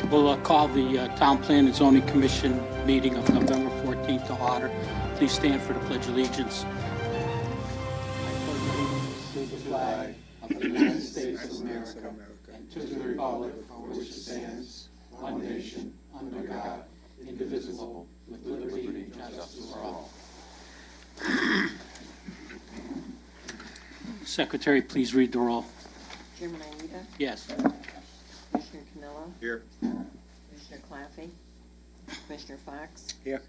We'll call the Town Plan and Zoning Commission meeting of November 14th to order. Please stand for the Pledge of Allegiance. To the flag of the United States of America and to the republic for which it stands, one nation, under God, indivisible, with liberty and justice for all. Secretary, please read the roll. Chairman Ida? Yes. Commissioner Canella? Here. Commissioner Claffey? Commissioner Fox? Here.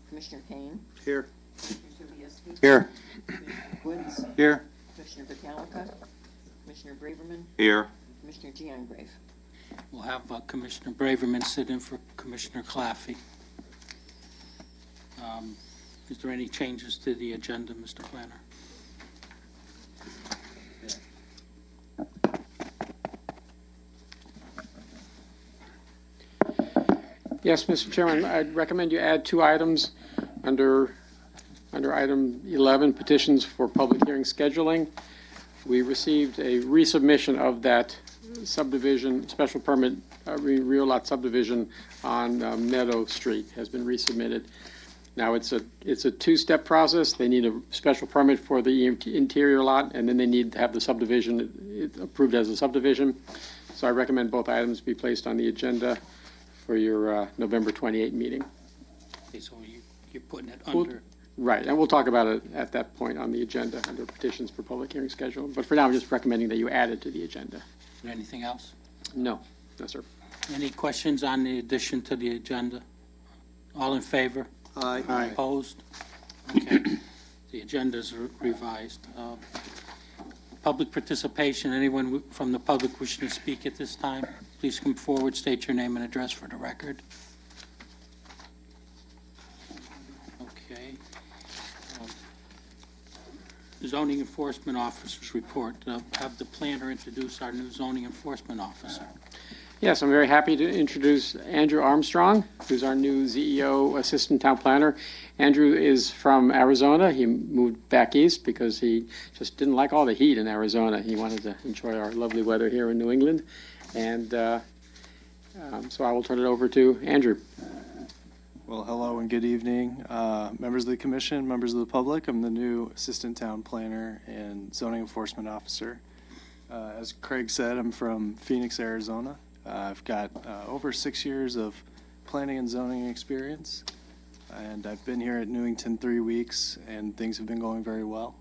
Commissioner Payne? Here. Commissioner Sobieski? Here. Commissioner Woods? Here. Commissioner Vitalica? Commissioner Braverman? Here. Commissioner Giangrave? We'll have Commissioner Braverman sit in for Commissioner Claffey. Is there any changes to the agenda, Mr. Planner? Yes, Mr. Chairman, I'd recommend you add 2 items under item 11, petitions for public hearing scheduling. We received a resubmission of that subdivision, special permit, rear lot subdivision on Meadow Street has been resubmitted. Now, it's a 2-step process. They need a special permit for the interior lot, and then they need to have the subdivision approved as a subdivision. So I recommend both items be placed on the agenda for your November 28 meeting. Okay, so you're putting it under. Right, and we'll talk about it at that point on the agenda under petitions for public hearing schedule. But for now, I'm just recommending that you add it to the agenda. Is there anything else? No, sir. Any questions on the addition to the agenda? All in favor? Aye. Opposed? Okay. The agenda is revised. Public participation, anyone from the public wishing to speak at this time, please come forward, state your name and address for the record. Okay. Zoning Enforcement Officer's report. Have the planner introduce our new zoning enforcement officer. Yes, I'm very happy to introduce Andrew Armstrong, who's our new ZEO Assistant Town Planner. Andrew is from Arizona. He moved back east because he just didn't like all the heat in Arizona. He wanted to enjoy our lovely weather here in New England. And so I will turn it over to Andrew. Well, hello and good evening, members of the commission, members of the public. I'm the new Assistant Town Planner and Zoning Enforcement Officer. As Craig said, I'm from Phoenix, Arizona. I've got over 6 years of planning and zoning experience, and I've been here at Newington 3 weeks, and things have been going very well.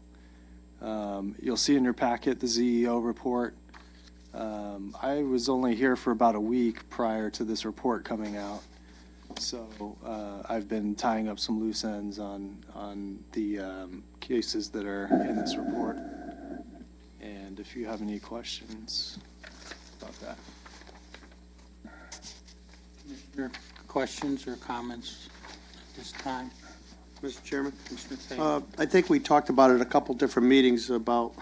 You'll see in your packet the ZEO report. I was only here for about a week prior to this report coming out, so I've been tying up some loose ends on the cases that are in this report. And if you have any questions about that. Commissioner, questions or comments at this time? Mr. Chairman, Commissioner Payne? I think we talked about it at a couple different meetings about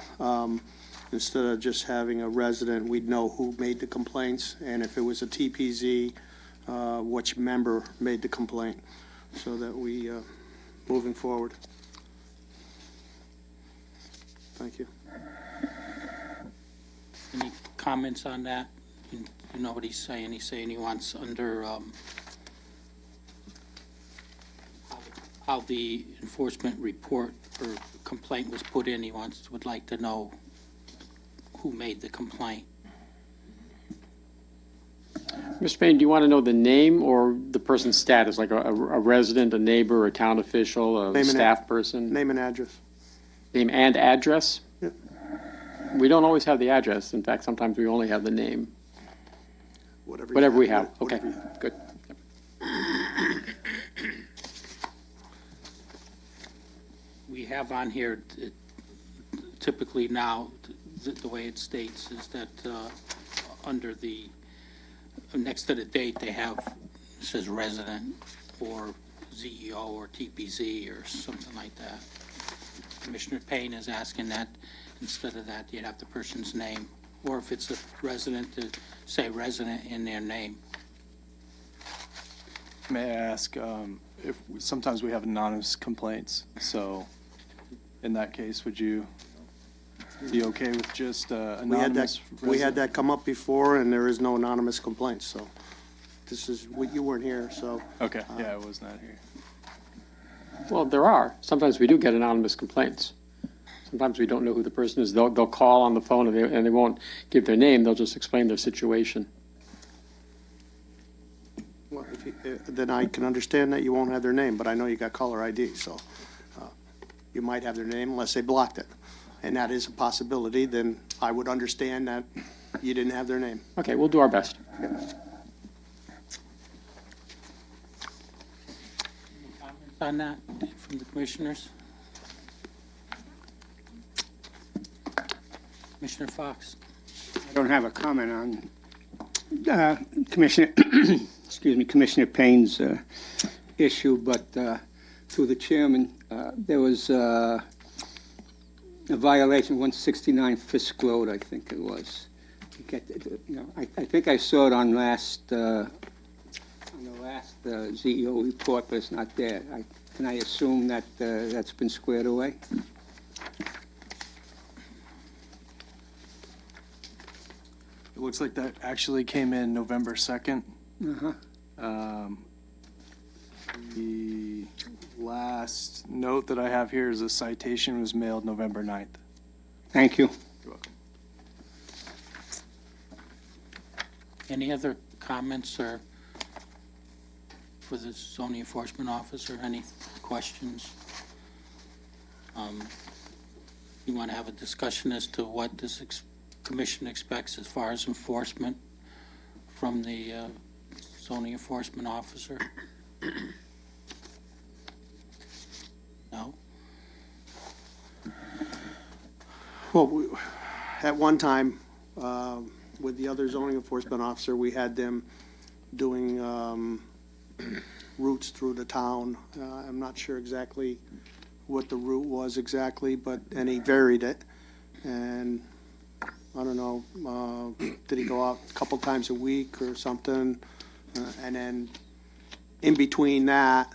instead of just having a resident, we'd know who made the complaints, and if it was a TPZ, which member made the complaint, so that we, moving forward. Thank you. Any comments on that? You know what he's saying? He's saying he wants under how the enforcement report or complaint was put in. He would like to know who made the complaint. Mr. Payne, do you want to know the name or the person's status, like a resident, a neighbor, a town official, a staff person? Name and address. Name and address? Yep. We don't always have the address. In fact, sometimes we only have the name. Whatever we have. Okay, Whatever you have. good. We have on here, typically now, the way it states is that under the, next to the date, they have, it says resident or ZEO or TPZ or something like that. Commissioner Payne is asking that instead of that, you'd have the person's name, or if it's a resident, to say resident in their name. May I ask, if sometimes we have anonymous complaints, so in that case, would you be okay with just anonymous? We had that come up before, and there is no anonymous complaints, so This is, you weren't here, so. Okay, yeah, I was not here. Well, there are. Sometimes we do get anonymous complaints. Sometimes we don't know who the person is. They'll call on the phone and they won't give their name. They'll just explain their situation. Well, then I can understand that you won't have their name, but I know you got caller ID, so you might have their name unless they blocked it. And that is a possibility, then I would understand that you didn't have their name. Okay, we'll do our best. Comments on that from the commissioners? Commissioner Fox? I don't have a comment on Commissioner, excuse me, Commissioner Payne's issue, but through the chairman, there was a violation, 169 Fisk Road, I think it was. I think I saw it on the last ZEO report, but it's not there. Can I assume that that's been squared away? It looks like that actually came in November 2nd. Uh-huh. The last note that I have here is a citation was mailed November 9th. Thank you. You're welcome. Any other comments or for the zoning enforcement officer? Any questions? You want to have a discussion as to what this commission expects as far as enforcement from the zoning enforcement officer? No? Well, at one time, with the other zoning enforcement officer, we had them doing routes through the town. I'm not sure exactly what the route was exactly, and he varied it. And I don't know, did he go out a couple times a week or something? And then in between that,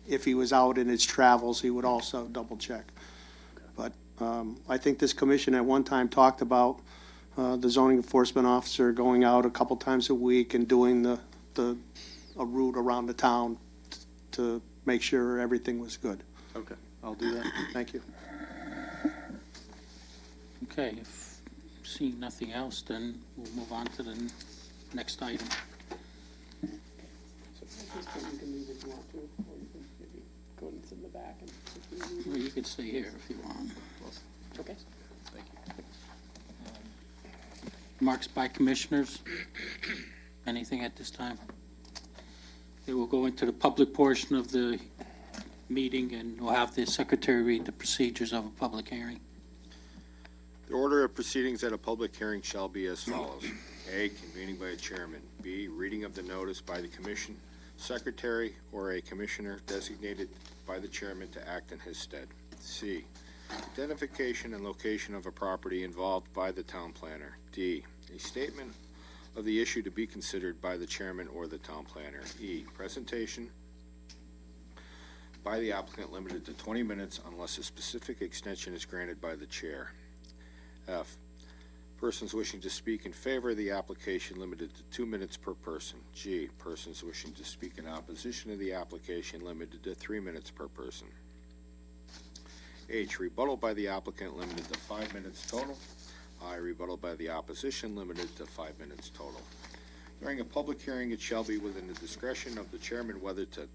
if he was out in his travels, he would also double check. But I think this commission at one time talked about the zoning enforcement officer going out a couple times a week and doing a route around the town to make sure everything was good. Okay, I'll do that. Thank you. Okay, if seeing nothing else, then we'll move on to the next item. You can leave if you want to, or you can maybe go and sit in the back. Well, you could stay here if you want. Okay. Thank you. Remarks by commissioners? Anything at this time? Okay, we'll go into the public portion of the meeting, and we'll have the secretary read the procedures of a public hearing. The order of proceedings at a public hearing shall be as follows. A, convening by a chairman. B, reading of the notice by the commission, secretary, or a commissioner designated by the chairman to act in his stead. C, identification and location of a property involved by the town planner. D, a statement of the issue to be considered by the chairman or the town planner. E, presentation by the applicant limited to 20 minutes unless a specific extension is granted by the chair. F, persons wishing to speak in favor of the application limited to 2 minutes per person. G, persons wishing to speak in opposition to the application limited to 3 minutes per person. H, rebuttal by the applicant limited to 5 minutes total. I, rebuttal by the opposition limited to 5 minutes total. During a public hearing, it shall be within the discretion of the chairman whether the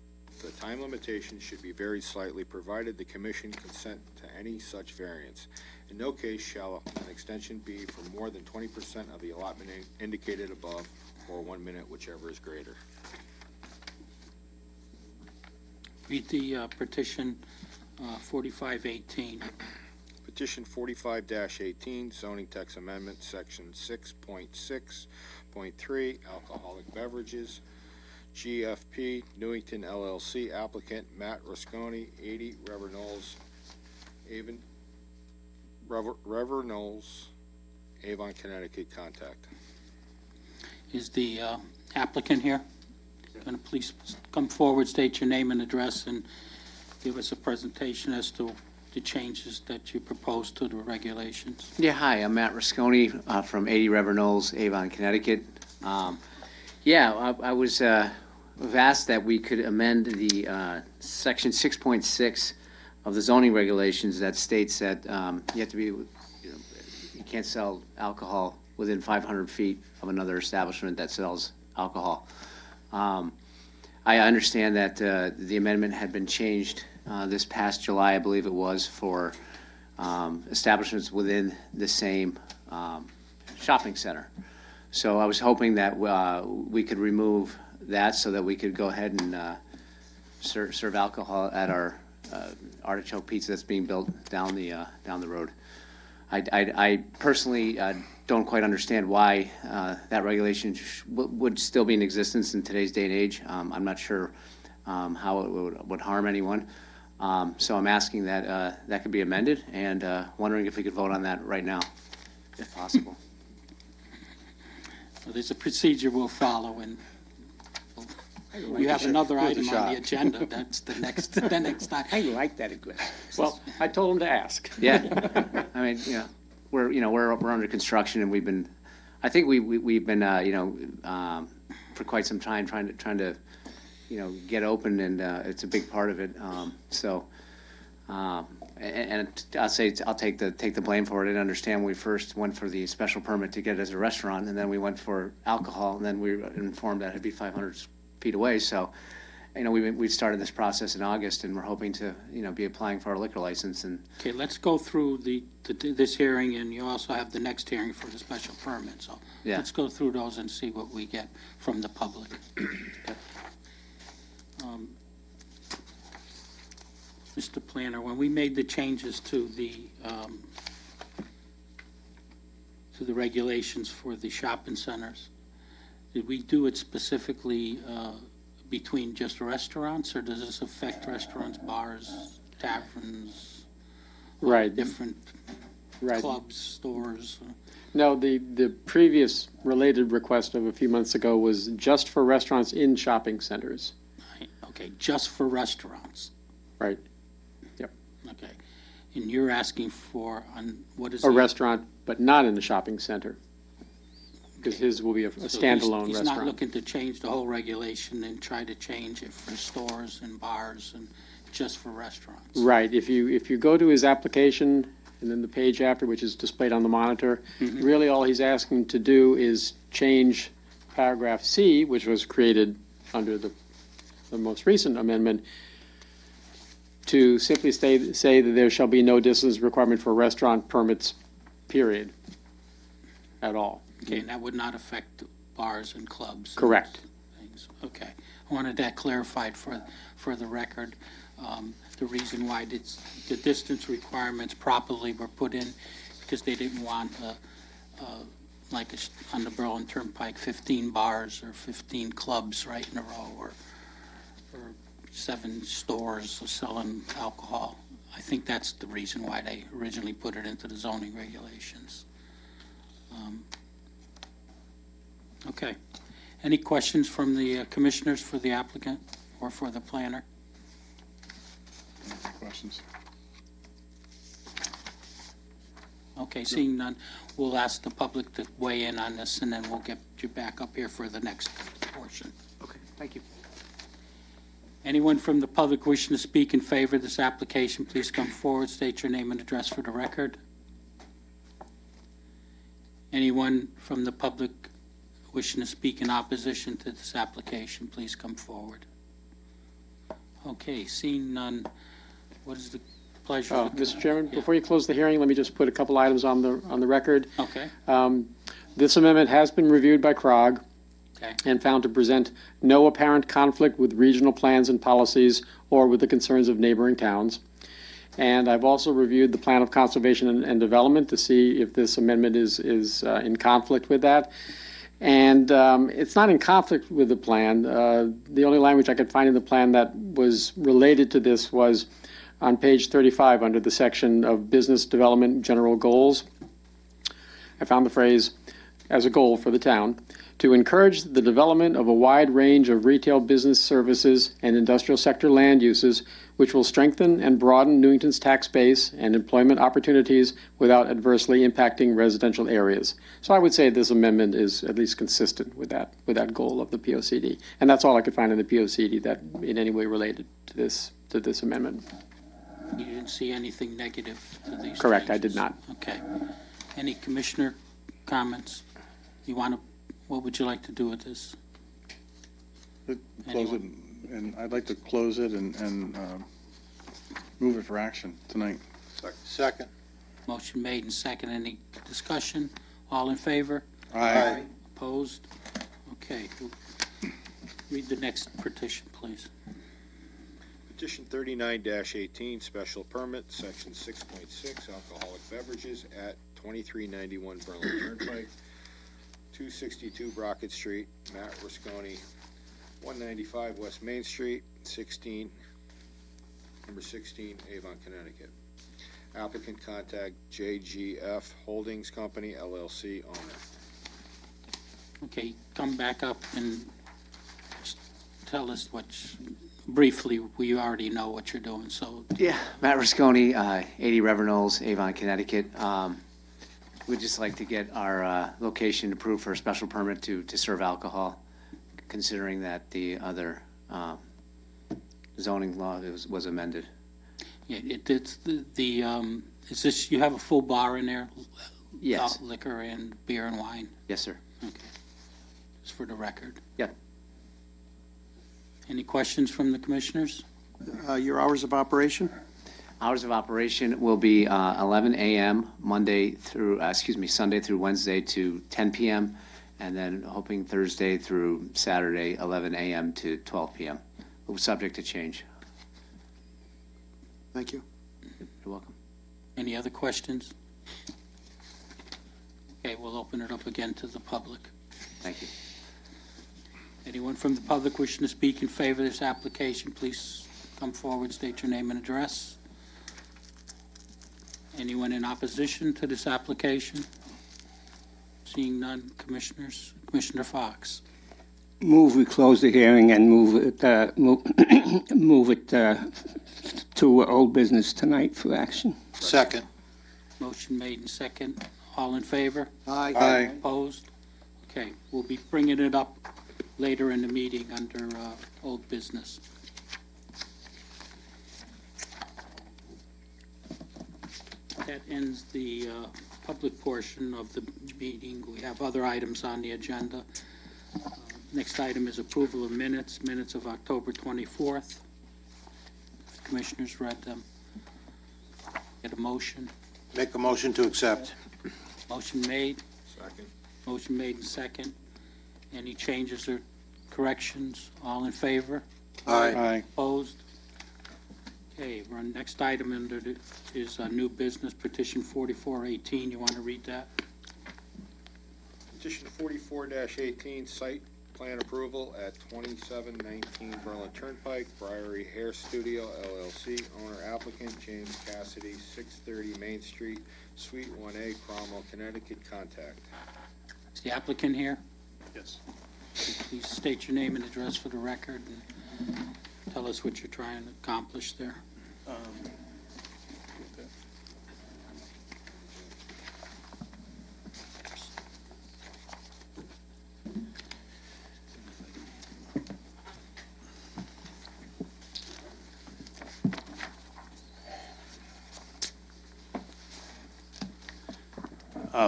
time limitation should be varied slightly, provided the commission consent to any such variance. In no case shall an extension be for more than 20% of the allotment indicated above, or 1 minute, whichever is greater. Read the petition 4518. Petition 45-18, zoning text amendment, section 6.6.3, alcoholic beverages. GFP, Newington LLC, applicant Matt Rasconi, 80 Rever Knowles, Avon, Connecticut. Contact. Is the applicant here? Going to please come forward, state your name and address, and give us a presentation as to the changes that you propose to the regulations. Yeah, hi, I'm Matt Rasconi from 80 Rever Knowles, Avon, Connecticut. Yeah, I was have asked that we could amend the section 6.6 of the zoning regulations that states that you have to be, you can't sell alcohol within 500 feet of another establishment that sells alcohol. I understand that the amendment had been changed this past July, I believe it was, for establishments within the same shopping center. So I was hoping that we could remove that so that we could go ahead and serve alcohol at our artichoke pizza that's being built down the road. I personally don't quite understand why that regulation would still be in existence in today's day and age. I'm not sure how it would harm anyone. So I'm asking that that could be amended, and wondering if we could vote on that right now, if possible. Well, there's a procedure we'll follow, and you have another item on the agenda. That's the next time. I like that aggressive. Well, I told him to ask. Yeah, I mean, we're under construction, and we've been, I think we've been, for quite some time trying to, get open, and it's a big part of it. And I'll say I'll take the blame for it. I didn't understand when we first went for the special permit to get it as a restaurant, and then we went for alcohol, and then we were informed that it'd be 500 feet away. So, we started this process in August, and we're hoping to, be applying for our liquor license. And Okay, let's go through this hearing, and you also have the next hearing for the special permit. So Yeah. let's go through those and see what we get from the public. Mr. Planner, when we made the changes to the regulations for the shopping centers, did we do it specifically between just restaurants, or does this affect restaurants, bars, taverns, Right, different right. clubs, stores? No, the previous related request of a few months ago was just for restaurants in shopping centers. Okay, just for restaurants. Right. Okay. And you're asking for, what is A the- restaurant, but not in the shopping center. Because his will be a so standalone he's not restaurant. looking to change the whole regulation and try to change it for stores and bars and just for restaurants? Right, if you go to his application and then the page after, which is displayed on the monitor, really all he's asking to do is change paragraph C, which was created under the most recent amendment, to simply say that there shall be no distance requirement for restaurant permits, period, at all. Okay, and that would not affect bars and clubs? and Correct. things. Okay. I wanted that clarified for the record. The reason why the distance requirements properly were put in, because they didn't want, on the Berlin Turnpike, 15 bars or 15 clubs right in a row, or 7 stores selling alcohol. I think that's the reason why they originally put it into the zoning regulations. Okay. Any questions from the commissioners for the applicant or for the planner? Questions? Okay, seeing none, we'll ask the public to weigh in on this, and then we'll get you back up here for the next portion. Okay, thank you. Anyone from the public wishing to speak in favor of this application, please come forward, state your name and address for the record. Anyone from the public wishing to speak in opposition to this application, please come forward. Okay, seeing none, what is the pleasure? of the- Mr. Chairman, Yeah. before you close the hearing, let me just put a couple items on the record. Okay, This amendment has been reviewed by CROG okay, and found to present no apparent conflict with regional plans and policies or with the concerns of neighboring towns. And I've also reviewed the Plan of Conservation and Development to see if this amendment is in conflict with that. And it's not in conflict with the plan. The only language I could find in the plan that was related to this was on page 35 under the section of Business Development General Goals. I found the phrase, as a goal for the town, to encourage the development of a wide range of retail business services and industrial sector land uses, which will strengthen and broaden Newington's tax base and employment opportunities without adversely impacting residential areas. So I would say this amendment is at least consistent with that goal of the POCD. And that's all I could find in the POCD that in any way related to this amendment. You didn't see anything negative to these Correct, I changes? did not. Okay. Any commissioner comments? What would you like to do with this? Close it, Anyone? and I'd like to close it and move it for action tonight. Second. Motion made and second. Any discussion? All in favor? Aye. Opposed? Okay. Read the next petition, please. Petition 39-18, special permit, section 6.6, alcoholic beverages at 2391 Berlin Turnpike, 262 Brockett Street, Matt Rusconi, 195 West Main Street, number 16, Avon, Connecticut. Applicant contact JGF Holdings Company, LLC, owner. Okay, come back up and just tell us briefly, we already know what you're doing, so Yeah, Matt Rusconi, 80 Reverend Knowles, Avon, Connecticut. We'd just like to get our location approved for a special permit to serve alcohol, considering that the other zoning law was amended. yeah, it's is this, you have a full bar in there? Yes. Liquor and beer and wine? Yes, sir. Okay. Just for the record. Yep. Any questions from the commissioners? Your hours of operation? Hours of operation will be 11 a.m. Sunday through Wednesday to 10 p.m. and then hoping Thursday through Saturday, 11 a.m. to 12 p.m. Subject to change. Thank you. You're welcome. Any other questions? Okay, we'll open it up again to the public. Thank you. Anyone from the public wishing to speak in favor of this application, please come forward, state your name and address. Anyone in opposition to this application? Seeing none, commissioners. Commissioner Fox. Move we close the hearing and move it to old business tonight for action. Second. Motion made and second. All in favor? Aye. Opposed? Okay, we'll be bringing it up later in the meeting under old business. That ends the public portion of the meeting. We have other items on the agenda. Next item is approval of minutes of October 24th. Commissioners read them. Get a motion. Make a motion to accept. Motion made. Second. Motion made and second. Any changes or corrections? All in favor? Aye. Opposed? Okay, we're on next item is new business petition 4418. You want to read that? Petition 44-18, site plan approval at 2719 Berlin Turnpike, Briary Hair Studio, LLC. Owner applicant James Cassidy, 630 Main Street, Suite 1A, Cromwell, Connecticut. Contact. Is the applicant here? Yes. Please state your name and address for the record and tell us what you're trying to accomplish there.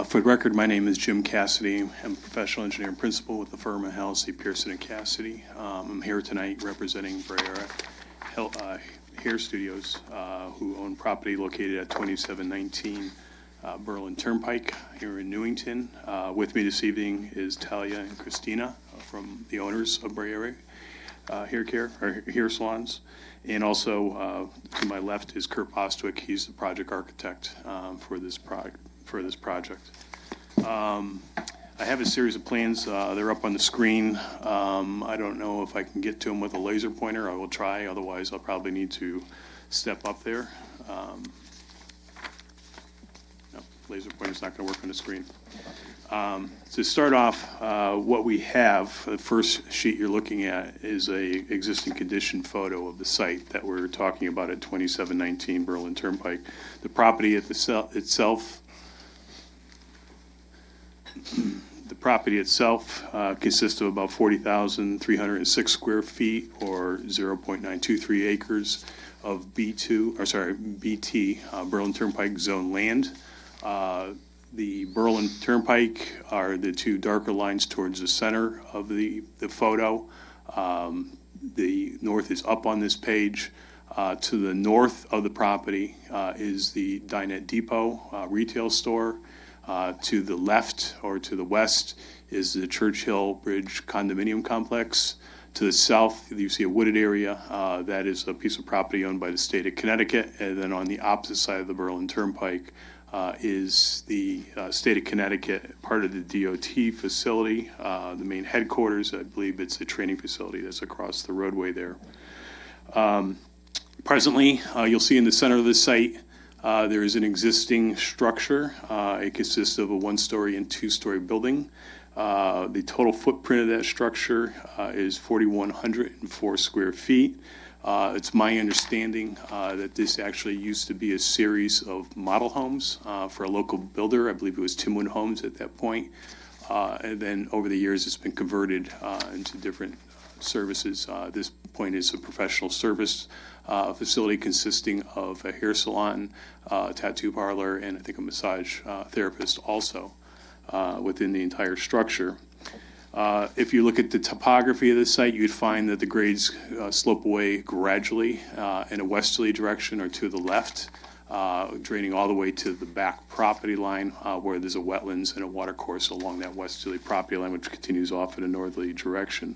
For the record, my name is Jim Cassidy. I'm a professional engineer and principal with the firm of Halsey, Pearson & Cassidy. I'm here tonight representing Briary Hair Studios, who own property located at 2719 Berlin Turnpike here in Newington. With me this evening is Talia and Christina from the owners of Briary Hair Salons. And also to my left is Kurt Bostwick. He's the project architect for this project. I have a series of plans. They're up on the screen. I don't know if I can get to them with a laser pointer. I will try. Otherwise, I'll probably need to step up there. No, laser pointer's not going to work on the screen. To start off, what we have, the first sheet you're looking at is a existing condition photo of the site that we're talking about at 2719 Berlin Turnpike. The property itself consists of about 40,306 square feet, or 0.923 acres of BT, Berlin Turnpike zone land. The Berlin Turnpike are the two darker lines towards the center of the photo. The north is up on this page. To the north of the property is the Dinette Depot retail store. To the left or to the west is the Churchill Bridge condominium complex. To the south, you see a wooded area. That is a piece of property owned by the state of Connecticut. And then on the opposite side of the Berlin Turnpike is the state of Connecticut, part of the DOT facility, the main headquarters. I believe it's a training facility that's across the roadway there. Presently, you'll see in the center of the site, there is an existing structure. It consists of a one-story and two-story building. The total footprint of that structure is 4,104 square feet. It's my understanding that this actually used to be a series of model homes for a local builder. I believe it was Timwood Homes at that point. And then over the years, it's been converted into different services. This point is a professional service facility consisting of a hair salon, tattoo parlor, and I think a massage therapist also within the entire structure. If you look at the topography of the site, you'd find that the grades slope away gradually in a westerly direction or to the left, draining all the way to the back property line where there's a wetlands and a water course along that westerly property line, which continues off in a northerly direction.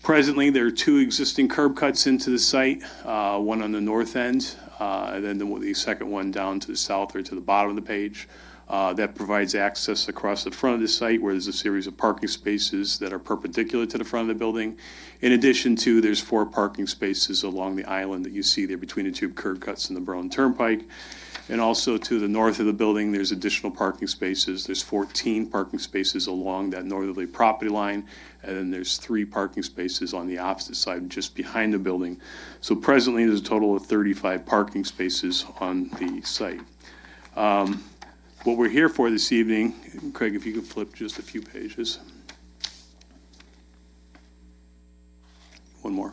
Presently, there are two existing curb cuts into the site, one on the north end, and then the second one down to the south or to the bottom of the page. That provides access across the front of the site where there's a series of parking spaces that are perpendicular to the front of the building. In addition to, there's 4 parking spaces along the island that you see there between the two curb cuts in the Berlin Turnpike. And also to the north of the building, there's additional parking spaces. There's 14 parking spaces along that northerly property line, and then there's 3 parking spaces on the opposite side just behind the building. So presently, there's a total of 35 parking spaces on the site. What we're here for this evening, Craig, if you could flip just a few pages. One more.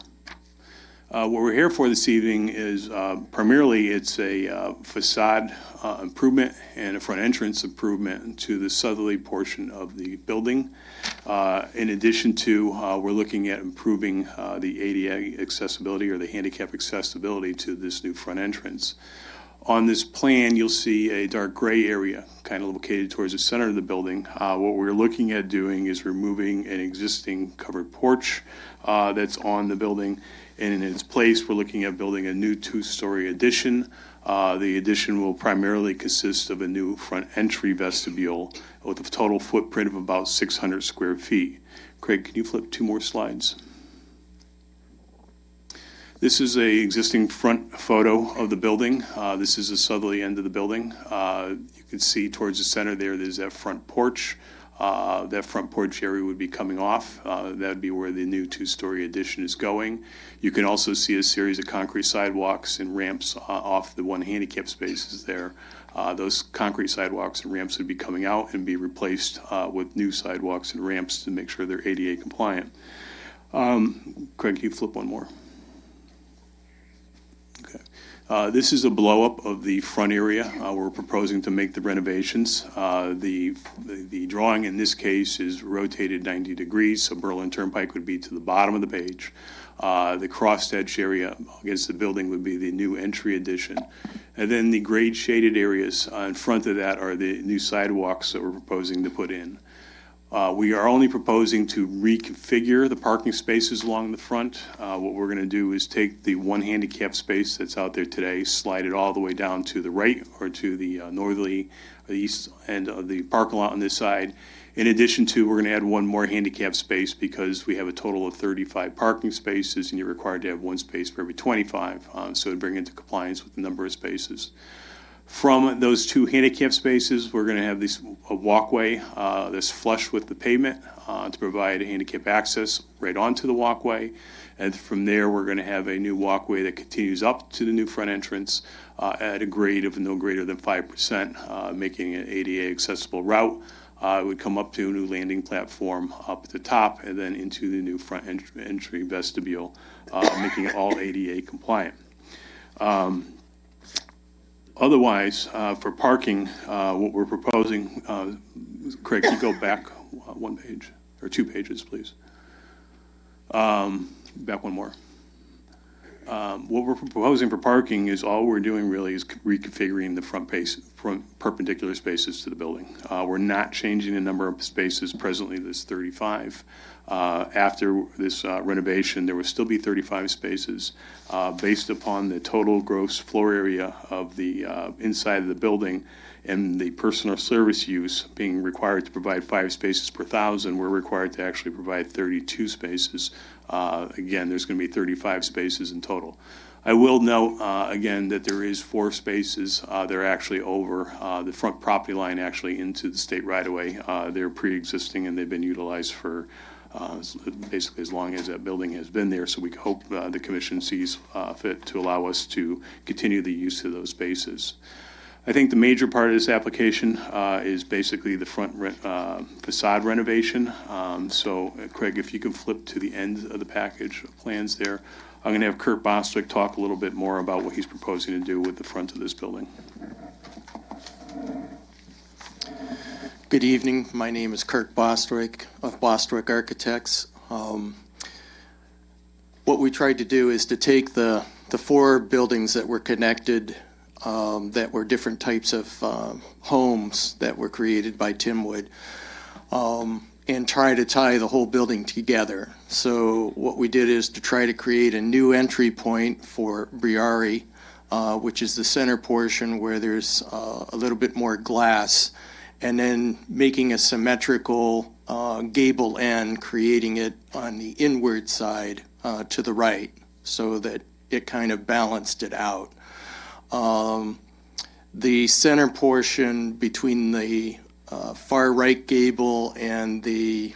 What we're here for this evening is primarily it's a facade improvement and a front entrance improvement to the southerly portion of the building. In addition to, we're looking at improving the ADA accessibility or the handicap accessibility to this new front entrance. On this plan, you'll see a dark gray area kind of located towards the center of the building. What we're looking at doing is removing an existing covered porch that's on the building. And in its place, we're looking at building a new 2-story addition. The addition will primarily consist of a new front entry vestibule with a total footprint of about 600 square feet. Craig, can you flip 2 more slides? This is a existing front photo of the building. This is the southerly end of the building. You can see towards the center there's that front porch. That front porch area would be coming off. That would be where the new 2-story addition is going. You can also see a series of concrete sidewalks and ramps off the 1 handicap spaces there. Those concrete sidewalks and ramps would be coming out and be replaced with new sidewalks and ramps to make sure they're ADA compliant. Craig, can you flip one more? This is a blow-up of the front area. We're proposing to make the renovations. The drawing in this case is rotated 90 degrees, so Berlin Turnpike would be to the bottom of the page. The cross-hatch area against the building would be the new entry addition. And then the grade shaded areas in front of that are the new sidewalks that we're proposing to put in. We are only proposing to reconfigure the parking spaces along the front. What we're going to do is take the 1 handicap space that's out there today, slide it all the way down to the right or to the northerly or the east end of the parking lot on this side. In addition to, we're going to add 1 more handicap space because we have a total of 35 parking spaces and you're required to have 1 space for every 25. So to bring into compliance with the number of spaces. From those two handicap spaces, we're going to have a walkway that's flush with the pavement to provide handicap access right onto the walkway. And from there, we're going to have a new walkway that continues up to the new front entrance at a grade of no greater than 5%, making it an ADA accessible route. It would come up to a new landing platform up at the top and then into the new front entry vestibule, making it all ADA compliant. Otherwise, for parking, what we're proposing, Craig, can you go back one page, or 2 pages, please? Back one more. What we're proposing for parking is all we're doing really is reconfiguring the front perpendicular spaces to the building. We're not changing the number of spaces. Presently, there's 35. After this renovation, there will still be 35 spaces based upon the total gross floor area of the inside of the building and the personal service use being required to provide 5 spaces per 1,000. We're required to actually provide 32 spaces. Again, there's going to be 35 spaces in total. I will note, again, that there is 4 spaces that are actually over the front property line, actually into the state right-of-way. They're pre-existing and they've been utilized for basically as long as that building has been there. So we hope the commission sees fit to allow us to continue the use of those spaces. I think the major part of this application is basically the front facade renovation. So, Craig, if you can flip to the end of the package of plans there, I'm going to have Kurt Bostwick talk a little bit more about what he's proposing to do with the front of this building. Good evening. My name is Kurt Bostwick of Bostwick Architects. What we tried to do is to take the 4 buildings that were connected, that were different types of homes that were created by Timwood, and try to tie the whole building together. So what we did is to try to create a new entry point for Briari, which is the center portion where there's a little bit more glass, and then making a symmetrical gable end, creating it on the inward side to the right, so that it kind of balanced it out. The center portion between the far right gable and the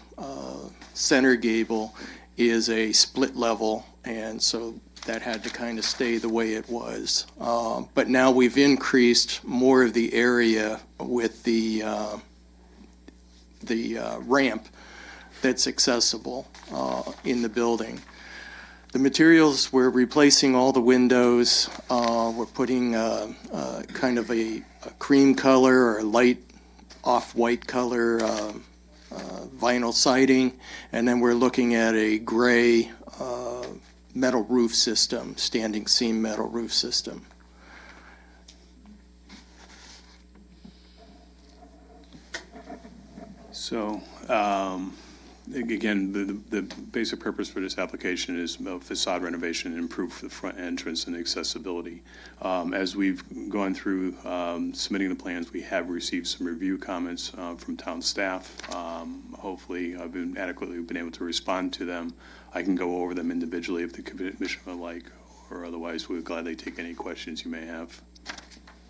center gable is a split level, and so that had to kind of stay the way it was. But now we've increased more of the area with the ramp that's accessible in the building. The materials, we're replacing all the windows. We're putting kind of a cream color or light off-white color vinyl siding, and then we're looking at a gray metal roof system, standing seam metal roof system. So, again, the basic purpose for this application is facade renovation and improve the front entrance and accessibility. As we've gone through submitting the plans, we have received some review comments from town staff. Hopefully, I've been adequately been able to respond to them. I can go over them individually if the commission would like, or otherwise we'll gladly take any questions you may have.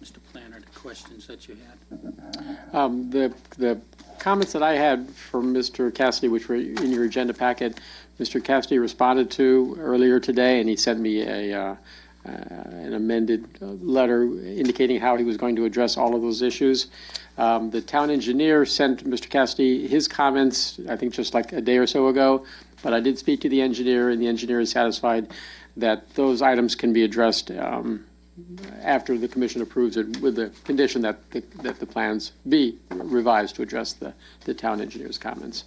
Mr. Planner, the questions that you had? The comments that I had from Mr. Cassidy, which were in your agenda packet, Mr. Cassidy responded to earlier today, and he sent me an amended letter indicating how he was going to address all of those issues. The town engineer sent Mr. Cassidy his comments, I think just like a day or so ago, but I did speak to the engineer, and the engineer is satisfied that those items can be addressed after the commission approves it, with the condition that the plans be revised to address the town engineer's comments.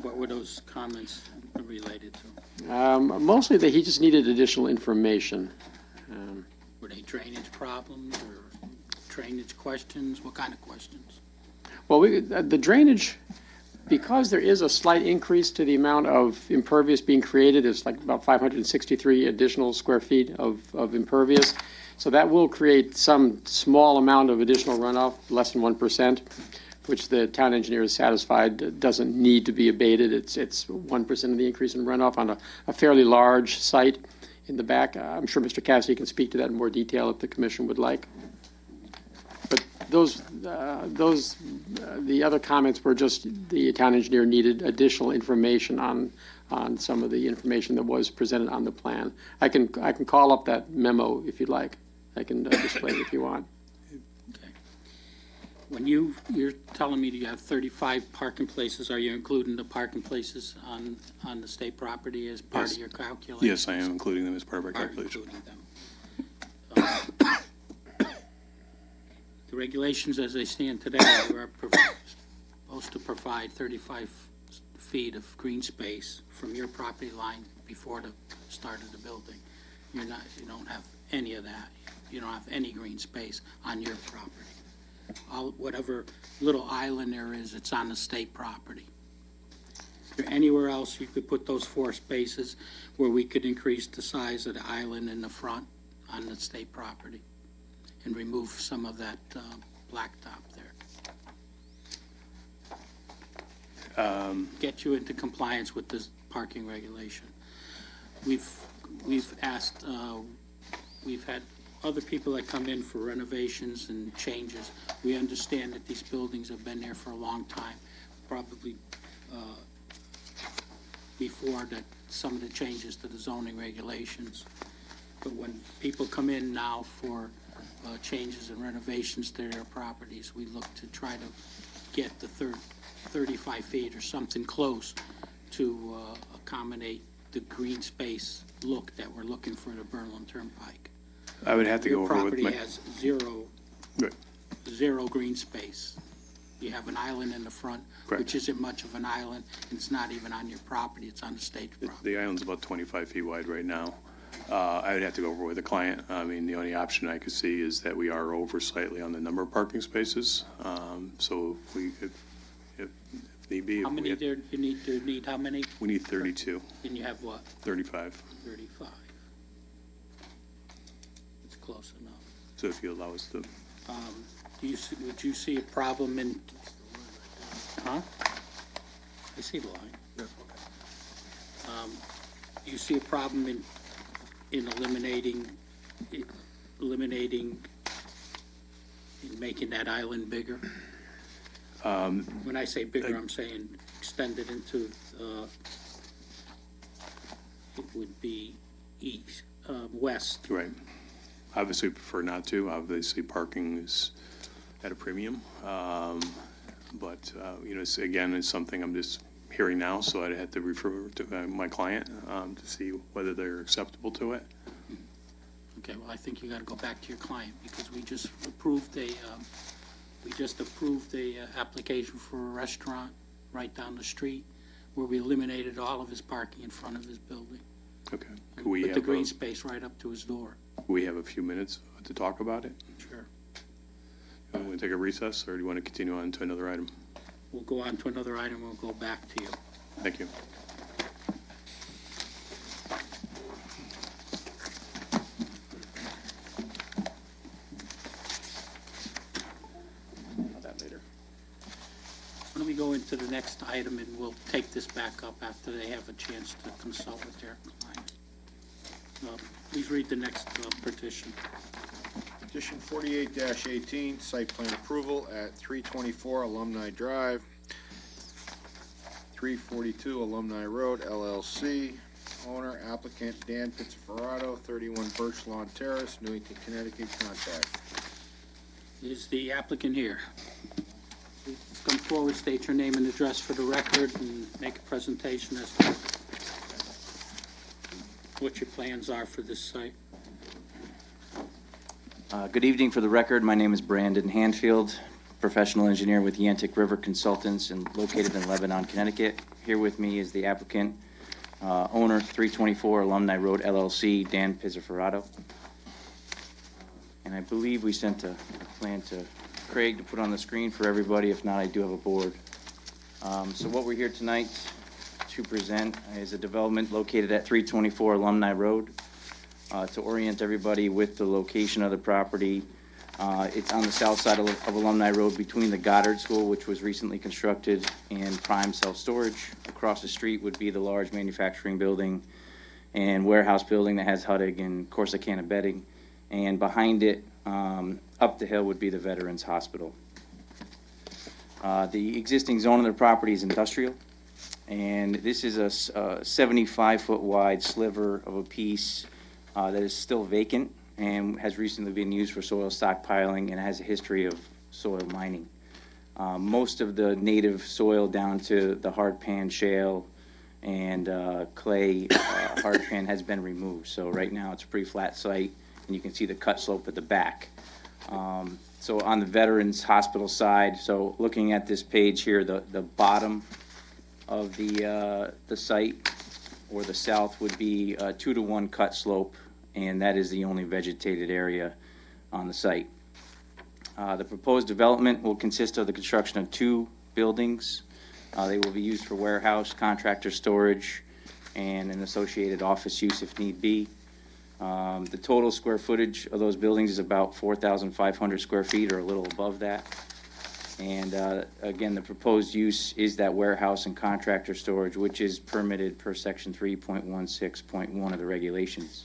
What were those comments related to? Mostly that he just needed additional information. Were they drainage problems or drainage questions? What kind of questions? Well, the drainage, because there is a slight increase to the amount of impervious being created, it's like about 563 additional square feet of impervious. So that will create some small amount of additional runoff, less than 1%, which the town engineer is satisfied doesn't need to be abated. It's 1% of the increase in runoff on a fairly large site in the back. I'm sure Mr. Cassidy can speak to that in more detail if the commission would like. the other comments were just the town engineer needed additional information on some of the information that was presented on the plan. I can call up that memo if you'd like. I can display it if you want. When you're telling me that you have 35 parking places, are you including the parking places on the state property as part Yes. of your calculation? Yes, I am including them as part of our Are calculation. including them. The regulations as they stand today are supposed to provide 35 feet of green space from your property line before the start of the building. You don't have any of that. You don't have any green space on your property. Whatever little island there is, it's on the state property. Is there anywhere else you could put those 4 spaces where we could increase the size of the island in the front on the state property and remove some of that blacktop there? Get you into compliance with this parking regulation. We've asked, we've had other people that come in for renovations and changes. We understand that these buildings have been there for a long time, probably before that some of the changes to the zoning regulations. But when people come in now for changes and renovations to their properties, we look to try to get the 35 feet or something close to accommodate the green space look that we're looking for the Berlin Turnpike. I would have to go Your over with property my, has Right. zero green space. You have an island in the front, Correct. which isn't much of an island, and it's not even on your property, it's on the state property. The island's about 25 feet wide right now. I would have to go over with the client. I mean, the only option I could see is that we are over slightly on the number of parking spaces. So if need be. How if we many had- there, you need how many? We need 32, And you have what, 35. 35? It's close enough. So if you allow us to, Would you see a problem in, huh? I see the line. Do you see a problem in eliminating, in making that island bigger? When I say bigger, I'm saying extend it into, it would be east, west. right. Obviously, we prefer not to. Obviously, parking is at a premium. But, again, it's something I'm just hearing now, so I'd have to refer to my client to see whether they're acceptable to it. Okay, well, I think you gotta go back to your client, because we just approved a application for a restaurant right down the street, where we eliminated all of his parking in front of his building. Okay. And Could we put the have green space right up to his door. we have a few minutes to talk about it? Sure. You want to take a recess, or do you want to continue on to another item? We'll go on to another item, we'll go back to you. Thank you. That later. Why don't we go into the next item, and we'll take this back up after they have a chance to consult with their client. Please read the next petition. Petition 48-18, site plan approval at 324 Alumni Drive, 342 Alumni Road, LLC. Owner, applicant Dan Pizzaferrato, 31 Birch Lawn Terrace, Newington, Connecticut. Contact. Is the applicant here? Please come forward, state your name and address for the record, and make a presentation as to what your plans are for this site. Good evening. For the record, my name is Brandon Hanfield, professional engineer with Yantic River Consultants and located in Lebanon, Connecticut. Here with me is the applicant, owner, 324 Alumni Road, LLC, Dan Pizzaferrato. And I believe we sent a plan to Craig to put on the screen for everybody. If not, I do have a board. So what we're here tonight to present is a development located at 324 Alumni Road. To orient everybody with the location of the property, it's on the south side of Alumni Road between the Goddard School, which was recently constructed, and Prime Self-Storage. Across the street would be the large manufacturing building and warehouse building that has Huttig and Corsicana bedding. And behind it, Up the hill would be the Veterans Hospital. The existing zone of the property is industrial, and this is a 75-foot wide sliver of a piece that is still vacant and has recently been used for soil stockpiling and has a history of soil mining. Most of the native soil down to the hard pan shale and clay hard pan has been removed. So right now it's a pretty flat site, and you can see the cut slope at the back. So on the Veterans Hospital side, so looking at this page here, the bottom of the site or the south would be a 2-to-1 cut slope, and that is the only vegetated area on the site. The proposed development will consist of the construction of 2 buildings. They will be used for warehouse, contractor storage, and an associated office use if need be. The total square footage of those buildings is about 4,500 square feet or a little above that. And again, the proposed use is that warehouse and contractor storage, which is permitted per section 3.16.1 of the regulations.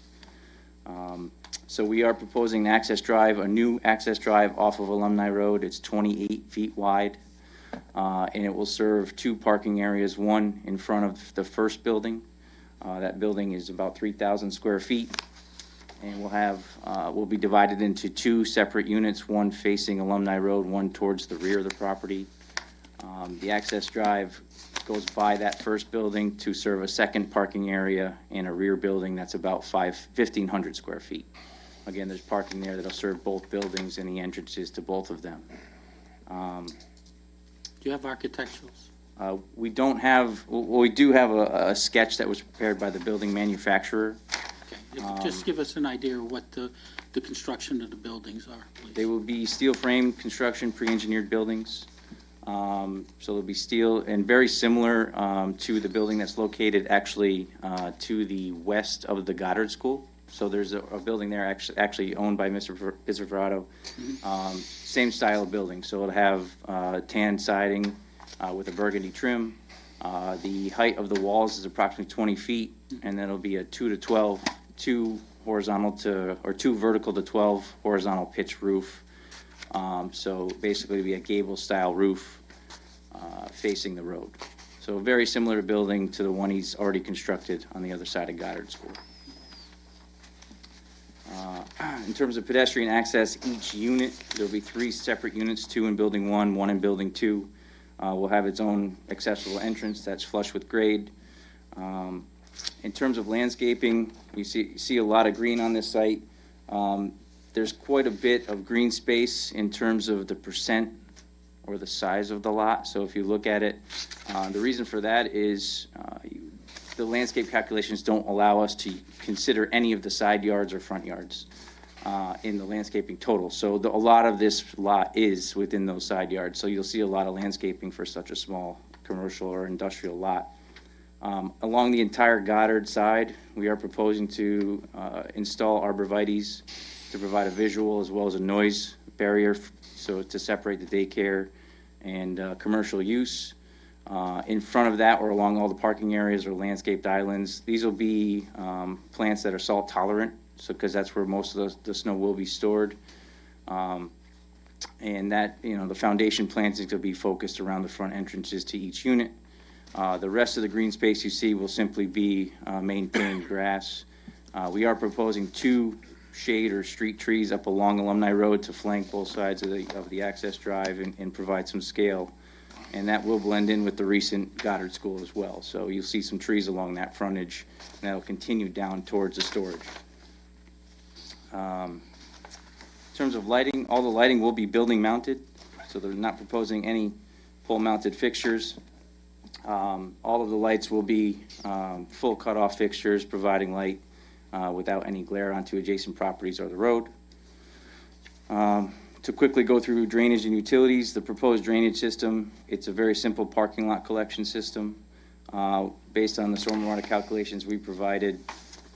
So we are proposing a new access drive off of Alumni Road. It's 28 feet wide, and it will serve 2 parking areas, one in front of the first building. That building is about 3,000 square feet, and will be divided into 2 separate units, one facing Alumni Road, one towards the rear of the property. The access drive goes by that first building to serve a second parking area and a rear building that's about 1,500 square feet. Again, there's parking there that'll serve both buildings and the entrances to both of them. Do you have architecturals? We don't have, well, we do have a sketch that was prepared by the building manufacturer. Okay, just give us an idea of what the construction of the buildings are, please. They will be steel frame construction, pre-engineered buildings. So they'll be steel and very similar to the building that's located actually to the west of the Goddard School. So there's a building there actually owned by Mr. Pizzoferrato. Same style of building. So it'll have tan siding with a burgundy trim. The height of the walls is approximately 20 feet, and then it'll be a 2 vertical to 12 horizontal pitch roof. So basically it'll be a gable style roof facing the road. So very similar building to the one he's already constructed on the other side of Goddard School. In terms of pedestrian access, each unit, there'll be 3 separate units, 2 in building 1, 1 in building 2. Will have its own accessible entrance that's flush with grade. In terms of landscaping, you see a lot of green on this site. There's quite a bit of green space in terms of the percent or the size of the lot. So if you look at it, the reason for that is the landscape calculations don't allow us to consider any of the side yards or front yards in the landscaping total. So a lot of this lot is within those side yards. So you'll see a lot of landscaping for such a small commercial or industrial lot. Along the entire Goddard side, we are proposing to install arborvitaes to provide a visual as well as a noise barrier, so to separate the daycare and commercial use. In front of that or along all the parking areas or landscaped islands, these will be plants that are salt tolerant, so because that's where most of the snow will be stored. And that, the foundation planting will be focused around the front entrances to each unit. The rest of the green space you see will simply be maintained grass. We are proposing 2 shade or street trees up along Alumni Road to flank both sides of the access drive and provide some scale. And that will blend in with the recent Goddard School as well. So you'll see some trees along that frontage, and that'll continue down towards the storage. In terms of lighting, all the lighting will be building mounted, so they're not proposing any pole mounted fixtures. All of the lights will be full cutoff fixtures, providing light without any glare onto adjacent properties or the road. To quickly go through drainage and utilities, the proposed drainage system, it's a very simple parking lot collection system based on the stormwater calculations we provided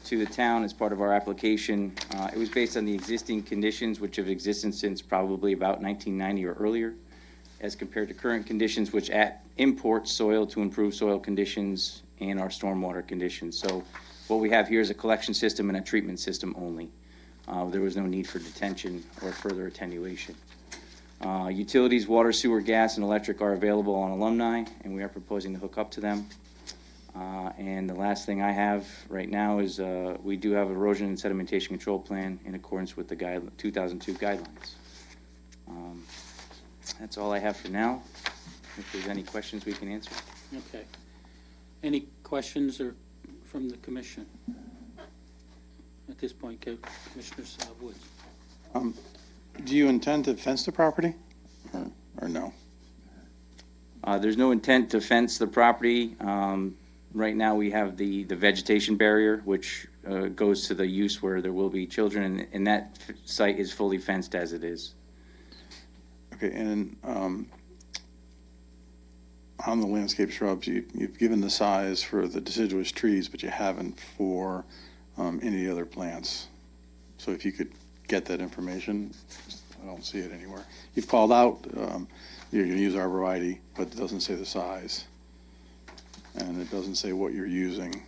to the town as part of our application. It was based on the existing conditions, which have existed since probably about 1990 or earlier, as compared to current conditions, which import soil to improve soil conditions and our stormwater conditions. So what we have here is a collection system and a treatment system only. There was no need for detention or further attenuation. Utilities, water, sewer, gas, and electric are available on alumni, and we are proposing to hook up to them. And the last thing I have right now is we do have erosion and sedimentation control plan in accordance with the 2002 guidelines. That's all I have for now. If there's any questions, we can answer. Okay. Any questions or from the commission? At this point, Commissioner Woods. Do you intend to fence the property, or no? There's no intent to fence the property. Right now, we have the vegetation barrier, which goes to the use where there will be children, and that site is fully fenced as it is. Okay, and on the landscape shrubs, you've given the size for the deciduous trees, but you haven't for any other plants. So if you could get that information, I don't see it anywhere. You've called out, you're going to use arborvitae, but it doesn't say the size. And it doesn't say what you're using.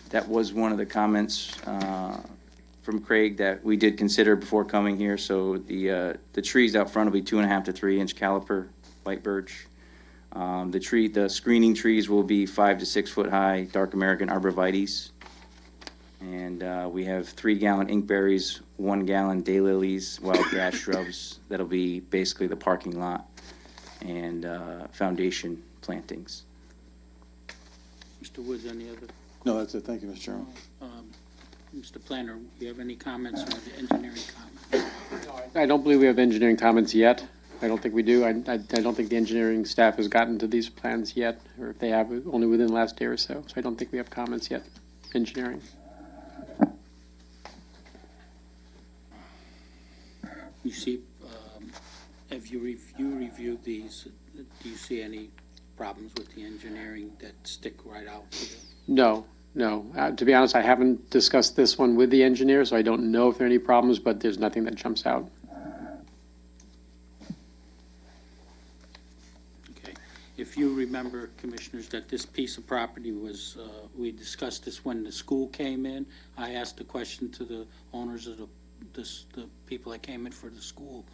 That was one of the comments from Craig that we did consider before coming here. So the trees out front will be 2.5 to 3 inch caliper white birch. The screening trees will be 5 to 6 foot high dark American arborvitaes. And we have 3-gallon inkberries, 1-gallon daylilies, wild grass shrubs. That'll be basically the parking lot and foundation plantings. Mr. Woods, any other? No, that's it. Thank you, Mr. Chairman. Mr. Planner, do you have any comments or the engineering comments? I don't believe we have engineering comments yet. I don't think we do. I don't think the engineering staff has gotten to these plans yet, or if they have, only within the last day or so. So I don't think we have comments yet, engineering. You see, have you reviewed these? Do you see any problems with the engineering that stick right out to you? No. To be honest, I haven't discussed this one with the engineer, so I don't know if there are any problems, but there's nothing that jumps out. Okay. If you remember, Commissioners, that this piece of property was, we discussed this when the school came in. I asked a question to the owners of the people that came in for the school,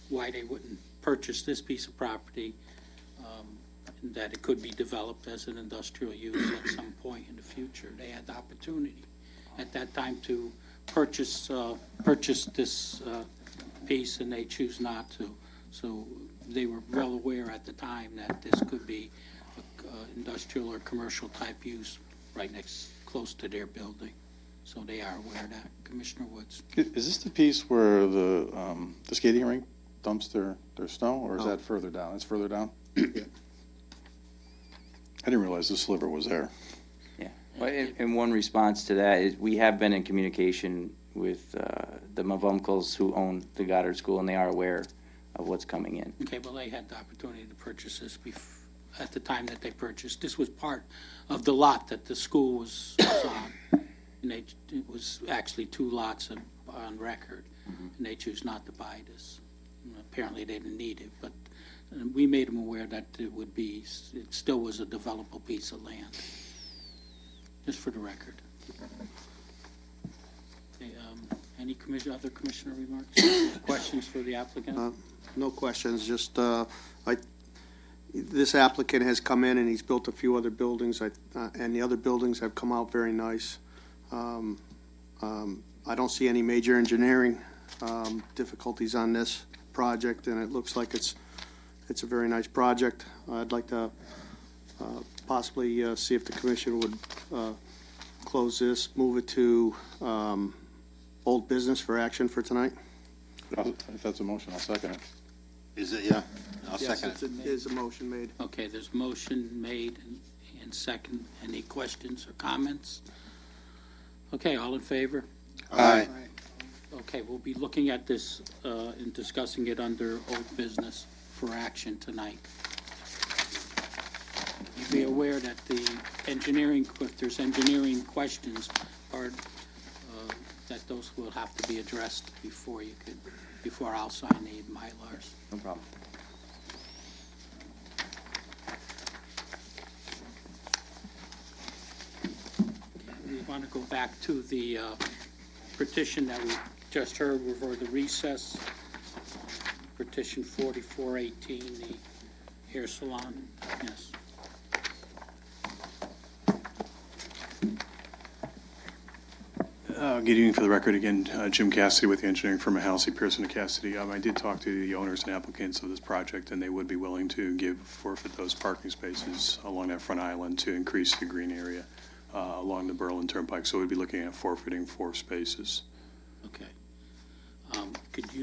why they wouldn't purchase this piece of property, that it could be developed as an industrial use at some point in the future. They had the opportunity at that time to purchase this piece, and they choose not to. So they were well aware at the time that this could be industrial or commercial type use right close to their building. So they are aware of that. Commissioner Woods. Is this the piece where the skating rink dumps their snow, or is that further down? It's further down? I didn't realize this sliver was there. Yeah. Well, in one response to that is we have been in communication with the Mavunkles who own the Goddard School, and they are aware of what's coming in. Okay, well, they had the opportunity to purchase this at the time that they purchased. This was part of the lot that the school was on. And it was actually 2 lots on record, and they choose not to buy this. Apparently, they didn't need it, but we made them aware that it still was a developable piece of land, just for the record. Okay, any other commissioner remarks? Questions for the applicant? No questions, just, this applicant has come in and he's built a few other buildings, and the other buildings have come out very nice. I don't see any major engineering difficulties on this project, and it looks like it's a very nice project. I'd like to possibly see if the commission would close this, move it to old business for action for tonight. If that's a motion, I'll second it. Is it, yeah? I'll Yes, second it. it is a motion made. Okay, there's motion made and second. Any questions or comments? Okay, all in favor? Aye. Okay, we'll be looking at this and discussing it under old business for action tonight. You be aware that the engineering, if there's engineering questions, that those will have to be addressed before I'll sign the Mylars. No problem. We want to go back to the petition that we just heard for the recess, petition 4418, the hair salon. Yes. Good evening. For the record, again, Jim Cassidy with the engineering firm of Halsey, Pearson and Cassidy. I did talk to the owners and applicants of this project, and they would be willing to forfeit those parking spaces along that front island to increase the green area along the Berlin Turnpike. So we'd be looking at forfeiting 4 spaces. Okay. Would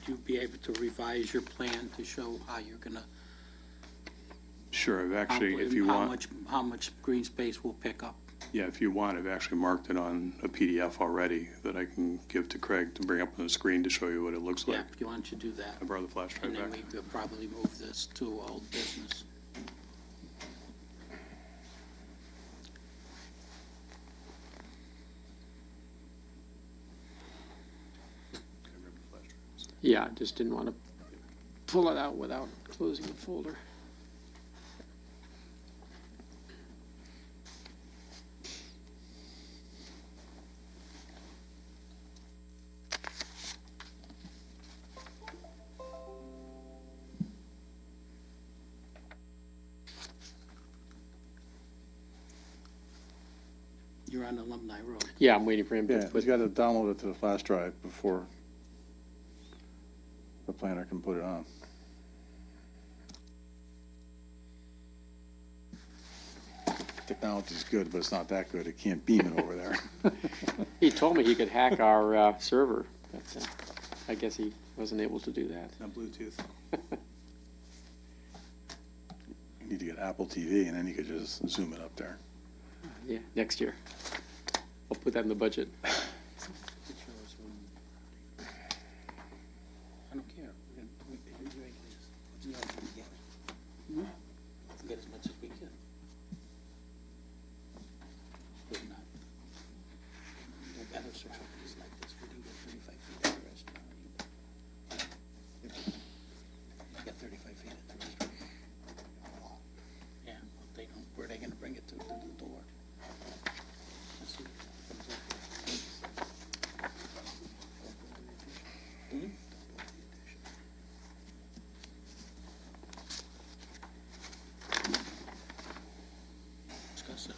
you be able to revise your plan to show how you're going to? Sure. I've actually, if you want. How much green space we'll pick up? Yeah, if you want, I've actually marked it on a PDF already that I can give to Craig to bring up on the screen to show you what it looks like. Yeah, if you want to do that. I brought the flash drive And then back. we could probably move this to old business. Yeah, I just didn't want to pull it out without closing the folder. You're on Alumni Road. Yeah, I'm waiting for him Yeah, to he's put, got to download it to the flash drive before the planner can put it on. Technology's good, but it's not that good. It can't beam it over there. he told me he could hack our server, but I guess he wasn't able to do that. Not Bluetooth. You need to get Apple TV, and then you could just zoom it up there. Yeah, next year. I'll put that in the budget. I don't care. Get as much as we can. But not. No better surfaces like this. We didn't get 35 feet at the restaurant. You got 35 feet at the restaurant. Yeah, well, they don't. Where are they going to bring it to the door? Let's see what comes up. Hmm? Discuss it.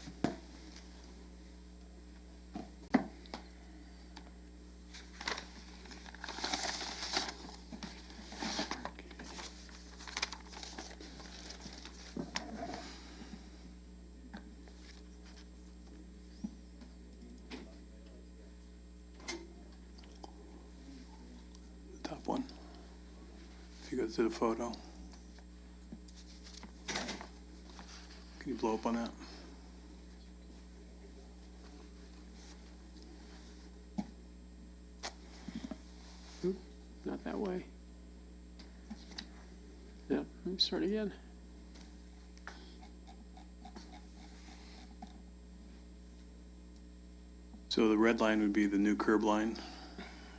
Top one. If you go to the photo. Can you blow up on that? Not that way. Yep, let me start again. So the red line would be the new curb line,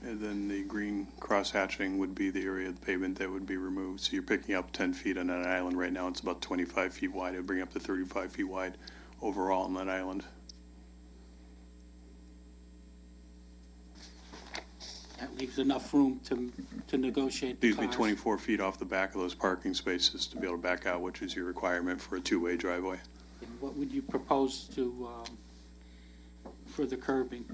and then the green cross hatching would be the area of the pavement that would be removed. So you're picking up 10 feet on that island. Right now, it's about 25 feet wide. It would bring up to 35 feet wide overall on that island. That leaves enough room to negotiate the Leaves me cars. 24 feet off the back of those parking spaces to be able to back out, which is your requirement for a two-way driveway. And what would you propose to, for the curbing?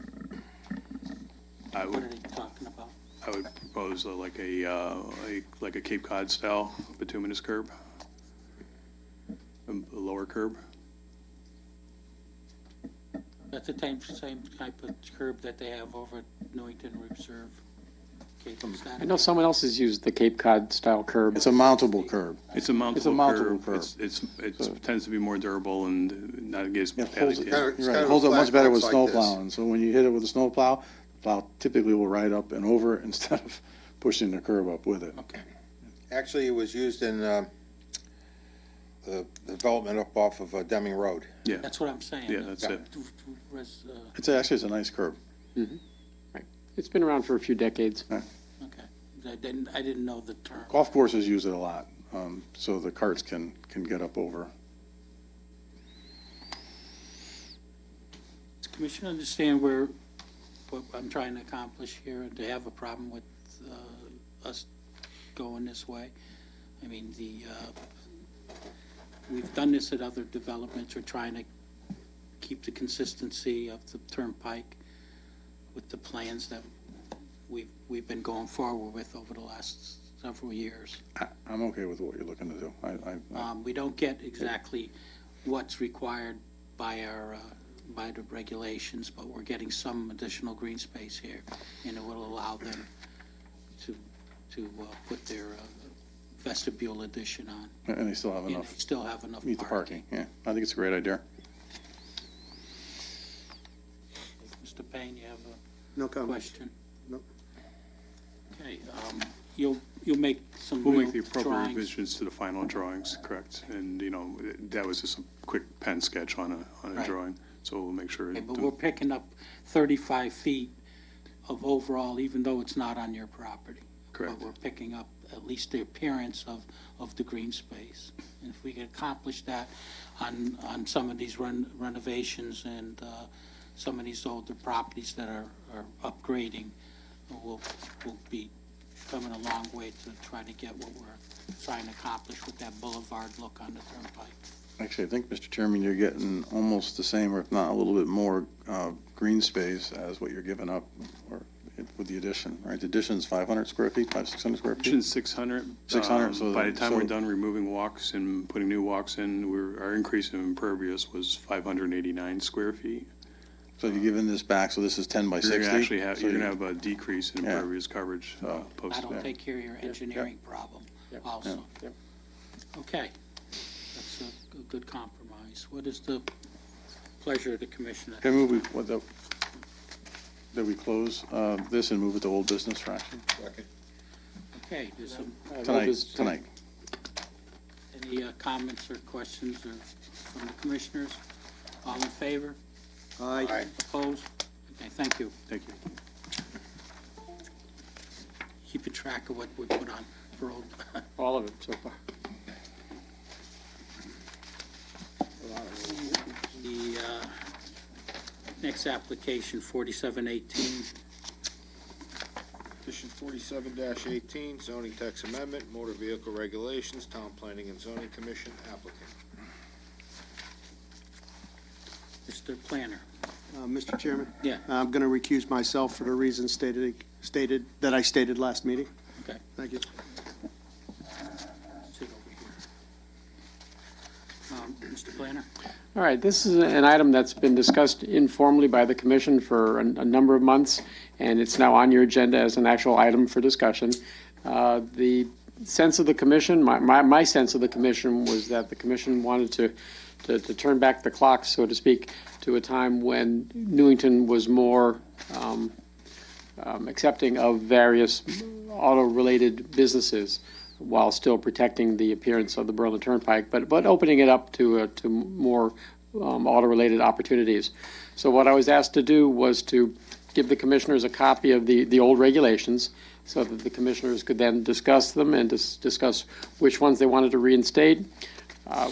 I What are would, they talking about? I would propose like a Cape Cod style bituminous curb, a lower curb. That's the same type of curb that they have over at Newington Reserve. Cape and I know someone else has used the Cape Cod style curb. It's a mountable curb. It's a mountable mountable curb. curb. It tends to be more durable and not as It holds it, badly. you're right, it holds up much better with snow plowing. So when you hit it with a snow plow, the plow typically will ride up and over it instead of pushing the curb up with it. Okay. Actually, it was used in the development up off of Deming Road. Yeah, That's what I'm saying. yeah, that's it. It's a nice curb. Right. It's been around for a few decades. Okay. I didn't know the term. Golf courses use it a lot, so the carts can get up over. Commission understand what I'm trying to accomplish here, and to have a problem with us going this way? I mean, we've done this at other developments. We're trying to keep the consistency of the turnpike with the plans that we've been going forward with over the last several years. I'm okay with what you're looking to do. We don't get exactly what's required by by the regulations, but we're getting some additional green space here, and it will allow them to put their vestibule addition on. And they still have And enough, they still have enough meet the parking. parking, yeah. I think it's a great idea. Mr. Payne, you have No a comment. question? No. Okay, you'll make some We'll real make the appropriate drawings. revisions to the final drawings, correct? And, that was just a quick pen sketch on a Right. drawing, so we'll make sure. Okay, but we're picking up 35 feet of overall, even though it's not on your property. Correct. But we're picking up at least the appearance of the green space. And if we can accomplish that on some of these renovations and some of these older properties that are upgrading, we'll be coming a long way to try to get what we're trying to accomplish with that boulevard look on the turnpike. Actually, I think, Mr. Chairman, you're getting almost the same, or if not a little bit more, green space as what you're giving up with the addition, right? The addition's 500 square feet, 600 square feet? Addition's 600. 600, so By the time we're so- done removing walks and putting new walks in, our increase in impervious was 589 square feet. So you're giving this back, so this is 10 by 60? You're gonna actually have, So you're you- gonna have a decrease in Yeah. impervious coverage post. That'll take care of your engineering problem Yep. also. Yep. Okay, that's a good compromise. What is the pleasure of the commissioner? Can I move, that we close this and move it to old business fraction? Second. Okay, there's some, Tonight. any comments or questions or from the commissioners? All in favor? Aye. Opposed? Okay, thank you. Thank you. Keeping track of what we put on for old. All of it so far. The next application, 4718. Petition 47-18, zoning text amendment, motor vehicle regulations, Town Planning and Zoning Commission, applicant. Mr. Planner. Mr. Chairman? Yeah. I'm going to recuse myself for the reasons that I stated last meeting. Okay. Thank you. Sit over here. Mr. Planner? All right, this is an item that's been discussed informally by the commission for a number of months, and it's now on your agenda as an actual item for discussion. The sense of the commission, my sense of the commission was that the commission wanted to turn back the clock, so to speak, to a time when Newington was more accepting of various auto-related businesses, while still protecting the appearance of the Berlin Turnpike, but opening it up to more auto-related opportunities. So what I was asked to do was to give the commissioners a copy of the old regulations, so that the commissioners could then discuss them and discuss which ones they wanted to reinstate,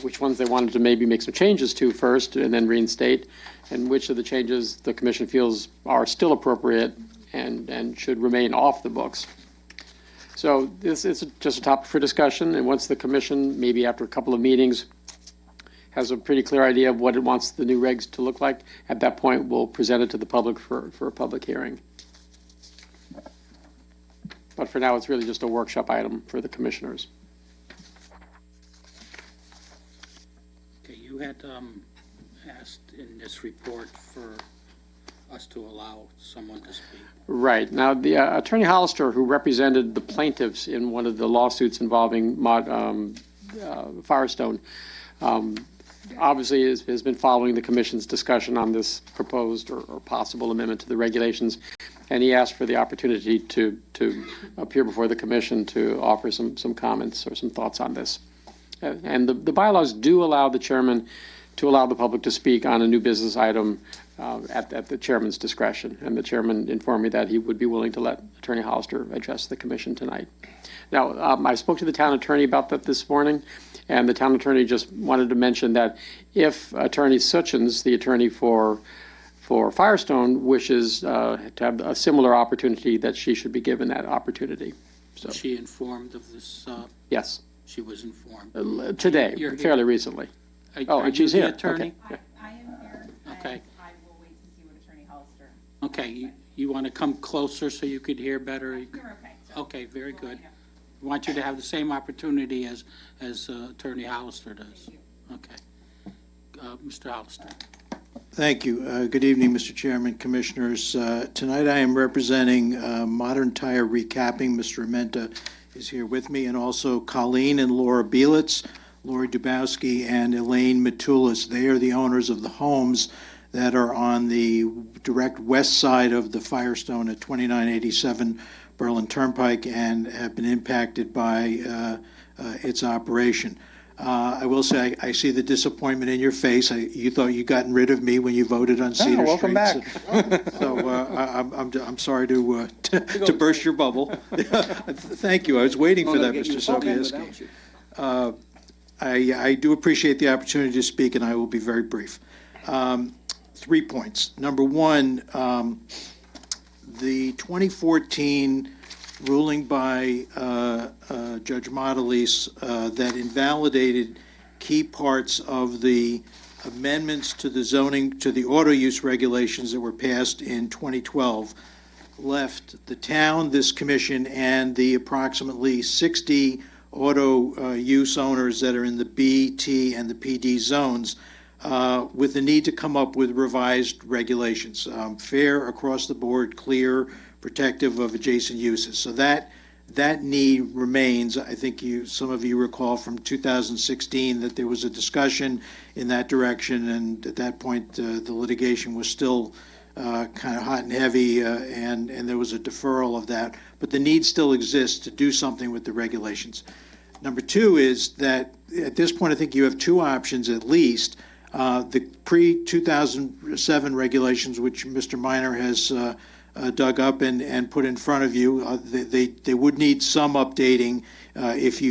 which ones they wanted to maybe make some changes to first and then reinstate, and which of the changes the commission feels are still appropriate and should remain off the books. So this is just a topic for discussion, and once the commission, maybe after a couple of meetings, has a pretty clear idea of what it wants the new regs to look like, at that point, we'll present it to the public for a public hearing. But for now, it's really just a workshop item for the commissioners. Okay, you had asked in this report for us to allow someone to speak. Right. Now, the Attorney Hollister, who represented the plaintiffs in one of the lawsuits involving Firestone, obviously has been following the commission's discussion on this proposed or possible amendment to the regulations, and he asked for the opportunity to appear before the commission to offer some comments or some thoughts on this. And the bylaws do allow the chairman to allow the public to speak on a new business item at the chairman's discretion. And the chairman informed me that he would be willing to let Attorney Hollister address the commission tonight. Now, I spoke to the town attorney about that this morning, and the town attorney just wanted to mention that if Attorney Suchins, the attorney for for Firestone wishes to have a similar opportunity, that she should be given that opportunity. So, Was she informed of this? yes, She was informed. today, You're here. fairly recently. Are- Oh, are and you she's the here. attorney? Okay. I am here, Okay. and I will wait to see what Attorney Hollister. Okay, you want to come closer so you could hear better? You're okay. so Okay, very we'll good. line up. I want you to have the same opportunity as Attorney Hollister does. Okay. Mr. Hollister. Thank you. Good evening, Mr. Chairman, Commissioners. Tonight I am representing Modern Tire Recapping. Mr. Armenta is here with me, and also Colleen and Laura Bielitz, Lori Dubowski, and Elaine Matulis. They are the owners of the homes that are on the direct west side of the Firestone at 2987 Berlin Turnpike and have been impacted by its operation. I will say, I see the disappointment in your face. You thought you'd gotten rid of me when you voted on Cedar Street. welcome back. So I'm sorry to burst your bubble. Thank you. I was waiting for that, Mr. Sobieski. I do appreciate the opportunity to speak, and I will be very brief. 3 points. Number one, the 2014 ruling by Judge Modelis that invalidated key parts of the amendments to the zoning, to the auto use regulations that were passed in 2012, left the town, this commission, and the approximately 60 auto use owners that are in the B, T, and the PD zones with the need to come up with revised regulations, fair across the board, clear, protective of adjacent uses. So that need remains. I think some of you recall from 2016 that there was a discussion in that direction, and at that point the litigation was still kind of hot and heavy, and there was a deferral of that. But the need still exists to do something with the regulations. Number two is that at this point I think you have two options at least. The pre-2007 regulations, which Mr. Minor has dug up and put in front of you, they would need some updating if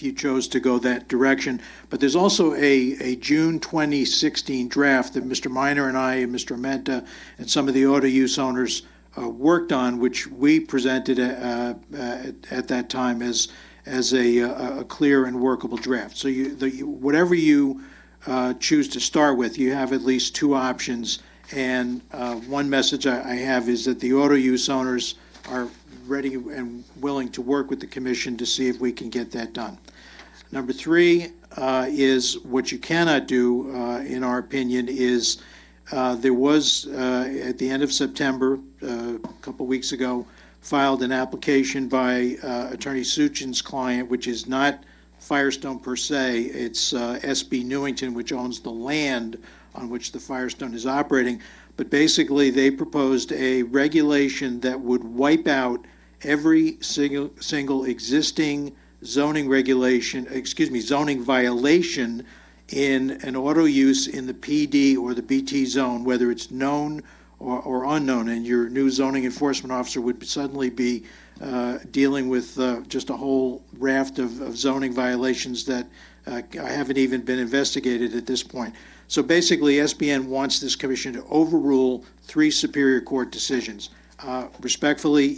you chose to go that direction. But there's also a June 2016 draft that Mr. Minor and I and Mr. Armenta and some of the auto use owners worked on, which we presented at that time as a clear and workable draft. So whatever you choose to start with, you have at least two options. And one message I have is that the auto use owners are ready and willing to work with the commission to see if we can get that done. Number three is what you cannot do, in our opinion, is there was, at the end of September, a couple weeks ago, filed an application by Attorney Suchin's client, which is not Firestone per se. It's SB Newington, which owns the land on which the Firestone is operating. But basically, they proposed a regulation that would wipe out every single existing zoning violation in an auto use in the PD or the BT zone, whether it's known or unknown. And your new zoning enforcement officer would suddenly be dealing with just a whole raft of zoning violations that haven't even been investigated at this point. So basically, SBN wants this commission to overrule 3 Superior Court decisions. Respectfully,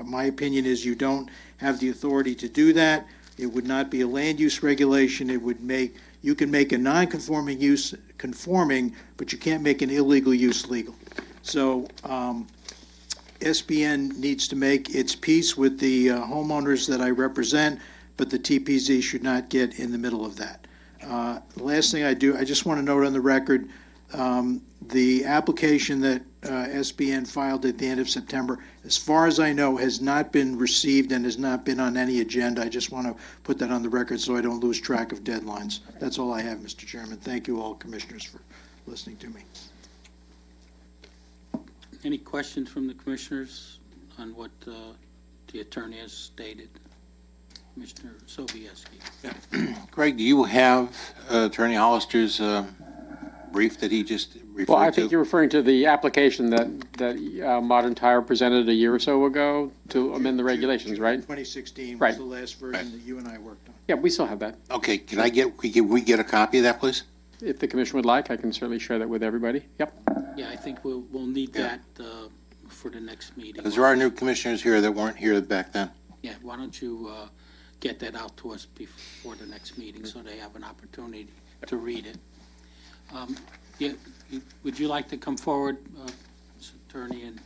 my opinion is you don't have the authority to do that. It would not be a land use regulation. You can make a non-conforming use conforming, but you can't make an illegal use legal. So SBN needs to make its peace with the homeowners that I represent, but the TPZ should not get in the middle of that. The last thing I just want to note on the record, the application that SBN filed at the end of September, as far as I know, has not been received and has not been on any agenda. I just want to put that on the record so I don't lose track of deadlines. That's all I have, Mr. Chairman. Thank you all, commissioners, for listening to me. Any questions from the commissioners on what the attorney has stated? Commissioner Sobieski. Greg, do you have Attorney Hollister's brief that he just referred to? Well, I think you're referring to the application that Modern Tire presented a year or so ago to amend the regulations, right? 2016 was Right. the last version that you and I worked on. Yeah, we still have that. Okay, can we get a copy of that, please? if the commission would like, I can certainly share that with everybody. Yep. Yeah, I think we'll need that for the next meeting. Because there are new commissioners here that weren't here back then. Yeah, why don't you get that out to us before the next meeting so they have an opportunity to read it. Yeah, would you like to come forward, Mr. Attorney, and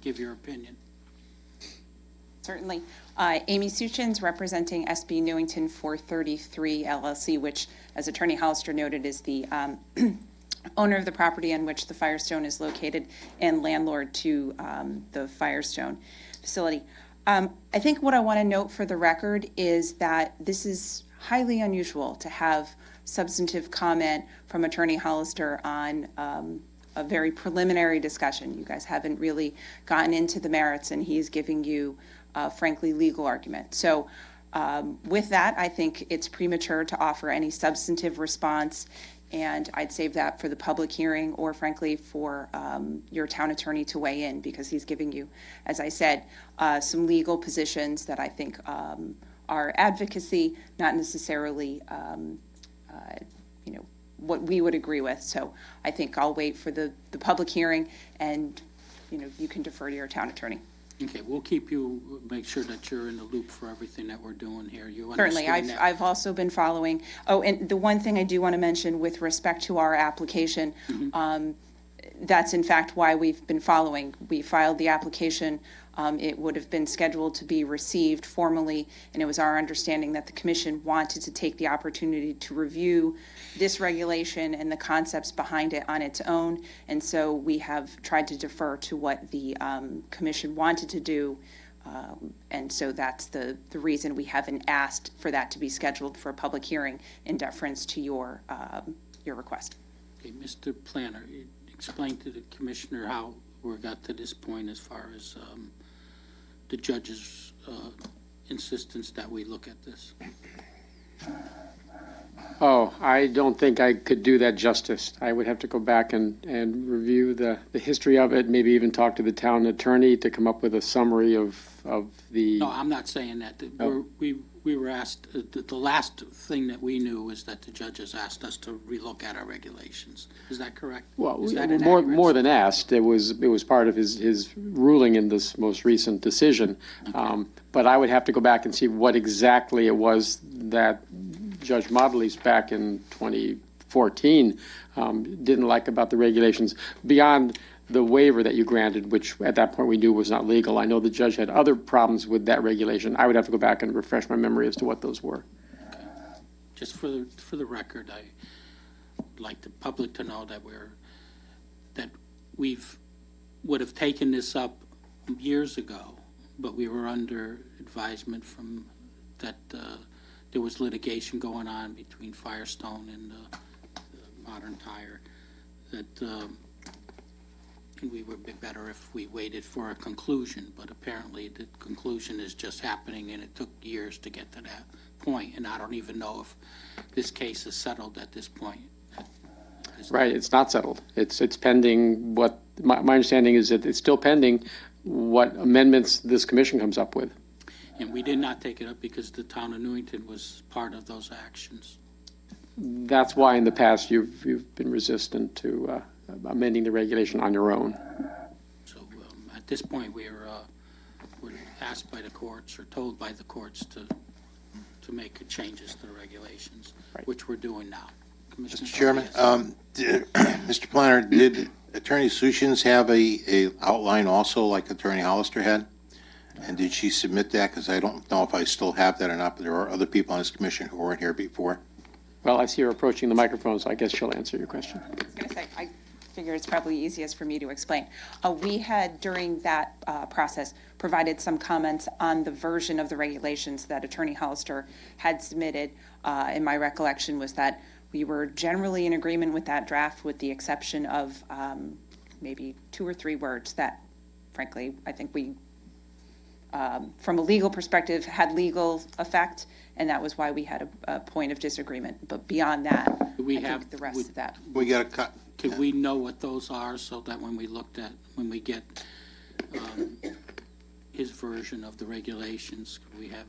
give your opinion? Certainly. Amy Suchins, representing SB Newington 433 LLC, which, as Attorney Hollister noted, is the owner of the property on which the Firestone is located and landlord to the Firestone facility. I think what I want to note for the record is that this is highly unusual to have substantive comment from Attorney Hollister on a very preliminary discussion. You guys haven't really gotten into the merits, and he's giving you, frankly, legal argument. So with that, I think it's premature to offer any substantive response, and I'd save that for the public hearing or, frankly, for your town attorney to weigh in, because he's giving you, as I said, some legal positions that I think are advocacy, not necessarily what we would agree with. So I think I'll wait for the public hearing, and you can defer to your town attorney. Okay, we'll make sure that you're in the loop for everything that we're doing here. You Certainly, understand that? I've also been following. Oh, and the one thing I do want to mention with respect to our application, that's in fact why we've been following. We filed the application. It would have been scheduled to be received formally, and it was our understanding that the commission wanted to take the opportunity to review this regulation and the concepts behind it on its own. And so we have tried to defer to what the commission wanted to do. And so that's the reason we haven't asked for that to be scheduled for a public hearing in deference to your request. Okay, Mr. Planner, explain to the commissioner how we got to this point as far as the judge's insistence that we look at this. Oh, I don't think I could do that justice. I would have to go back and review the history of it, maybe even talk to the town attorney to come up with a summary of the... No, I'm not saying that. We were asked, the last thing that we knew was that the judge has asked us to relook at our regulations. Is that correct? Well, Is that more than asked. It was part of his ruling in this most recent decision. Okay. But I would have to go back and see what exactly it was that Judge Modelis back in 2014 didn't like about the regulations beyond the waiver that you granted, which at that point we knew was not legal. I know the judge had other problems with that regulation. I would have to go back and refresh my memory as to what those were. Okay. Just for the record, I would like the public to know that we would have taken this up years ago, but we were under advisement from that there was litigation going on between Firestone and Modern Tire that. And we would be better if we waited for a conclusion, but apparently the conclusion is just happening, and it took years to get to that point, and I don't even know if this case is settled at this point. Right, it's not settled. It's pending what, my understanding is that it's still pending what amendments this commission comes up with. And we did not take it up because the town of Newington was part of those actions. That's why in the past you've been resistant to amending the regulation on your own. So at this point, we're asked by the courts or told by the courts to make changes to the regulations, right, which we're doing now. Mr. Chairman, Mr. Planner, did Attorney Suchins have a outline also like Attorney Hollister had? And did she submit that? Because I don't know if I still have that or not, but there are other people on this commission who weren't here before. Well, I see her approaching the microphone, so I guess she'll answer your question. I was going to say, I figure it's probably easiest for me to explain. We had, during that process, provided some comments on the version of the regulations that Attorney Hollister had submitted. And my recollection was that we were generally in agreement with that draft, with the exception of maybe 2 or 3 words that, frankly, I think we, from a legal perspective, had legal effect, and that was why we had a point of disagreement. But beyond that, I think the rest of that. We got a cut. Could we know what those are so that when we get his version of the regulations, could we have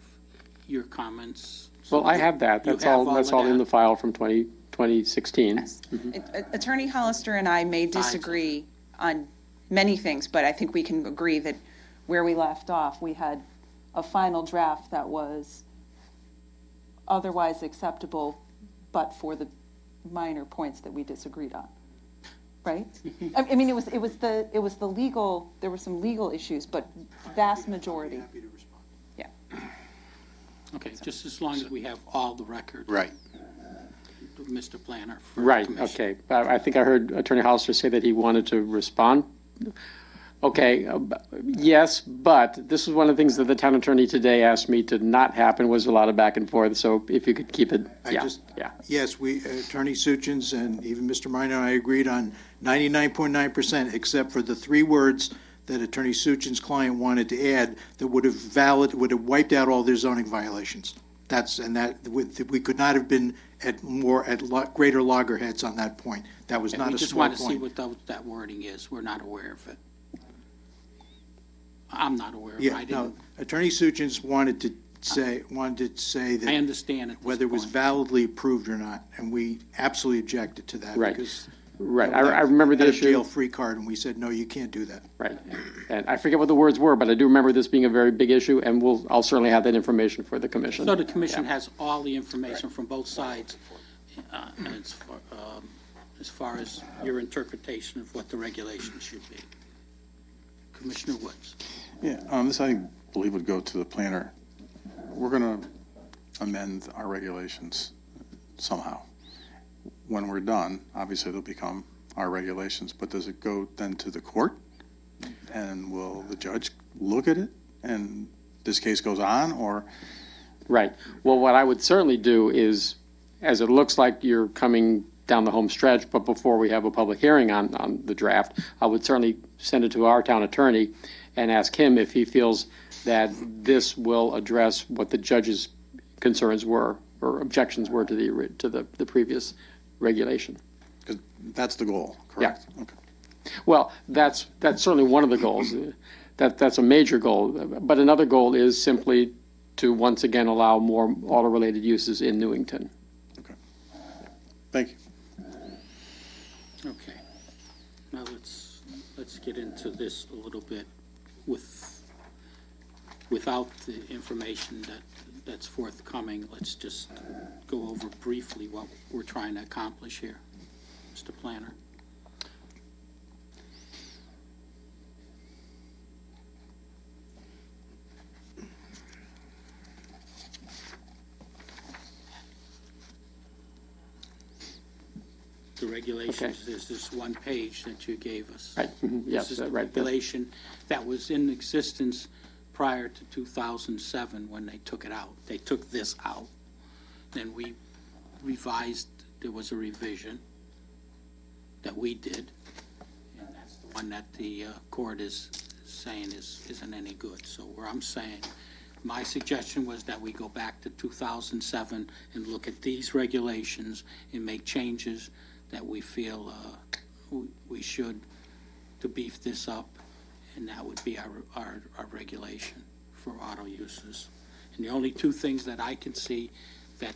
your comments? Well, I have that. That's all in the file from 2014. 2016. Yes. Attorney Hollister and I may disagree on many things, but I think we can agree that where we left off, we had a final draft that was otherwise acceptable, but for the minor points that we disagreed on. Right? I mean, it was the legal, there were some legal issues, but vast majority. Yeah. Okay, just as long as we have all the records. Right. Mr. Planner. For the Right, commission. okay. I think I heard Attorney Hollister say that he wanted to respond. Okay, yes, but this is one of the things that the town attorney today asked me to not happen, was a lot of back and forth, so if you could keep it, yeah. Yes, Attorney Suchins and even Mr. Minor and I agreed on 99.9%, except for the 3 words that Attorney Suchin's client wanted to add that would have wiped out all their zoning violations. We could not have been at greater loggerheads on that point. That was not a small point. We just want to see what that wording is. We're not aware of it. I'm not aware of it. Yeah, no, Attorney Suchins wanted to say that. I understand it. Whether it was validly approved or not, and we absolutely objected to that. Right. Because Right, I remember the had a issue. jail-free card, and we said, no, you can't do that. Right, and I forget what the words were, but I do remember this being a very big issue, and I'll certainly have that information for the commission. So the commission has all the information from both sides as far as your interpretation of what the regulation should be. Commissioner Woods. Yeah, this I believe would go to the planner. We're going to amend our regulations somehow. When we're done, obviously they'll become our regulations, but does it go then to the court? And will the judge look at it and this case goes on, or? Right, well, what I would certainly do is, as it looks like you're coming down the home stretch, but before we have a public hearing on the draft, I would certainly send it to our town attorney and ask him if he feels that this will address what the judge's concerns were or objections were to the previous regulation. Because that's the goal, correct? Yeah. Okay. Well, that's certainly one of the goals. That's a major goal. But another goal is simply to once again allow more auto-related uses in Newington. Okay. Thank you. Okay. Now let's get into this a little bit without the information that's forthcoming. Let's just go over briefly what we're trying to accomplish here. Mr. Planner. The regulations, there's this one page that you gave us. Right. Mm-hmm. Yes, This is the right. regulation that was in existence prior to 2007 when they took it out. They took this out. Then we revised, there was a revision that we did, and that's the one that the court is saying isn't any good. So where I'm saying, my suggestion was that we go back to 2007 and look at these regulations and make changes that we feel we should to beef this up, and that would be our regulation for auto uses. And the only 2 things that I can see that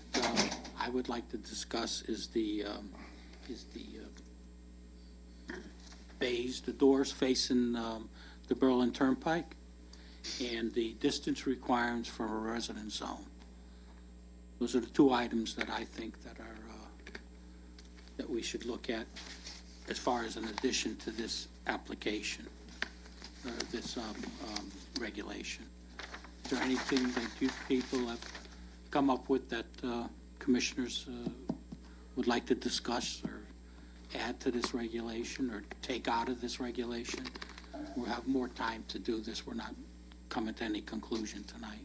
I would like to discuss is the bays, the doors facing the Berlin Turnpike, and the distance requirements for a residence zone. Those are the 2 items that I think that are that we should look at as far as an addition to this application, this regulation. Is there anything that you people have come up with that commissioners would like to discuss or add to this regulation or take out of this regulation? We'll have more time to do this. We're not coming to any conclusion tonight.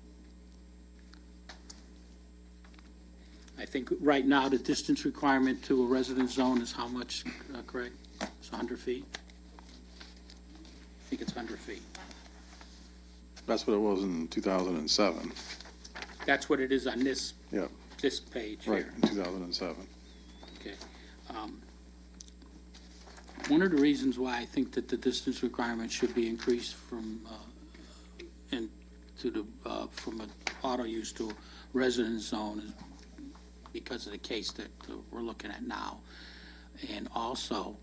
I think right now the distance requirement to a residence zone is how much, Craig? It's 100 feet? I think it's 100 feet. That's what it was in 2007. That's what it is on this, Yep. this page Right, here. in 2007. Okay. One of the reasons why I think that the distance requirement should be increased from from an auto use to a residence zone is because of the case that we're looking at now. And also,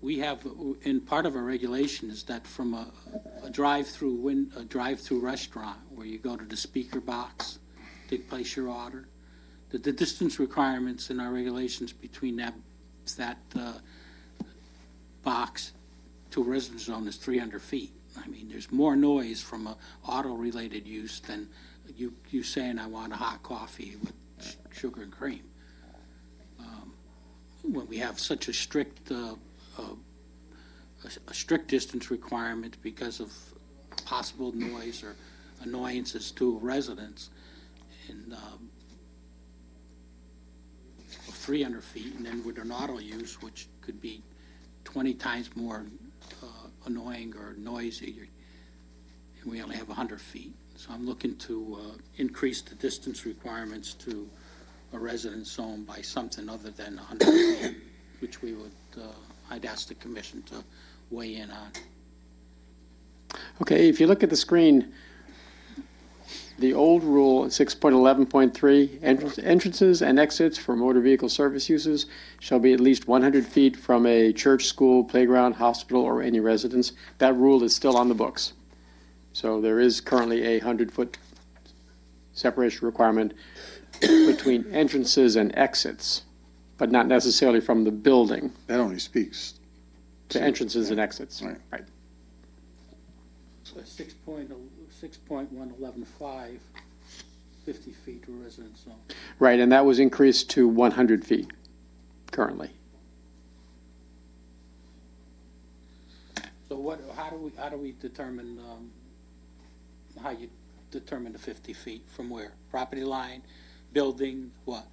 we have, in part of our regulation is that from a drive-through restaurant where you go to the speaker box to place your order, the distance requirements in our regulations between that box to a residence zone is 300 feet. I mean, there's more noise from a auto-related use than you saying, I want a hot coffee with sugar and cream. When we have such a strict distance requirement because of possible noise or annoyances to residents, and of 300 feet, and then with an auto use, which could be 20 times more annoying or noisy, and we only have 100 feet. So I'm looking to increase the distance requirements to a residence zone by something other than 100 feet, which we would, I'd ask the commission to weigh in on. Okay, if you look at the screen, the old rule, 6.11.3, entrances and exits for motor vehicle service uses shall be at least 100 feet from a church, school, playground, hospital, or any residence. That rule is still on the books. So there is currently a 100-foot separation requirement between entrances and exits, but not necessarily from the building. That only speaks to entrances and exits. Right. So 6.1115, 50 feet to a residence zone. Right, and that was increased to 100 feet currently. So how do we determine, how you determine the 50 feet from where? Property line, building, what?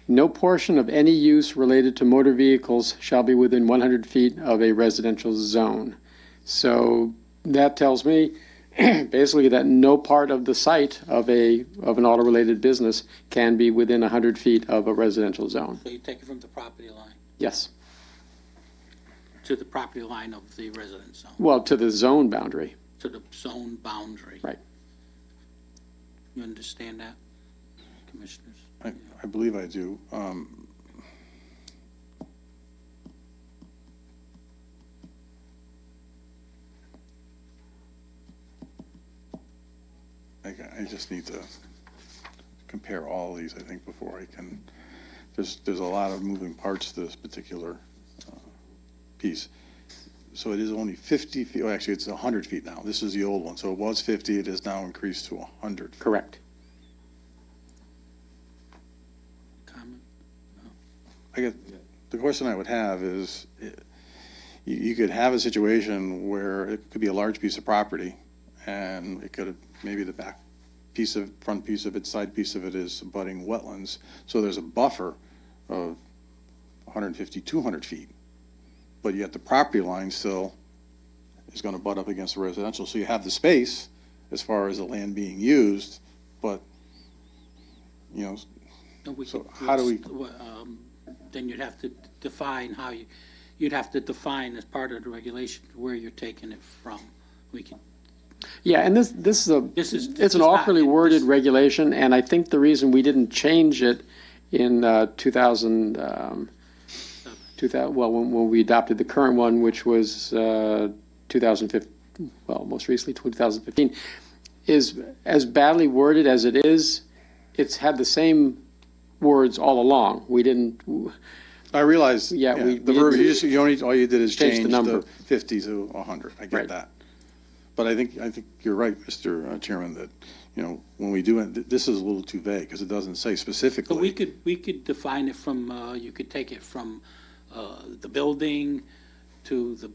No portion of any use related to motor vehicles shall be within 100 feet of a residential zone. So that tells me basically that no part of the site of an auto-related business can be within 100 feet of a residential zone. So you take it from the property line Yes. to the property line of the residence zone, Well, to the zone boundary. to the zone boundary. Right. You understand that, commissioners? I believe I do. I just need to compare all of these, I think, before I can, there's a lot of moving parts to this particular piece. So it is only 50 feet, actually, it's 100 feet now. This is the old one. So it was 50, it is now increased to 100 feet. Correct. Comment? The question I would have is, you could have a situation where it could be a large piece of property, and it could, maybe the back piece of, front piece of it, side piece of it is abutting wetlands. So there's a buffer of 150, 200 feet. But yet the property line still is going to butt up against the residential. So you have the space as far as the land being used, but, you know, so how do we? Then you'd have to define how you'd have to define as part of the regulation where you're taking it from. We can. Yeah, and this is it's an awkwardly worded regulation, and I think the reason we didn't change it in 2000, when we adopted the current one, which was 2015, well, most recently 2015, is as badly worded as it is. It's had the same words all along. We didn't. I realize. Yeah, we the verbiage. All you did is change the number. the 50 to 100. I get that. But I think you're right, Mr. Chairman, that, you know, when we do it, this is a little too vague because it doesn't say specifically. But we could define it from, you could take it from the building to the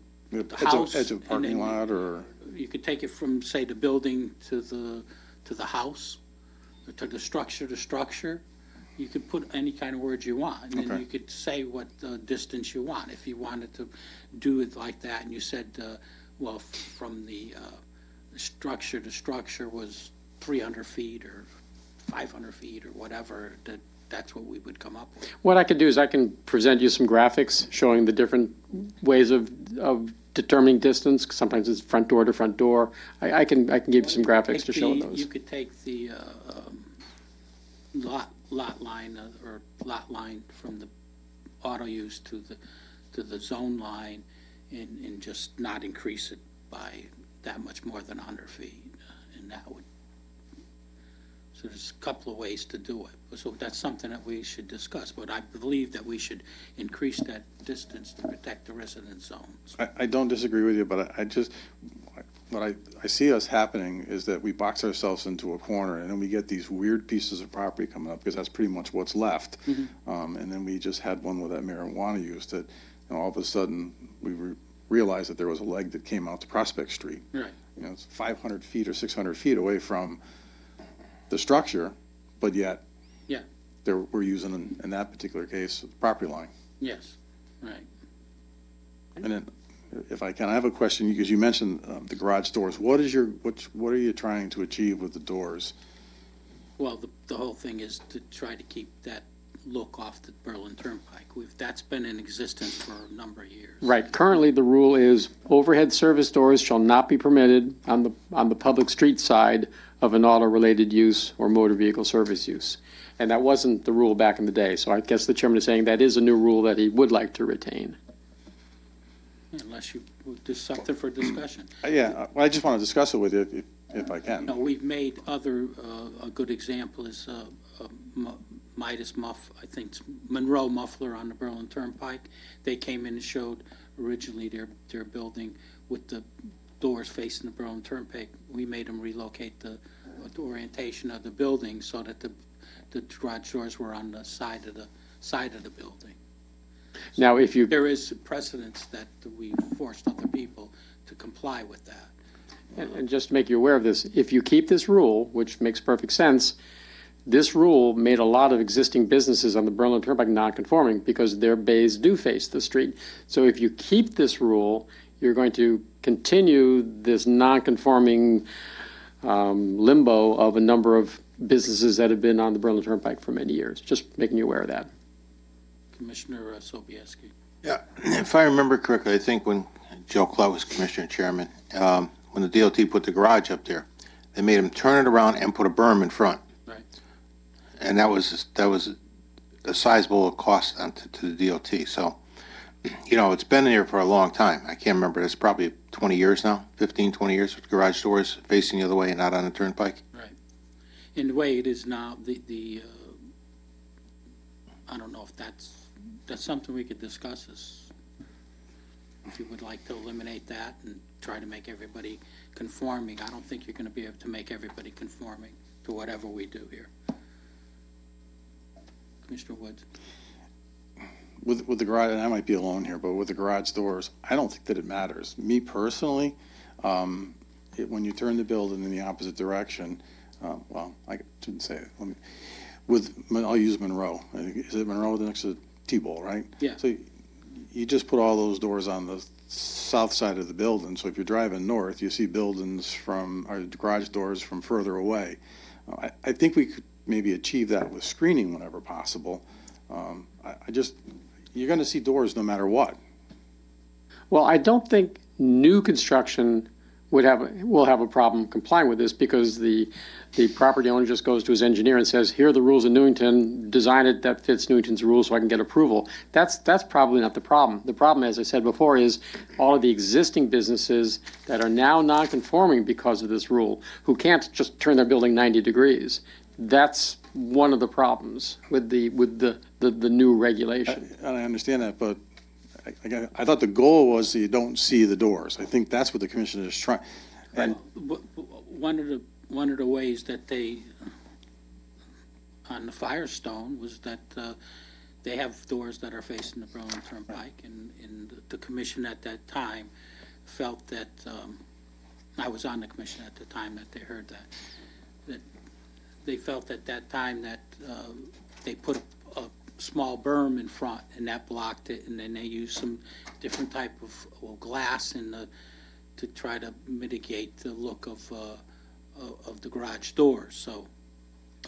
house. Edge of parking lot, or? You could take it from, say, the building to the house, or to the structure. You could put any kind of words you want, and then you could say what distance you want. If you wanted to do it like that, and you said, well, from the structure to structure was 300 feet or 500 feet or whatever, that's what we would come up with. What I could do is I can present you some graphics showing the different ways of determining distance. Sometimes it's front door to front door. I can give you some graphics to show those. You could take the lot lot line or lot line from the auto use to the zone line and just not increase it by that much more than 100 feet. And that would, so there's a couple of ways to do it. So that's something that we should discuss, but I believe that we should increase that distance to protect the resident zones. I don't disagree with you, but what I see us happening is that we box ourselves into a corner, and then we get these weird pieces of property coming up, because that's pretty much what's left. And then we just had one with that marijuana use that, all of a sudden, we realized that there was a leg that came out to Prospect Street. Right. It's 500 feet or 600 feet away from the structure, but yet Yeah. we're using, in that particular case, the property line. Yes, right. And then, if I can, I have a question, because you mentioned the garage doors. What are you trying to achieve with the doors? Well, the whole thing is to try to keep that look off the Berlin Turnpike. That's been in existence for a number of years. Right. Currently, the rule is overhead service doors shall not be permitted on the public street side of an auto-related use or motor vehicle service use. And that wasn't the rule back in the day. So I guess the chairman is saying that is a new rule that he would like to retain. Unless you do something for discussion. Yeah, well, I just want to discuss it with you if I can. No, we've made other, a good example is Midas I think it's Monroe Muffler on the Berlin Turnpike. They came in and showed originally their building with the doors facing the Berlin Turnpike. We made them relocate the orientation of the building so that the garage doors were on the side of the building. Now, if you There is precedence that we forced other people to comply with that. And just to make you aware of this, if you keep this rule, which makes perfect sense, this rule made a lot of existing businesses on the Berlin Turnpike non-conforming because their bays do face the street. So if you keep this rule, you're going to continue this non-conforming limbo of a number of businesses that have been on the Berlin Turnpike for many years. Just making you aware of that. Commissioner Sobieski. Yeah, if I remember correctly, I think when Joe Clout was commissioner chairman, when the DOT put the garage up there, they made him turn it around and put a berm in front. Right. And that was a sizable cost to the DOT. So, it's been there for a long time. I can't remember. It's probably 20 years now, 15, 20 years with garage doors facing the other way and not on the turnpike. Right. In the way it is now, I don't know if that's something we could discuss, is if you would like to eliminate that and try to make everybody conforming. I don't think you're going to be able to make everybody conforming to whatever we do here. Commissioner Woods. With the garage, and I might be alone here, but with the garage doors, I don't think that it matters. Me personally, when you turn the building in the opposite direction, well, I shouldn't say it. I'll use Monroe. I think, is it Monroe next to T-Bowl, right? Yeah. So you just put all those doors on the south side of the building. So if you're driving north, you see buildings or garage doors from further away. I think we could maybe achieve that with screening whenever possible. You're going to see doors no matter what. Well, I don't think new construction will have a problem complying with this because the property owner just goes to his engineer and says, here are the rules of Newington, design it that fits Newington's rules so I can get approval. That's probably not the problem. The problem, as I said before, is all of the existing businesses that are now non-conforming because of this rule, who can't just turn their building 90 degrees. That's one of the problems with the new regulation. And I understand that, but I thought the goal was that you don't see the doors. I think that's what the commission is trying. And One of the ways that they, on the Firestone, was that they have doors that are facing the Berlin Turnpike, and the commission at that time felt that, I was on the commission at the time that they heard that they felt at that time that they put a small berm in front, and that blocked it, and then they used some different type of glass to try to mitigate the look of the garage doors. So,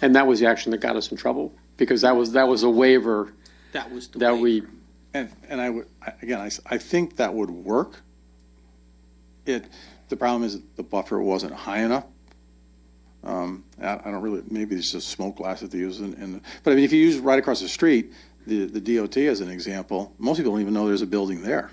And that was the action that got us in trouble because that was a waiver that was the that waiver. I think that would work. The problem is the buffer wasn't high enough. I don't really, maybe it's just smoke glass that they use but I mean, if you use it right across the street, the DOT as an example, most people don't even know there's a building there.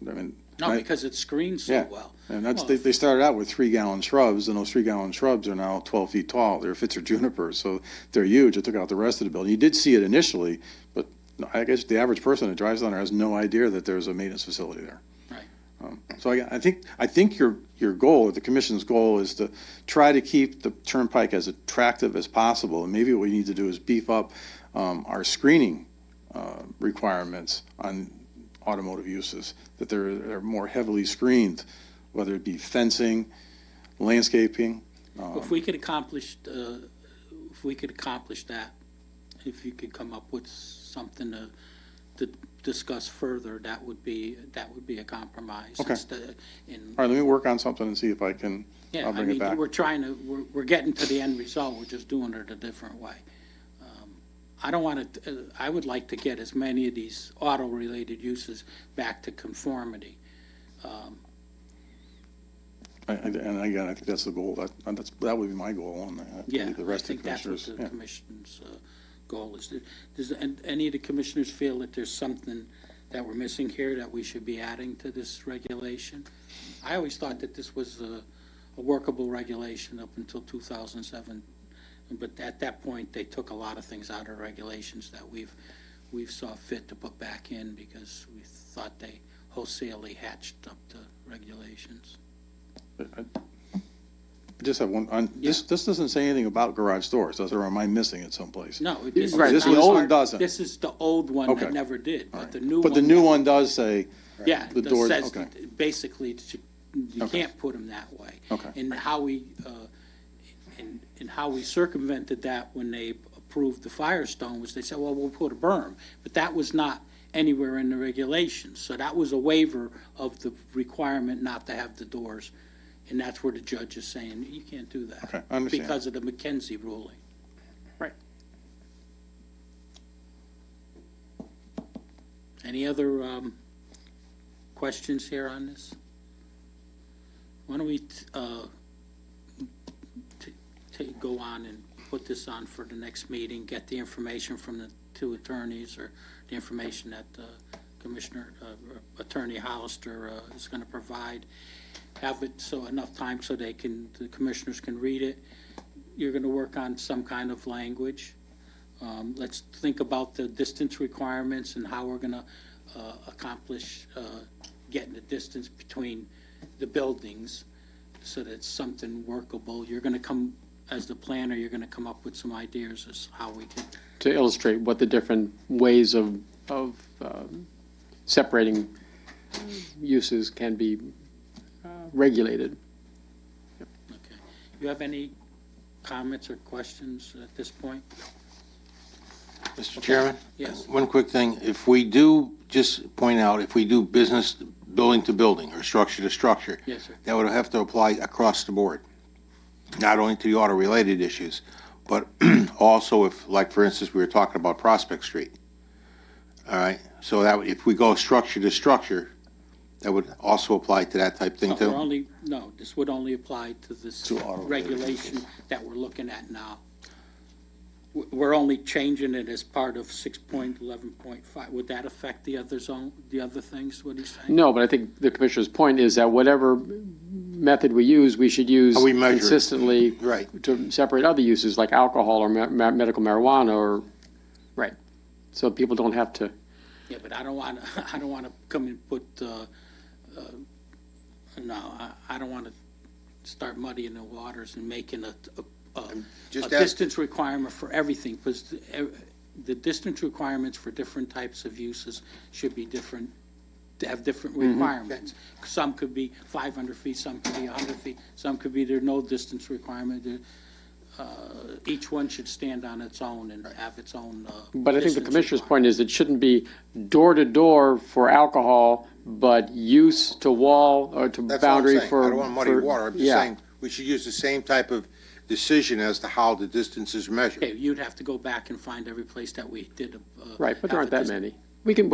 I mean. No, right? because it's screened so Yeah. well. And that's, Well, they started out with 3-gallon shrubs, and those 3-gallon shrubs are now 12 feet tall. They're Fitzer junipers, so they're huge. It took out the rest of the building. You did see it initially, but I guess the average person that drives down there has no idea that there's a maintenance facility there. Right. So I think your goal, or the commission's goal, is to try to keep the turnpike as attractive as possible. And maybe what we need to do is beef up our screening requirements on automotive uses, that they're more heavily screened, whether it be fencing, landscaping. If we could accomplish, if we could accomplish that, if you could come up with something to discuss further, that would be a compromise. Okay. In, All right, let me work on something and see if I can, yeah, I'll bring it back. we're trying to, we're getting to the end result, we're just doing it a different way. I don't want to, I would like to get as many of these auto-related uses back to conformity. And again, I think that's the goal. That would be my goal, and I Yeah, believe the I rest of think the that's what commissioners. the Yeah. commission's goal is. Does any of the commissioners feel that there's something that we're missing here that we should be adding to this regulation? I always thought that this was a workable regulation up until 2007, but at that point, they took a lot of things out of regulations that we've saw fit to put back in because we thought they wholesalely hatched up the regulations. I just have one, this doesn't say anything about garage doors, does it, or am I missing it someplace? No, this is Right, this not one part- doesn't. This is the old one Okay. that never did, All but right. the new one. But the new one does say, Yeah, the that doors- says okay. that basically that you Okay. can't put them that way. Okay. And how we, and how we circumvented that when they approved the Firestone was they said, well, we'll put a berm. But that was not anywhere in the regulations. So that was a waiver of the requirement not to have the doors. And that's where the judge is saying, you can't do that. Okay, I understand. Because of the McKenzie ruling. Right. Any other questions here on this? Why don't we go on and put this on for the next meeting, get the information from the two attorneys or the information that Commissioner, Attorney Hollister is going to provide. Have it so enough time so the commissioners can read it. You're going to work on some kind of language. Let's think about the distance requirements and how we're going to accomplish getting the distance between the buildings so that it's something workable. You're going to come, as the planner, you're going to come up with some ideas as how we can. To illustrate what the different ways of separating uses can be regulated. Okay. You have any comments or questions at this point? Mr. Chairman? Yes. One quick thing. If we do, just point out, if we do business building to building or structure to structure, Yes, sir. that would have to apply across the board, not only to the auto-related issues, but also if, like, for instance, we were talking about Prospect Street. All right? So that, if we go structure to structure, that would also apply to that type thing, No, too? this would only apply to this To auto-related. regulation that we're looking at now. We're only changing it as part of 6.11.5. Would that affect the other zone, the other things, what he's saying? No, but I think the commissioner's point is that whatever method we use, we should use How we measure it. consistently Right. to separate other uses like alcohol or medical marijuana or, right. So people don't have to, Yeah, but I don't want to come and put, I don't want to start muddying the waters and making a Just distance requirement for everything, because the distance requirements for different types of uses should be different, to have different requirements. Some could be 500 feet, some could be 100 feet, some could be there's no distance requirement. Each one should stand on its own and have its own but I think the distance commissioner's requirement. point is it shouldn't be door to door for alcohol, but use to wall or to That's all I'm boundary saying. for. I don't want to muddy for- water. I'm just yeah. saying we should use the same type of decision as to how the distance is measured. Okay, you'd have to go back and find every place that we did. Right, but there have aren't a that dis- many. We can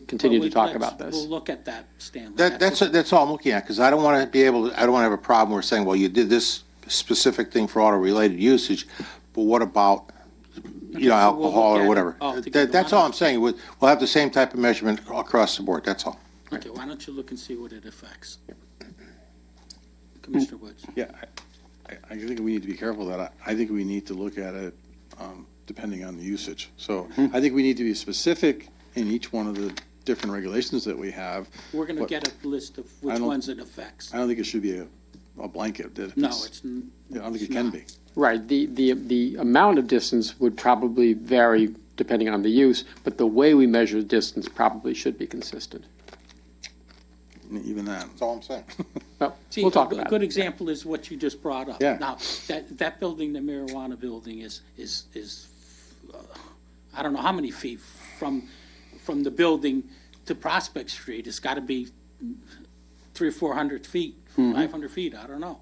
continue Well, to talk let's- about We'll this. look at that, Stanley. That's all I'm looking at, because I don't want to have a problem where saying, well, you did this specific thing for auto-related usage, but what about, Okay, so we'll alcohol look at or it whatever? all together. That's all I'm saying. We'll have the same type of measurement across the board, that's all. Okay, why don't you look and see what it affects? Commissioner Woods? Yeah, I think we need to be careful that I think we need to look at it depending on the usage. So I think we need to be specific in each one of the different regulations that we have. We're going to but get a list of I which don't- ones it affects. I don't think it should be a blanket. That if No, it's- it's. I don't think it can be. Right, the amount of distance would probably vary depending on the use, but the way we measure the distance probably should be consistent. Even that. That's all I'm saying. Well, See, we'll talk a about good it. example is what you just brought up. Yeah. Now, that building, the marijuana building is, I don't know how many feet from the building to Prospect Street. It's got to be 300 or 400 feet, 500 feet, I don't know.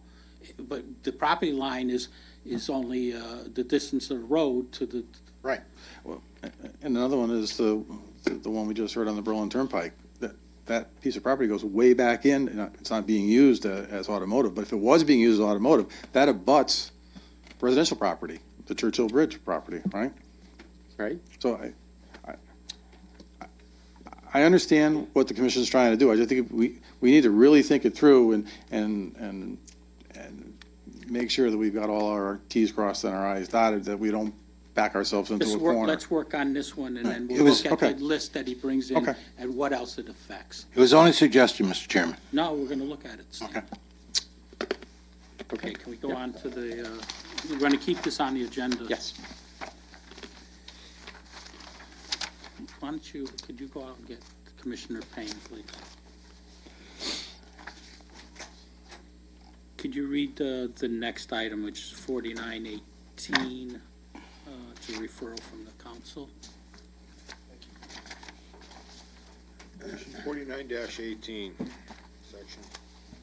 But the property line is only the distance of the road to the, Right. And another one is the one we just heard on the Berlin Turnpike. That piece of property goes way back in, and it's not being used as automotive, but if it was being used as automotive, that abuts residential property, the Churchill Bridge property, right? Right? So I understand what the commission is trying to do. I just think we need to really think it through and make sure that we've got all our Ts crossed and our Is dotted, that we don't back ourselves into a corner. let's work on this one, and then It we'll was- look at okay. the list that he brings in Okay. and what else it affects. It was only a suggestion, Mr. Chairman. No, we're going to look at it. Stan. Okay. Okay, can we go on to the, we're going to keep this on the agenda. Yes. Why don't you, could you go out and get Commissioner Payne, please? Could you read the next item, which is 4918? It's a referral from the council. 49-18, section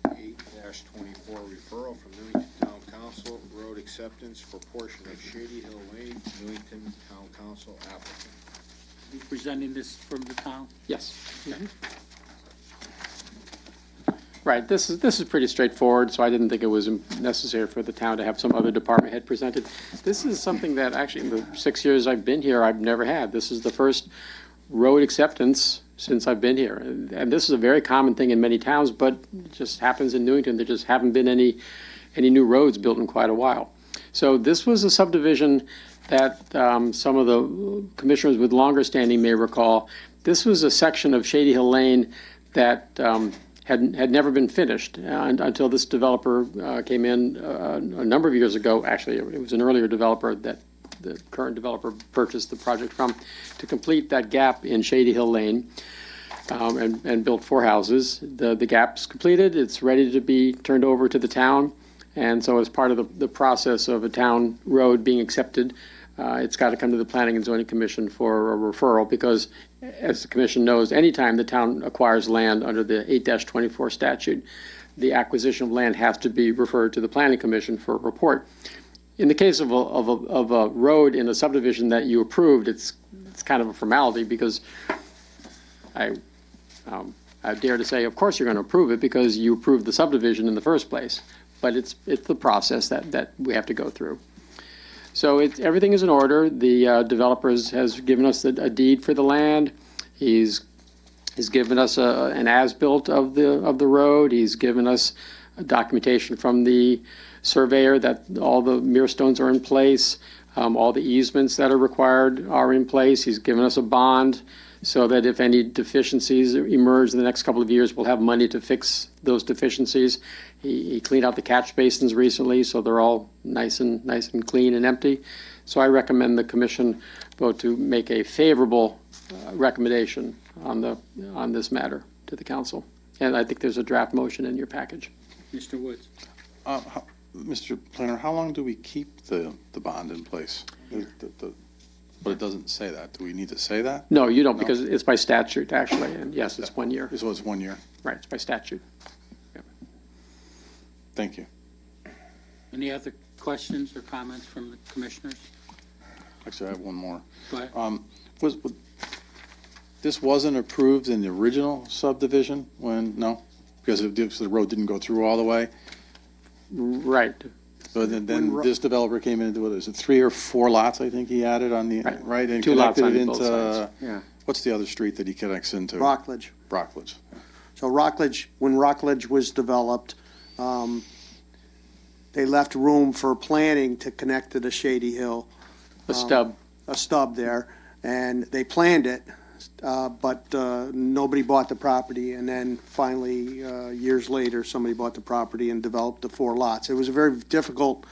8-24, referral from Newington Town Council, road acceptance for portion of Shady Hill Lane, Newington Town Council applicant. You presenting this from the town? Yes. Right, this is pretty straightforward, so I didn't think it was necessary for the town to have some other department head presented. This is something that actually, in the 6 years I've been here, I've never had. This is the first road acceptance since I've been here. And this is a very common thing in many towns, but it just happens in Newington. There just haven't been any new roads built in quite a while. So this was a subdivision that some of the commissioners with longer standing may recall. This was a section of Shady Hill Lane that had never been finished until this developer came in a number of years ago. Actually, it was an earlier developer that the current developer purchased the project from to complete that gap in Shady Hill Lane and built 4 houses. The gap's completed. It's ready to be turned over to the town. And so as part of the process of a town road being accepted, it's got to come to the Planning and Zoning Commission for a referral because, as the commission knows, anytime the town acquires land under the 8-24 statute, the acquisition of land has to be referred to the Planning Commission for a report. In the case of a road in a subdivision that you approved, it's kind of a formality because I dare to say, of course, you're going to approve it because you approved the subdivision in the first place. But it's the process that we have to go through. So everything is in order. The developer has given us a deed for the land. He's given us an as-built of the road. He's given us a documentation from the surveyor that all the millstones are in place. All the easements that are required are in place. He's given us a bond so that if any deficiencies emerge in the next couple of years, we'll have money to fix those deficiencies. He cleaned out the catch basins recently, so they're all nice and clean and empty. So I recommend the commission vote to make a favorable recommendation on this matter to the council. And I think there's a draft motion in your package. Mr. Woods? Mr. Planner, how long do we keep the bond in place? But it doesn't say that. Do we need to say that? No, you don't, because it's by statute, actually, and yes, it's 1 year. So it's 1 year. Right, it's by statute. Thank you. Any other questions or comments from the commissioners? Actually, I have one more. Go ahead. This wasn't approved in the original subdivision no? Because the road didn't go through all the way? Right. So then this developer came in and what is it, 3 or 4 lots, I think he added on the, right? And 2 lots connected it on both into, sides. Yeah. what's the other street that he connects into? Rockledge. Rockledge. So Rockledge, when Rockledge was developed, they left room for planning to connect to the Shady Hill. A stub. A stub there, and they planned it, but nobody bought the property, and then finally, years later, somebody bought the property and developed the 4 lots. It was a very difficult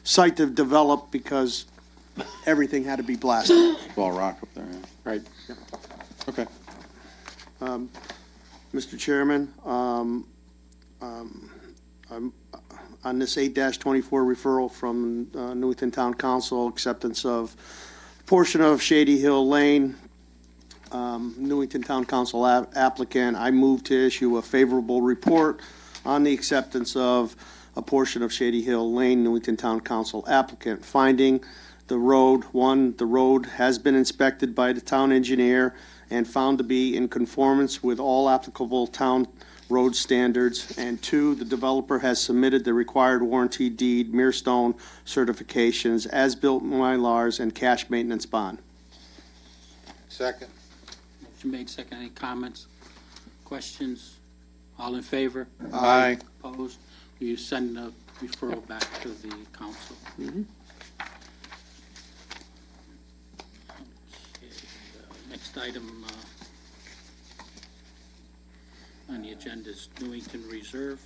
site to develop because everything had to be blasted. All rock up there, yeah. Right. Okay. Mr. Chairman, I'm on this 8-24 referral from Newington Town Council, acceptance of portion of Shady Hill Lane, Newington Town Council applicant, I move to issue a favorable report on the acceptance of a portion of Shady Hill Lane, Newington Town Council applicant, finding the road, 1, the road has been inspected by the town engineer and found to be in conformance with all applicable town road standards, and 2, the developer has submitted the required warranty deed, Mirstone certifications, as-built Mylars, and cash maintenance bond. Second. Motion made, second. Any comments, questions? All in favor? Aye. Opposed? Will you send the referral back to the council? Okay, next item on the agenda is Newington Reserve.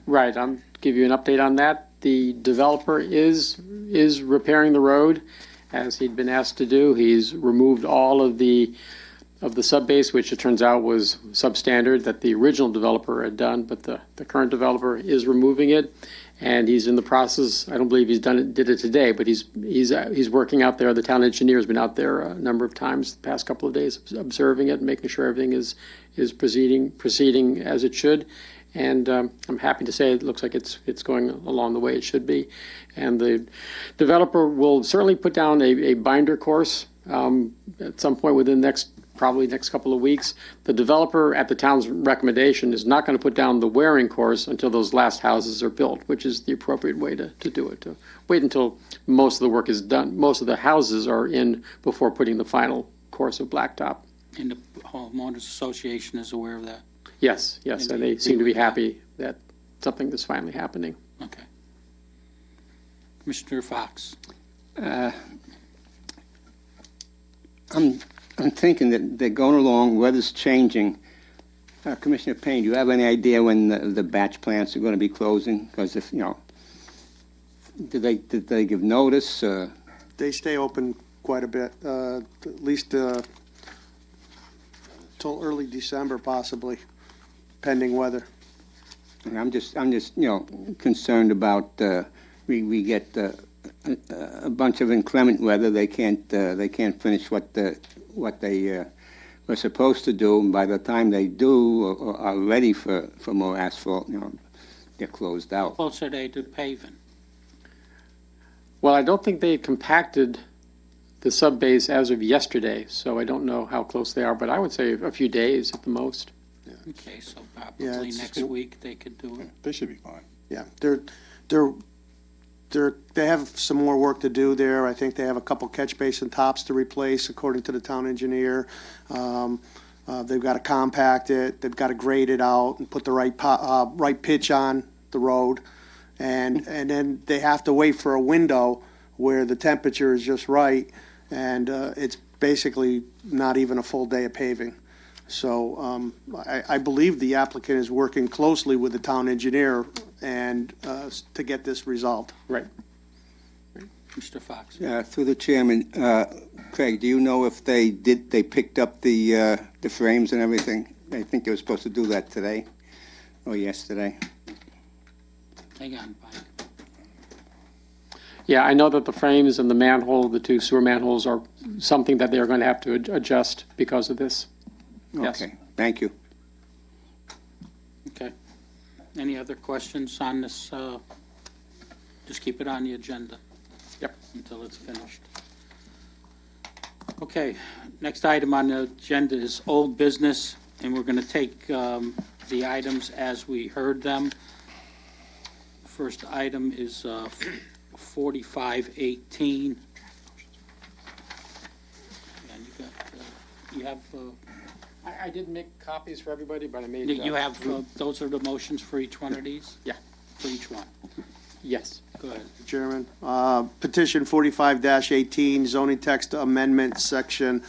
Right, I'll give you an update on that. The developer is repairing the road, as he'd been asked to do. He's removed all of the subbase, which it turns out was substandard that the original developer had done, but the current developer is removing it, and he's in the process. I don't believe did it today, but he's working out there. The town engineer has been out there a number of times the past couple of days, observing it, making sure everything is proceeding as it should. And I'm happy to say it looks like it's going along the way it should be. And the developer will certainly put down a binder course at some point within probably next couple of weeks. The developer, at the town's recommendation, is not going to put down the wearing course until those last houses are built, which is the appropriate way to do it. To wait until most of the work is done, most of the houses are in before putting the final course of blacktop. And the homeowners association is aware of that? Yes, and they seem to be happy that something is finally happening. Okay. Commissioner Fox. I'm thinking that they're going along, weather's changing. Commissioner Payne, do you have any idea when the batch plants are going to be closing? Because if, did they give notice? They stay open quite a bit, at least till early December possibly, pending weather. And I'm just concerned about we get a bunch of inclement weather. They can't finish what they were supposed to do, and by the time they do or are ready for more asphalt, they're closed out. How close are they to paving? Well, I don't think they compacted the subbase as of yesterday, so I don't know how close they are, but I would say a few days at the most. Okay, so probably next week they could do it. They should be fine. Yeah, they have some more work to do there. I think they have a couple catch basin tops to replace, according to the town engineer. They've got to compact it. They've got to grade it out and put the right pitch on the road, and then they have to wait for a window where the temperature is just right, and it's basically not even a full day of paving. So I believe the applicant is working closely with the town engineer and to get this resolved. Right. Mr. Fox. Through the chairman, Craig, do you know if they picked up the frames and everything? I think they were supposed to do that today or yesterday. Hang on, Mike. Yeah, I know that the frames and the 2 sewer manholes are something that they're going to have to adjust because of this. Yes. Okay, thank you. Okay. Any other questions on this? Just keep it on the agenda. Yep. Until it's finished. Okay, next item on the agenda is old business, and we're going to take the items as we heard them. First item is 4518. And you have, I didn't make copies for everybody, but I made. you have, those are the motions for each one of these? Yeah. For each one? Yes. Go ahead. Chairman, petition 45-18, zoning text amendment, section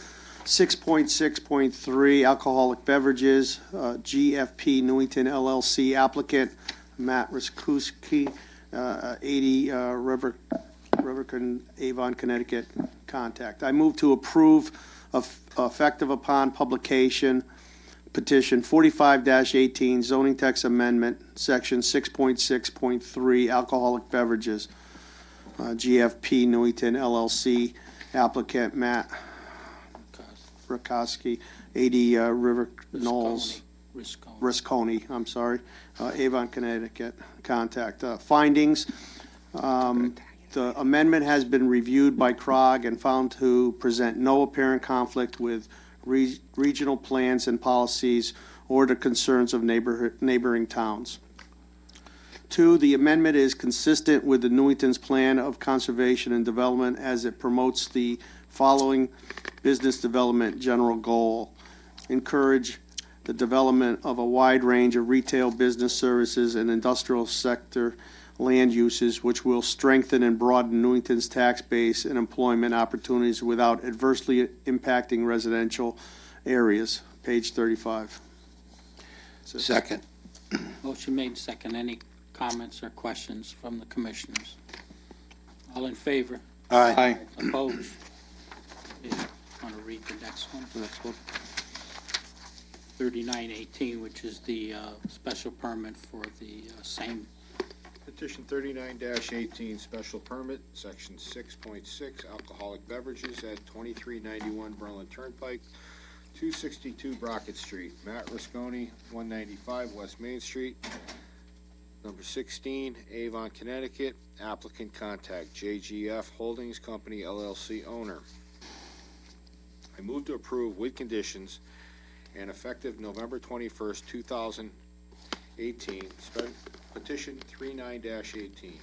6.6.3, alcoholic beverages, GFP Newington LLC applicant, Matt Riskuski, 80 Riverton, Avon, Connecticut, contact. I move to approve effective upon publication, petition 45-18, zoning text amendment, section 6.6.3, alcoholic beverages, GFP Newington LLC, applicant Matt Rakowski, 80 River Knolls, Risconi, I'm sorry, Avon, Connecticut, contact. Findings, the amendment has been reviewed by CROG and found to present no apparent conflict with regional plans and policies or the concerns of neighboring towns. 2, the amendment is consistent with the Newington's plan of conservation and development as it promotes the following business development general goal. Encourage the development of a wide range of retail business services and industrial sector land uses, which will strengthen and broaden Newington's tax base and employment opportunities without adversely impacting residential areas. Page 35. Second. Motion made second. Any comments or questions from the commissioners? All in favor? Aye. Opposed? Want to read the next one? Next one. 3918, which is the special permit for the same. Petition 39-18, special permit, section 6.6, alcoholic beverages at 2391 Berlin Turnpike, 262 Brockett Street. Matt Risconi, 195 West Main Street. Number 16, Avon, Connecticut. Applicant contact JGF Holdings Company LLC owner. I move to approve with conditions and effective November 21st, 2018, petition 39-18,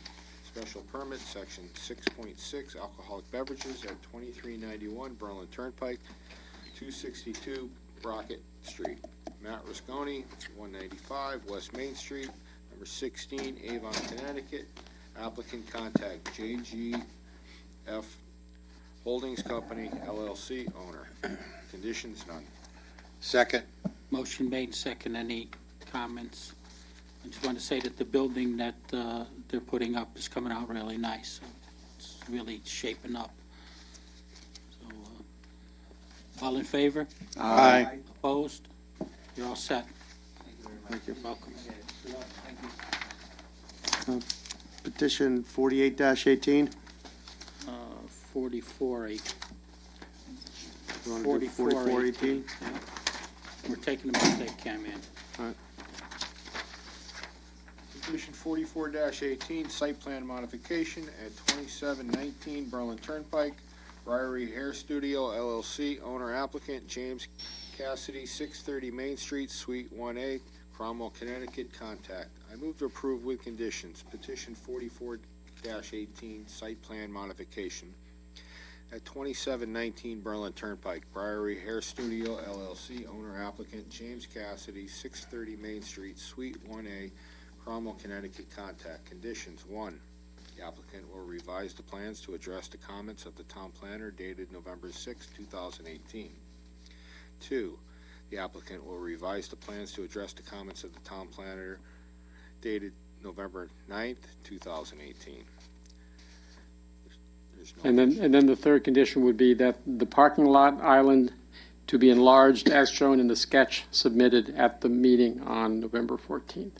special permit, section 6.6, alcoholic beverages at 2391 Berlin Turnpike, 262 Brockett Street. Matt Risconi, 195 West Main Street. Number 16, Avon, Connecticut. Applicant contact JGF Holdings Company, LLC, owner. Conditions, none. Second. Motion made second. Any comments? I just want to say that the building that they're putting up is coming out really nice. It's really shaping up. So, all in favor? Aye. Opposed? You're all set. Thank you. Welcome. Petition 48-18. 4418. You want to do 44-18? Yeah. We're taking them as they came in. All right. Petition 44-18, site plan modification at 2719 Berlin Turnpike, Briary Hair Studio LLC, owner applicant James Cassidy, 630 Main Street, Suite 1A, Cromwell, Connecticut, contact. I move to approve with conditions. Petition 44-18, site plan modification at 2719 Berlin Turnpike, Briary Hair Studio LLC, owner applicant James Cassidy, 630 Main Street, Suite 1A, Cromwell, Connecticut, contact. Conditions: 1, the applicant will revise the plans to address the comments of the town planner dated November 6, 2018. 2, the applicant will revise the plans to address the comments of the town planner dated November 9th, 2018. There's no And then the third condition would be that the parking lot island to be enlarged as shown in the sketch submitted at the meeting on November 14th.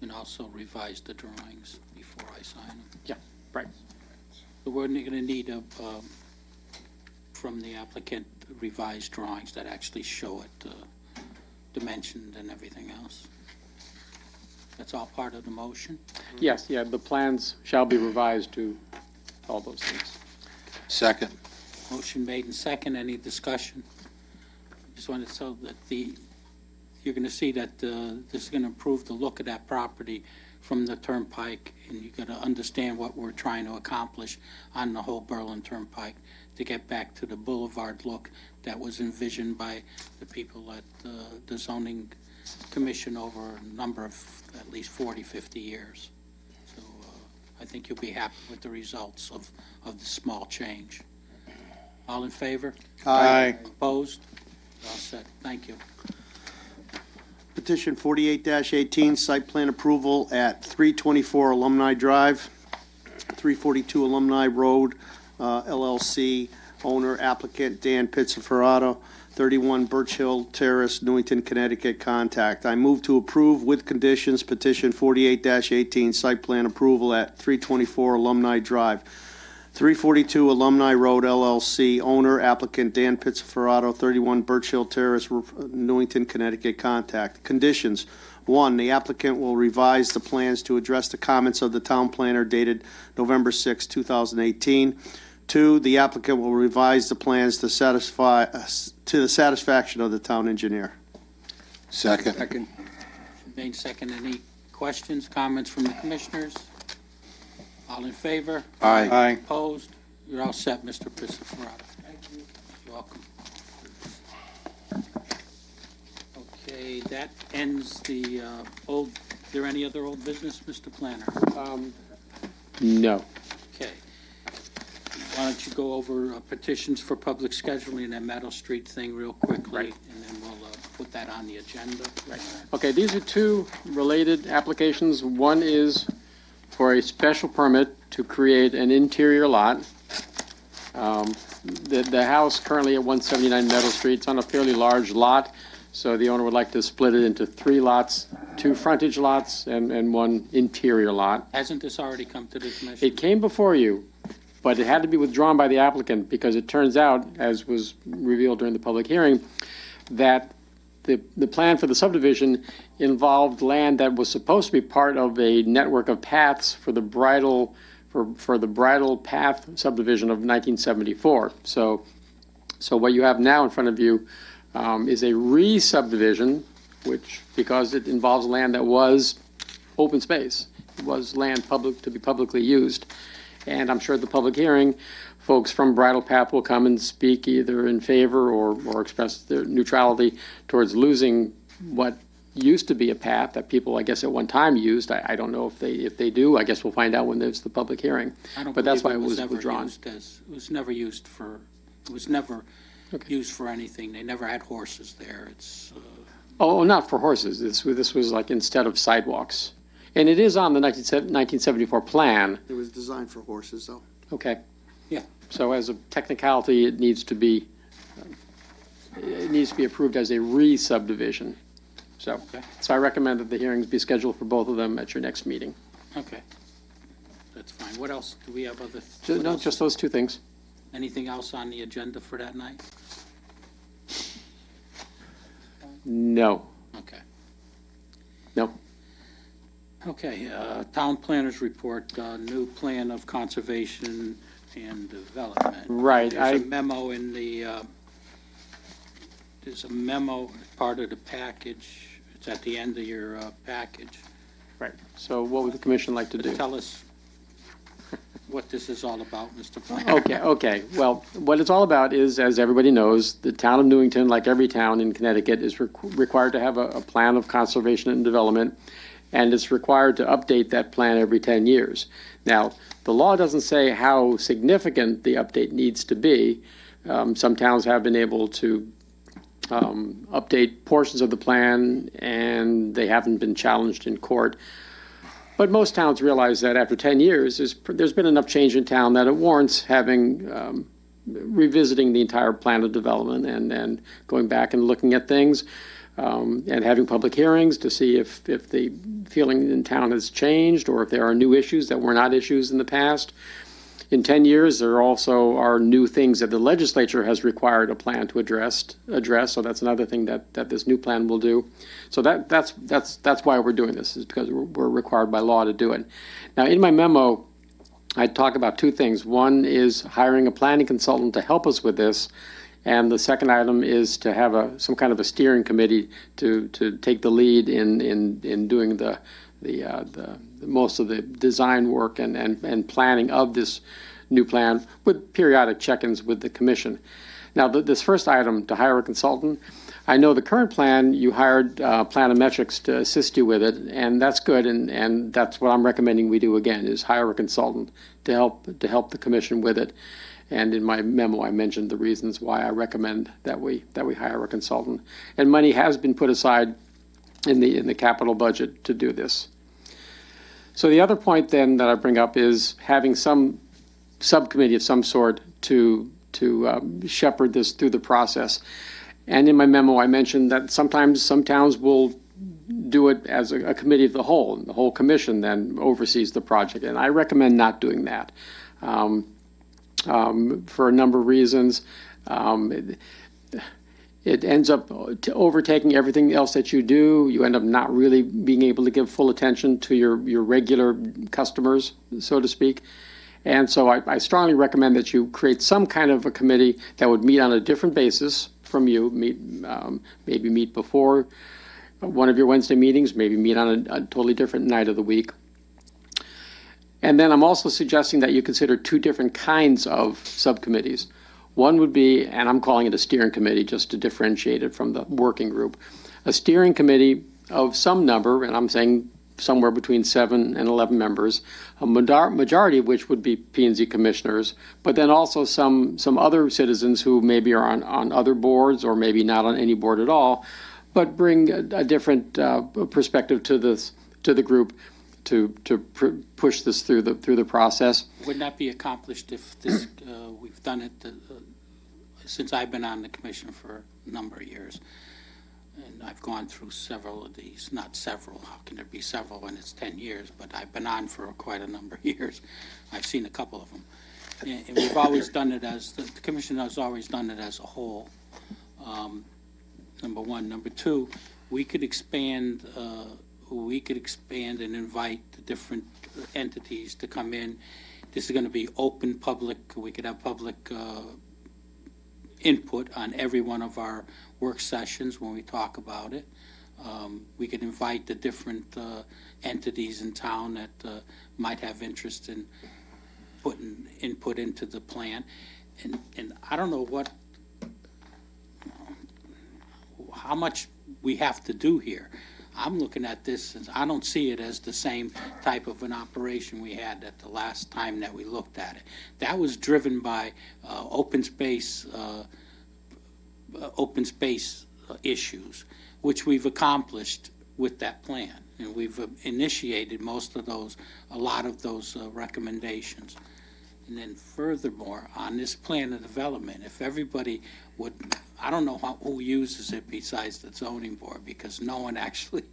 And also revise the drawings before I sign them. Yeah, right. So we're going to need from the applicant revised drawings that actually show it dimensioned and everything else. That's all part of the motion? Yes, yeah, the plans shall be revised to all those things. Second. Motion made and second. Any discussion? Just wanted so that you're going to see that this is going to improve the look of that property from the turnpike, and you're going to understand what we're trying to accomplish on the whole Berlin Turnpike to get back to the boulevard look that was envisioned by the people at the zoning commission over a number of at least 40, 50 years. So I think you'll be happy with the results of the small change. All in favor? Aye. Opposed? All set. Thank you. Petition 48-18, site plan approval at 324 Alumni Drive, 342 Alumni Road, LLC, owner applicant Dan Pizzaferrato, 31 Birch Hill Terrace, Newington, Connecticut, contact. I move to approve with conditions petition 48-18, site plan approval at 324 Alumni Drive, 342 Alumni Road, LLC, owner applicant Dan Pizzaferrato, 31 Birch Hill Terrace, Newington, Connecticut, contact. Conditions: 1, the applicant will revise the plans to address the comments of the town planner dated November 6, 2018. 2, the applicant will revise the plans to the satisfaction of the town engineer. Second. Made second. Any questions, comments from the commissioners? All in favor? Aye. Opposed? You're all set, Mr. Pizzaferrato. Thank you. You're welcome. Okay, that ends the is there any other old business, Mr. Planner? No. Okay. Why don't you go over petitions for public scheduling and that Meadow Street thing real quickly? Right. And then we'll put that on the agenda. Right. Okay, these are two related applications. One is for a special permit to create an interior lot. The house currently at 179 Meadow Street, it's on a fairly large lot, so the owner would like to split it into 3 lots, 2 frontage lots and 1 interior lot. Hasn't this already come to the commission? It came before you, but it had to be withdrawn by the applicant because it turns out, as was revealed during the public hearing, that the plan for the subdivision involved land that was supposed to be part of a network of paths for the bridle path subdivision of 1974. So what you have now in front of you is a re-subdivision, which, because it involves land that was open space, it was land to be publicly used. And I'm sure at the public hearing, folks from Bridle Path will come and speak either in favor or express their neutrality towards losing what used to be a path that people, I guess, at one time used. I don't know if they do. I guess we'll find out when there's the public hearing. But that's why it was withdrawn. It was never used for anything. They never had horses there. It's Oh, not for horses. This was like instead of sidewalks. And it is on the 1974 plan. It was designed for horses, though. Okay. Yeah. So as a technicality, it needs to be approved as a re-subdivision. So I recommend that the hearings be scheduled for both of them at your next meeting. okay. That's fine. What else? Do we have other? No, just those 2 things. Anything else on the agenda for that night? No. Okay. No. Okay, town planners report, new plan of conservation and development. Right. There's a memo in the, there's a memo, part of the package. It's at the end of your package. Right. So what would the commission like to do? Tell us what this is all about, Mr. Planner. Okay. Well, what it's all about is, as everybody knows, the town of Newington, like every town in Connecticut, is required to have a plan of conservation and development, and it's required to update that plan every 10 years. Now, the law doesn't say how significant the update needs to be. Some towns have been able to update portions of the plan, and they haven't been challenged in court. But most towns realize that after 10 years, there's been enough change in town that it warrants having revisiting the entire plan of development and going back and looking at things and having public hearings to see if the feeling in town has changed or if there are new issues that were not issues in the past. In 10 years, there also are new things that the legislature has required a plan to address. So that's another thing that this new plan will do. So that's why we're doing this, is because we're required by law to do it. Now, in my memo, I talk about 2 things. One is hiring a planning consultant to help us with this, And the second item is to have some kind of a steering committee to take the lead in doing the most of the design work and planning of this new plan with periodic check-ins with the commission. Now, this first item, to hire a consultant, I know the current plan, you hired Planometrics to assist you with it, and that's good, and that's what I'm recommending we do again, is hire a consultant to help the commission with it. And in my memo, I mentioned the reasons why I recommend that we hire a consultant. And money has been put aside in the capital budget to do this. So the other point then that I bring up is having some subcommittee of some sort to shepherd this through the process. And in my memo, I mentioned that sometimes some towns will do it as a committee of the whole, and the whole commission then oversees the project. And I recommend not doing that for a number of reasons. It ends up overtaking everything else that you do. You end up not really being able to give full attention to your regular customers, so to speak. And so I strongly recommend that you create some kind of a committee that would meet on a different basis from you, maybe meet before one of your Wednesday meetings, maybe meet on a totally different night of the week. And then I'm also suggesting that you consider two different kinds of subcommittees. One would be, and I'm calling it a steering committee just to differentiate it from the working group, a steering committee of some number, and I'm saying somewhere between 7 and 11 members, a majority of which would be P&Z commissioners, but then also some other citizens who maybe are on other boards or maybe not on any board at all, but bring a different perspective to the group to push this through the process. Would not be accomplished if this, we've done it since I've been on the commission for a number of years. And I've gone through several of these, not several, how can there be several when it's 10 years, but I've been on for quite a number of years. I've seen a couple of them. And we've always done it as, the commission has always done it as a whole, number one. Number two, we could expand and invite the different entities to come in. This is going to be open public, we could have public input on every one of our work sessions when we talk about it. We could invite the different entities in town that might have interest in putting input into the plan. And I don't know how much we have to do here. I'm looking at this, and I don't see it as the same type of an operation we had at the last time that we looked at it. That was driven by open space issues, which we've accomplished with that plan. And we've initiated a lot of those recommendations. And then furthermore, on this plan of development, if everybody would, I don't know who uses it besides the zoning board, because no one actually,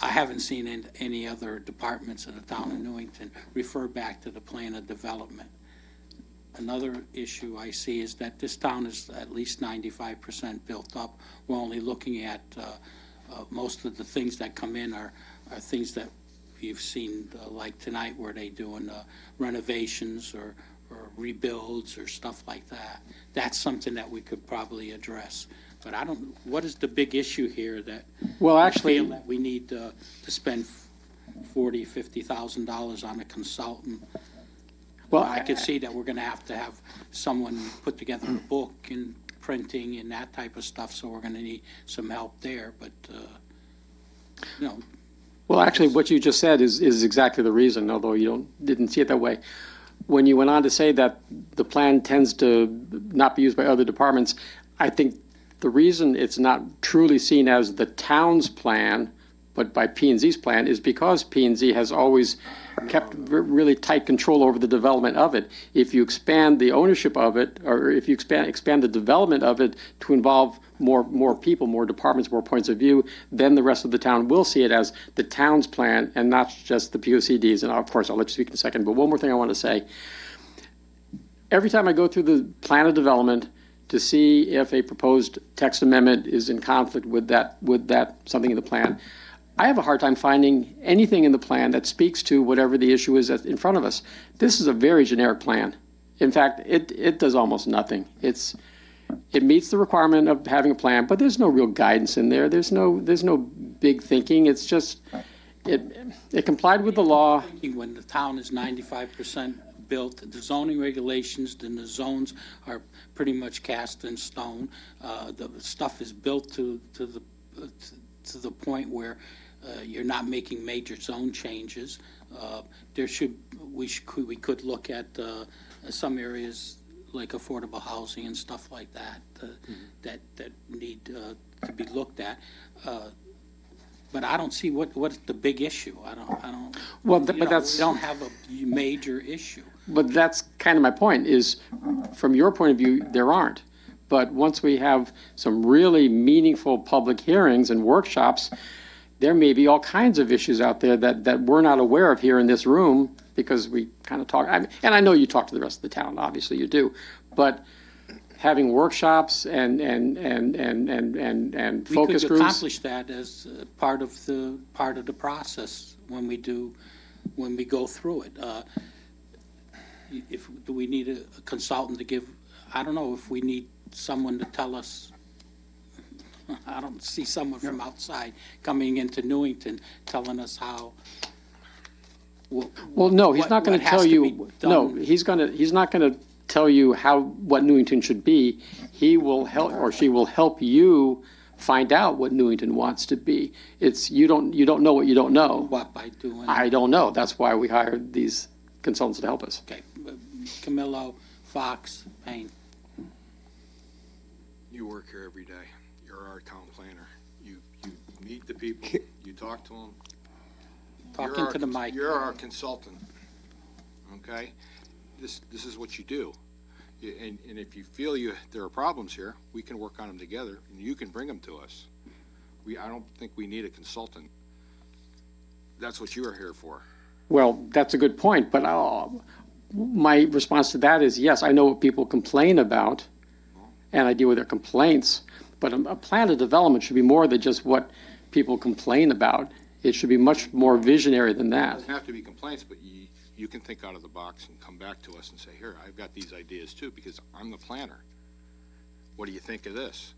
I haven't seen any other departments in the town of Newington refer back to the plan of development. Another issue I see is that this town is at least 95% built up. We're only looking at most of the things that come in are things that you've seen, like tonight, where they doing renovations or rebuilds or stuff like that. That's something that we could probably address. But I don't. What is the big issue here that? Well, actually, feel that we need to spend $40,000-$50,000 on a consultant? Well, I could see that we're going to have someone put together a book and printing and that type of stuff. So we're going to need some help there. But Well, actually, what you just said is exactly the reason, although you didn't see it that way. When you went on to say that the plan tends to not be used by other departments, I think the reason it's not truly seen as the town's plan, but by P&Z's plan, is because P&Z has always kept really tight control over the development of it. If you expand the ownership of it, or if you expand the development of it to involve more people, more departments, more points of view, then the rest of the town will see it as the town's plan and not just the POCDs. And of course, I'll let you speak in a second, but one more thing I want to say. Every time I go through the plan of development to see if a proposed text amendment is in conflict with that something in the plan, I have a hard time finding anything in the plan that speaks to whatever the issue is in front of us. This is a very generic plan. In fact, it does almost nothing. it meets the requirement of having a plan, but there's no real guidance in there. There's no big thinking. It's just, it complied with the law. When the town is 95% built, the zoning regulations, then the zones are pretty much cast in stone. The stuff is built to the point where you're not making major zone changes. We could look at some areas like affordable housing and stuff like that that need to be looked at. But I don't see what's the big issue. I don't. Well, we that's. don't have a major issue. But that's kind of my point, is from your point of view, there aren't. But once we have some really meaningful public hearings and workshops, there may be all kinds of issues out there that we're not aware of here in this room, because we kind of talk, and I know you talk to the rest of the town, obviously you do, but having workshops and focus We could groups. accomplish that as part of the process when we go through it. Do we need a consultant to give, I don't know if we need someone to tell us. I don't see someone from outside coming into Newington telling us how. Well, no, he's not going to tell you, no, he's not going to tell you what Newington should be. He will help, or she will help you find out what Newington wants to be. It's, you don't know what you don't know. What, by doing? I don't know. That's why we hired these consultants to help us. Okay, Camillo, Fox, Payne. You work here every day. You're our town planner. You meet the people, you talk to them. Talk into the mic. You're our consultant, okay? This is what you do. And if you feel there are problems here, we can work on them together, and you can bring them to us. I don't think we need a consultant. That's what you are here for. Well, that's a good point, but my response to that is, yes, I know what people complain about, and I deal with their complaints, but a plan of development should be more than just what people complain about. It should be much more visionary than It that. doesn't have to be complaints, but you can think out of the box and come back to us and say, here, I've got these ideas too, because I'm the planner. What do you think of this?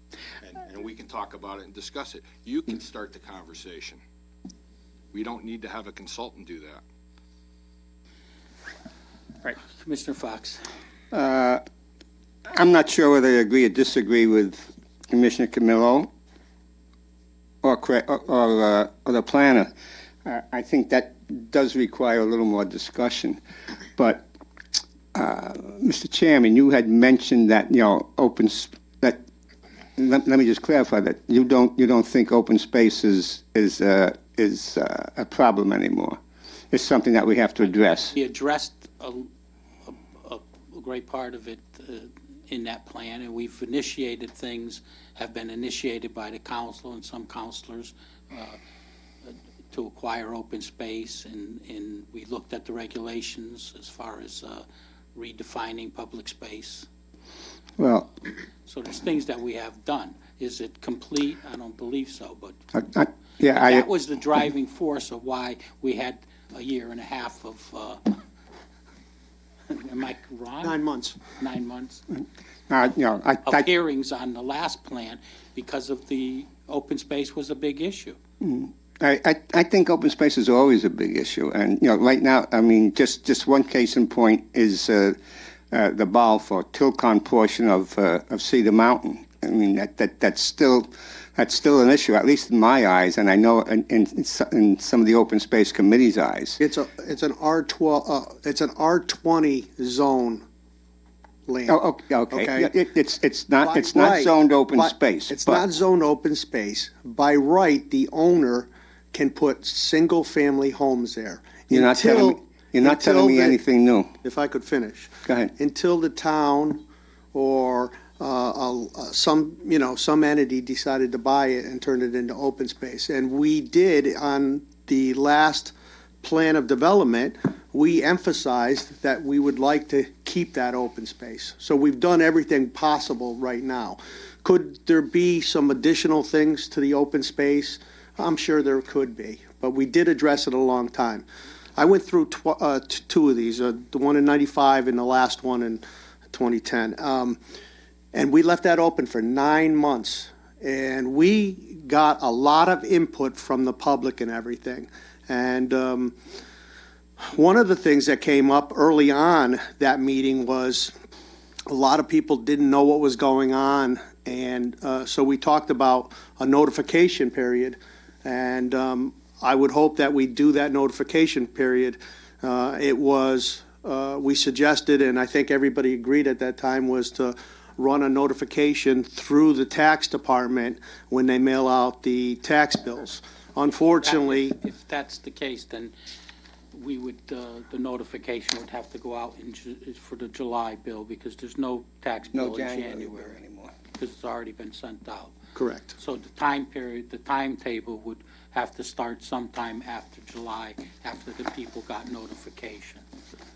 And we can talk about it and discuss it. You can start the conversation. We don't need to have a consultant do that. Right, Commissioner Fox. I'm not sure whether I agree or disagree with Commissioner Camillo or the planner. I think that does require a little more discussion. But, Mr. Chairman, you had mentioned that, let me just clarify that you don't think open space is a problem anymore. It's something that we have to address. We addressed a great part of it in that plan, and we've initiated things, have been initiated by the council and some councilors to acquire open space, and we looked at the regulations as far as redefining public space. Well, so there's things that we have done. Is it complete? I don't believe so, but yeah, that was the driving force of why we had a year and a half of, am I wrong? 9 months. 9 months of hearings on the last plan, because of the open space was a big issue. I think open space is always a big issue, and right now, I mean, just one case in point is the Balfour Tilcon portion of Cedar Mountain. I mean, that's still an issue, at least in my eyes, and I know in some of the open space committee's eyes. It's an R12, it's an R20 zone land. Oh, okay. Okay. It's not zoned open space. It's not zoned open space. By right, the owner can put single-family homes there. You're not telling me anything new. If I could finish. Go ahead. Until the town or some entity decided to buy it and turn it into open space. And we did, on the last plan of development, we emphasized that we would like to keep that open space. So we've done everything possible right now. Could there be some additional things to the open space? I'm sure there could be, but we did address it a long time. I went through two of these, the one in 95 and the last one in 2010. And we left that open for 9 months. And we got a lot of input from the public and everything. And one of the things that came up early on that meeting was a lot of people didn't know what was going on. And so we talked about a notification period. And I would hope that we do that notification period. We suggested, and I think everybody agreed at that time, was to run a notification through the tax department when they mail out the tax bills. Unfortunately, If that's the case, then we would, the notification would have to go out for the July bill, because there's no tax bill in January anymore. because it's already been sent out. correct. So the time period, the timetable would have to start sometime after July, after the people got notification.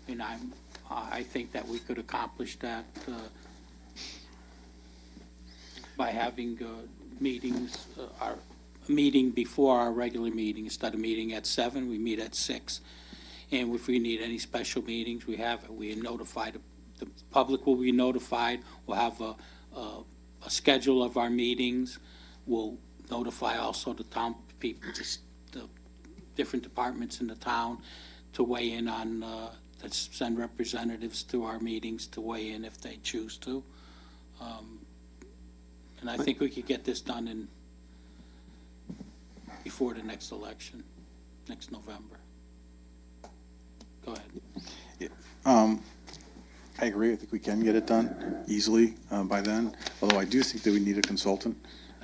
And I think that we could accomplish that by having meetings, our meeting before our regular meeting. Instead of meeting at 7, we meet at 6. And if we need any special meetings, we notify, the public will be notified. We'll have a schedule of our meetings. We'll notify also the town people, the different departments in the town to weigh in on, to send representatives to our meetings to weigh in if they choose to. And I think we could get this done before the next election, next November. Go ahead. I agree. I think we can get it done easily by then, although I do think that we need a consultant.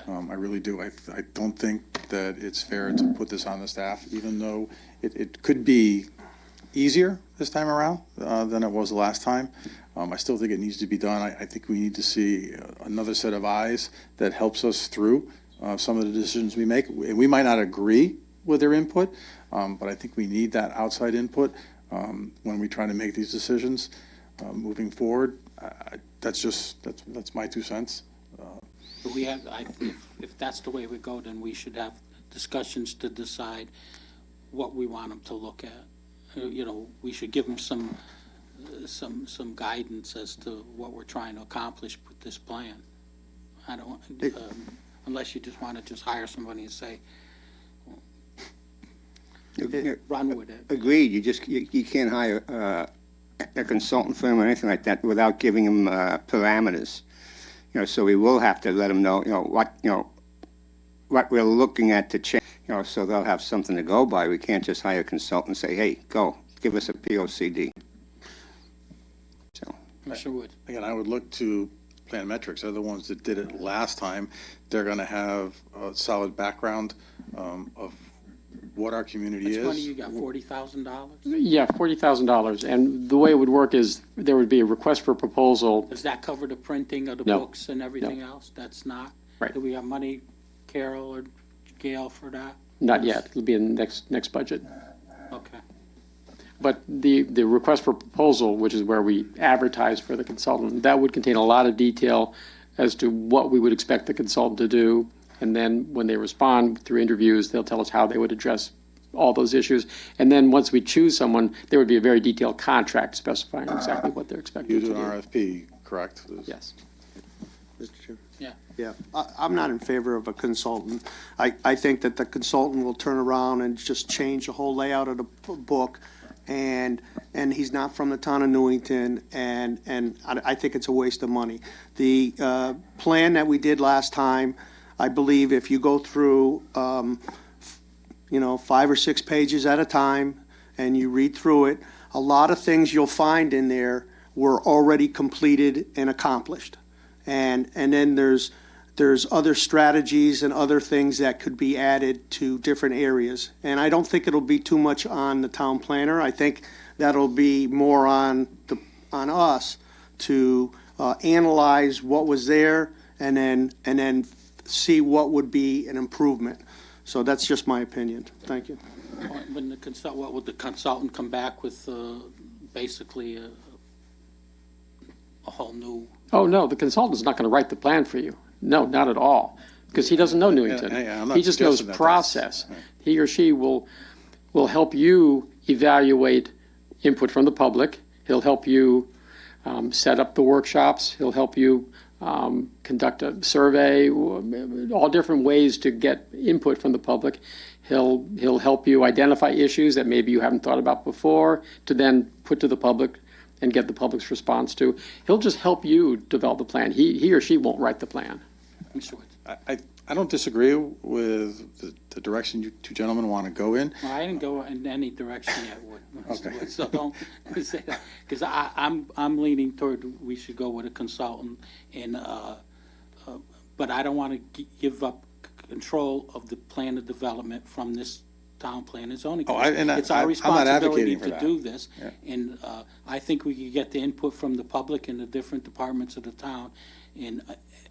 I really do. I don't think that it's fair to put this on the staff, even though it could be easier this time around than it was the last time. I still think it needs to be done. I think we need to see another set of eyes that helps us through some of the decisions we make. We might not agree with their input, but I think we need that outside input when we try to make these decisions moving forward. That's my 2 cents. But we have, if that's the way we go, then we should have discussions to decide what we want them to look at. We should give them some guidance as to what we're trying to accomplish with this plan. I don't, unless you just want to hire somebody and say, run with it. Agreed. You can't hire a consultant firm or anything like that without giving them parameters. So we will have to let them know, what we're looking at to change, so they'll have something to go by. We can't just hire a consultant and say, hey, go, give us a POCD. So, Commissioner Wood. Again, I would look to Plan Metrics. They're the ones that did it last time. They're going to have a solid background of what our community is. How much money you got, $40,000? Yeah, $40,000. And the way it would work is there would be a request for proposal. Does that cover the printing of the No. books and everything else? That's not? Right. Do we have money, Carol or Gail, for that? Not yet. It'll be in the next budget. Okay. But the request for proposal, which is where we advertise for the consultant, that would contain a lot of detail as to what we would expect the consultant to do. And then when they respond through interviews, they'll tell us how they would address all those issues. And then once we choose someone, there would be a very detailed contract specifying exactly what they're expected You to do do. an RFP, correct? Yes. Mr. Chair. Yeah. Yeah, I'm not in favor of a consultant. I think that the consultant will turn around and just change the whole layout of the book, and he's not from the town of Newington, and I think it's a waste of money. The plan that we did last time, I believe if you go through, 5 or 6 pages at a time, and you read through it, a lot of things you'll find in there were already completed and accomplished. And then there's other strategies and other things that could be added to different areas. And I don't think it'll be too much on the town planner. I think that'll be more on us to analyze what was there and then see what would be an improvement. So that's just my opinion. Thank you. When what would the consultant come back with, basically a whole new? Oh, no, the consultant's not going to write the plan for you. No, not at all, because he doesn't know Newington. I'm not He just knows suggesting that process. that's- He or she will help you evaluate input from the public. He'll help you set up the workshops. He'll help you conduct a survey, all different ways to get input from the public. He'll help you identify issues that maybe you haven't thought about before to then put to the public and get the public's response to. He'll just help you develop the plan. He or she won't write the plan. Mr. Woods. I don't disagree with the direction you two gentlemen want to go in. Well, I didn't go in any direction yet, Wood. Okay. So don't say that, because I'm leaning toward we should go with a consultant, and but I don't want to give up control of the plan of development from this town plan and zoning. It's our responsibility to do this, and I think we could get the input from the public and the different departments of the town, and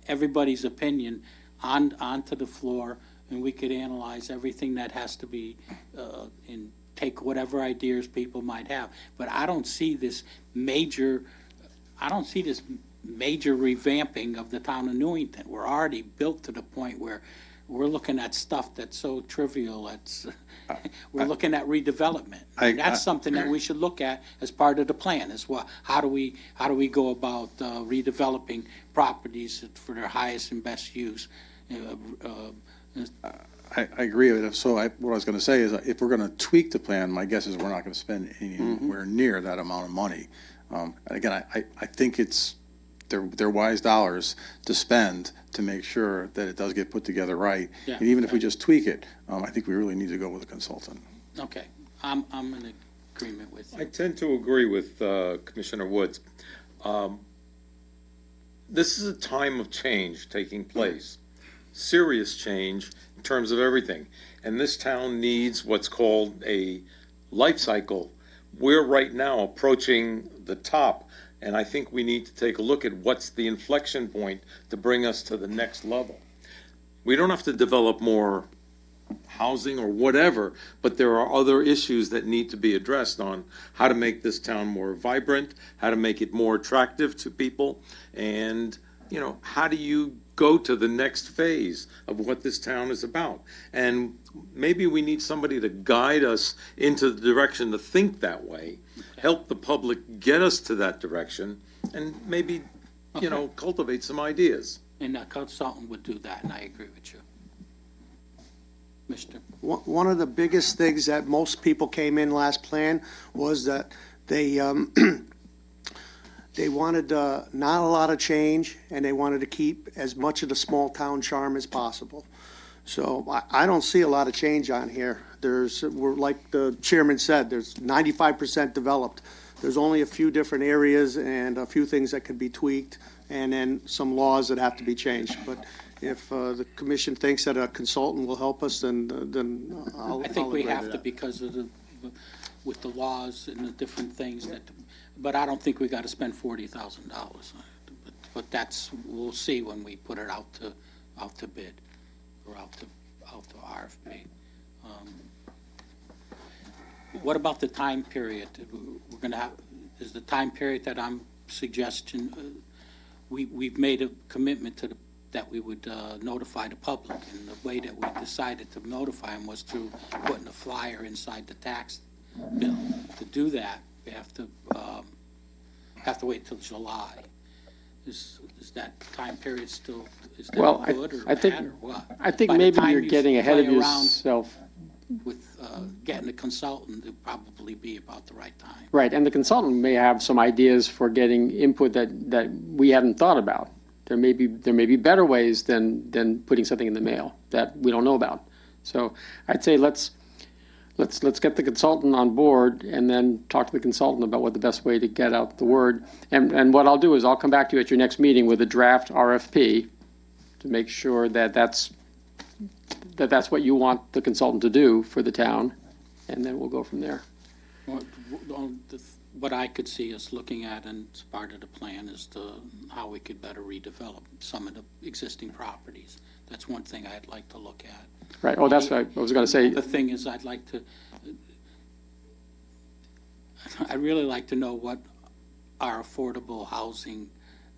everybody's opinion onto the floor, and we could analyze everything that has to be, and take whatever ideas people might have. But I don't see this major revamping of the town of Newington. We're already built to the point where we're looking at stuff that's so trivial. We're looking at redevelopment. That's something that we should look at as part of the plan as well. How do we go about redeveloping properties for their highest and best use? I agree with it. So what I was going to say is if we're going to tweak the plan, my guess is we're not going to spend anywhere near that amount of money. And again, I think they're wise dollars to spend to make sure that it does get put together right. Yeah. And even if we just tweak it, I think we really need to go with a consultant. Okay, I'm in agreement with you. I tend to agree with Commissioner Woods. This is a time of change taking place, serious change in terms of everything. And this town needs what's called a life cycle. We're right now approaching the top, and I think we need to take a look at what's the inflection point to bring us to the next level. We don't have to develop more housing or whatever, but there are other issues that need to be addressed on how to make this town more vibrant, how to make it more attractive to people, and, how do you go to the next phase of what this town is about? And maybe we need somebody to guide us into the direction to think that way, help the public get us to that direction, and maybe, cultivate some ideas. And a consultant would do that, and I agree with you. Mr. One of the biggest things that most people came in last plan was that they wanted not a lot of change, and they wanted to keep as much of the small town charm as possible. So I don't see a lot of change on here. We're like the chairman said, there's 95% developed. There's only a few different areas and a few things that could be tweaked, and then some laws that have to be changed. But if the commission thinks that a consultant will help us, then I'll I think we agree have to to that. because of with the laws and the different things but I don't think we got to spend $40,000. But we'll see when we put it out to bid or out to RFP. What about the time period? We're going to have, is the time period that I'm suggesting, we've made a commitment that we would notify the public, and the way that we decided to notify them was through putting a flyer inside the tax bill. To do that, we have to wait till July. Is that time period still, is that good or bad or what? I think By the maybe time you're you getting ahead of play around yourself. with getting a consultant, it'd probably be about the right time. Right, and the consultant may have some ideas for getting input that we hadn't thought about. There may be better ways than putting something in the mail that we don't know about. So I'd say let's get the consultant on board and then talk to the consultant about what the best way to get out the word. And what I'll do is I'll come back to you at your next meeting with a draft RFP to make sure that's what you want the consultant to do for the town, and then we'll go from there. What I could see us looking at, and it's part of the plan, is how we could better redevelop some of the existing properties. That's one thing I'd like to look at. Right, oh, that's what I was going to say. The thing is, I'd really like to know what our affordable housing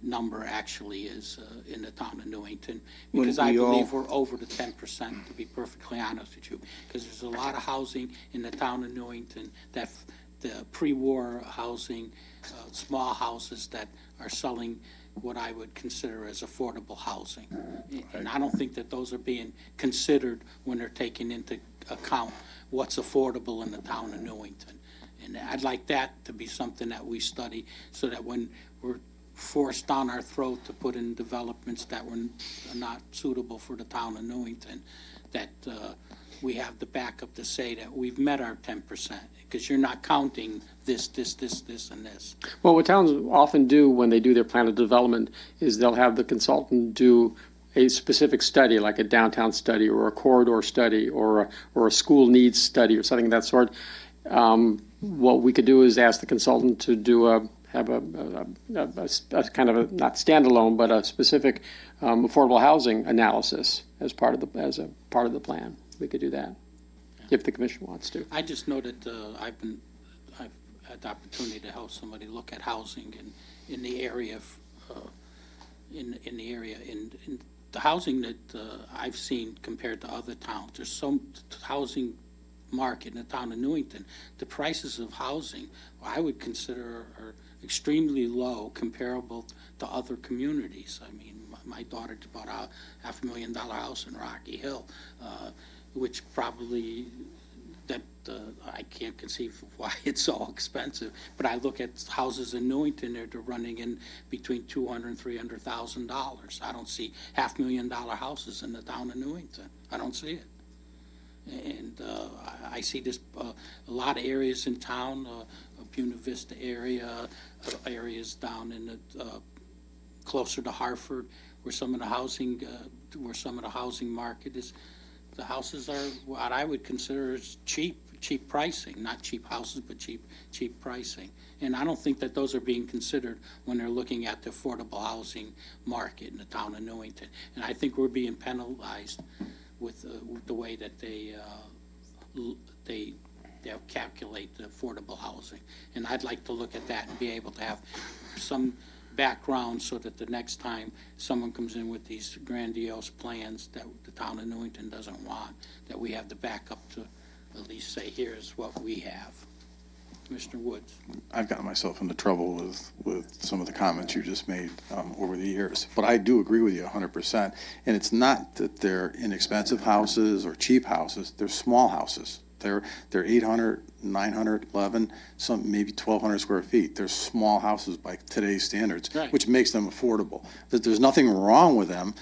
number actually is in the town of Newington, because I believe we're over the 10%, to be perfectly honest with you, because there's a lot of housing in the town of Newington, that the pre-war housing, small houses that are selling what I would consider as affordable housing. And I don't think that those are being considered when they're taking into account what's affordable in the town of Newington. And I'd like that to be something that we study, so that when we're forced down our throat to put in developments that were not suitable for the town of Newington, that we have the backup to say that we've met our 10%, because you're not counting this, and this. Well, what towns often do when they do their plan of development is they'll have the consultant do a specific study, like a downtown study or a corridor study or a school needs study or something of that sort. What we could do is ask the consultant to do a kind of a, not standalone, but a specific affordable housing analysis as part of the plan. We could do that if the commission wants to. I just noted I've had the opportunity to help somebody look at housing in the area, in the housing that I've seen compared to other towns. There's some housing market in the town of Newington. The prices of housing I would consider are extremely low, comparable to other communities. I mean, my daughter bought a $500,000 house in Rocky Hill, which probably I can't conceive of why it's so expensive. But I look at houses in Newington, they're running in between $200,000 and $300,000. I don't see $500,000 houses in the town of Newington. I don't see it. And I see this a lot of areas in town, Buena Vista area, areas down in the closer to Hartford, where some of the housing market is. The houses are what I would consider as cheap pricing, not cheap houses, but cheap pricing. And I don't think that those are being considered when they're looking at the affordable housing market in the town of Newington. And I think we're being penalized with the way that they calculate the affordable housing. And I'd like to look at that and be able to have some background, so that the next time someone comes in with these grandiose plans that the town of Newington doesn't want, that we have the backup to at least say, here's what we have. Mr. Woods. I've gotten myself into trouble with some of the comments you just made over the years, but I do agree with you 100%. And it's not that they're inexpensive houses or cheap houses, they're small houses. They're 800, 900, 11, some maybe 1,200 square feet. They're small houses by today's standards, Right. which makes them affordable. There's nothing wrong with them,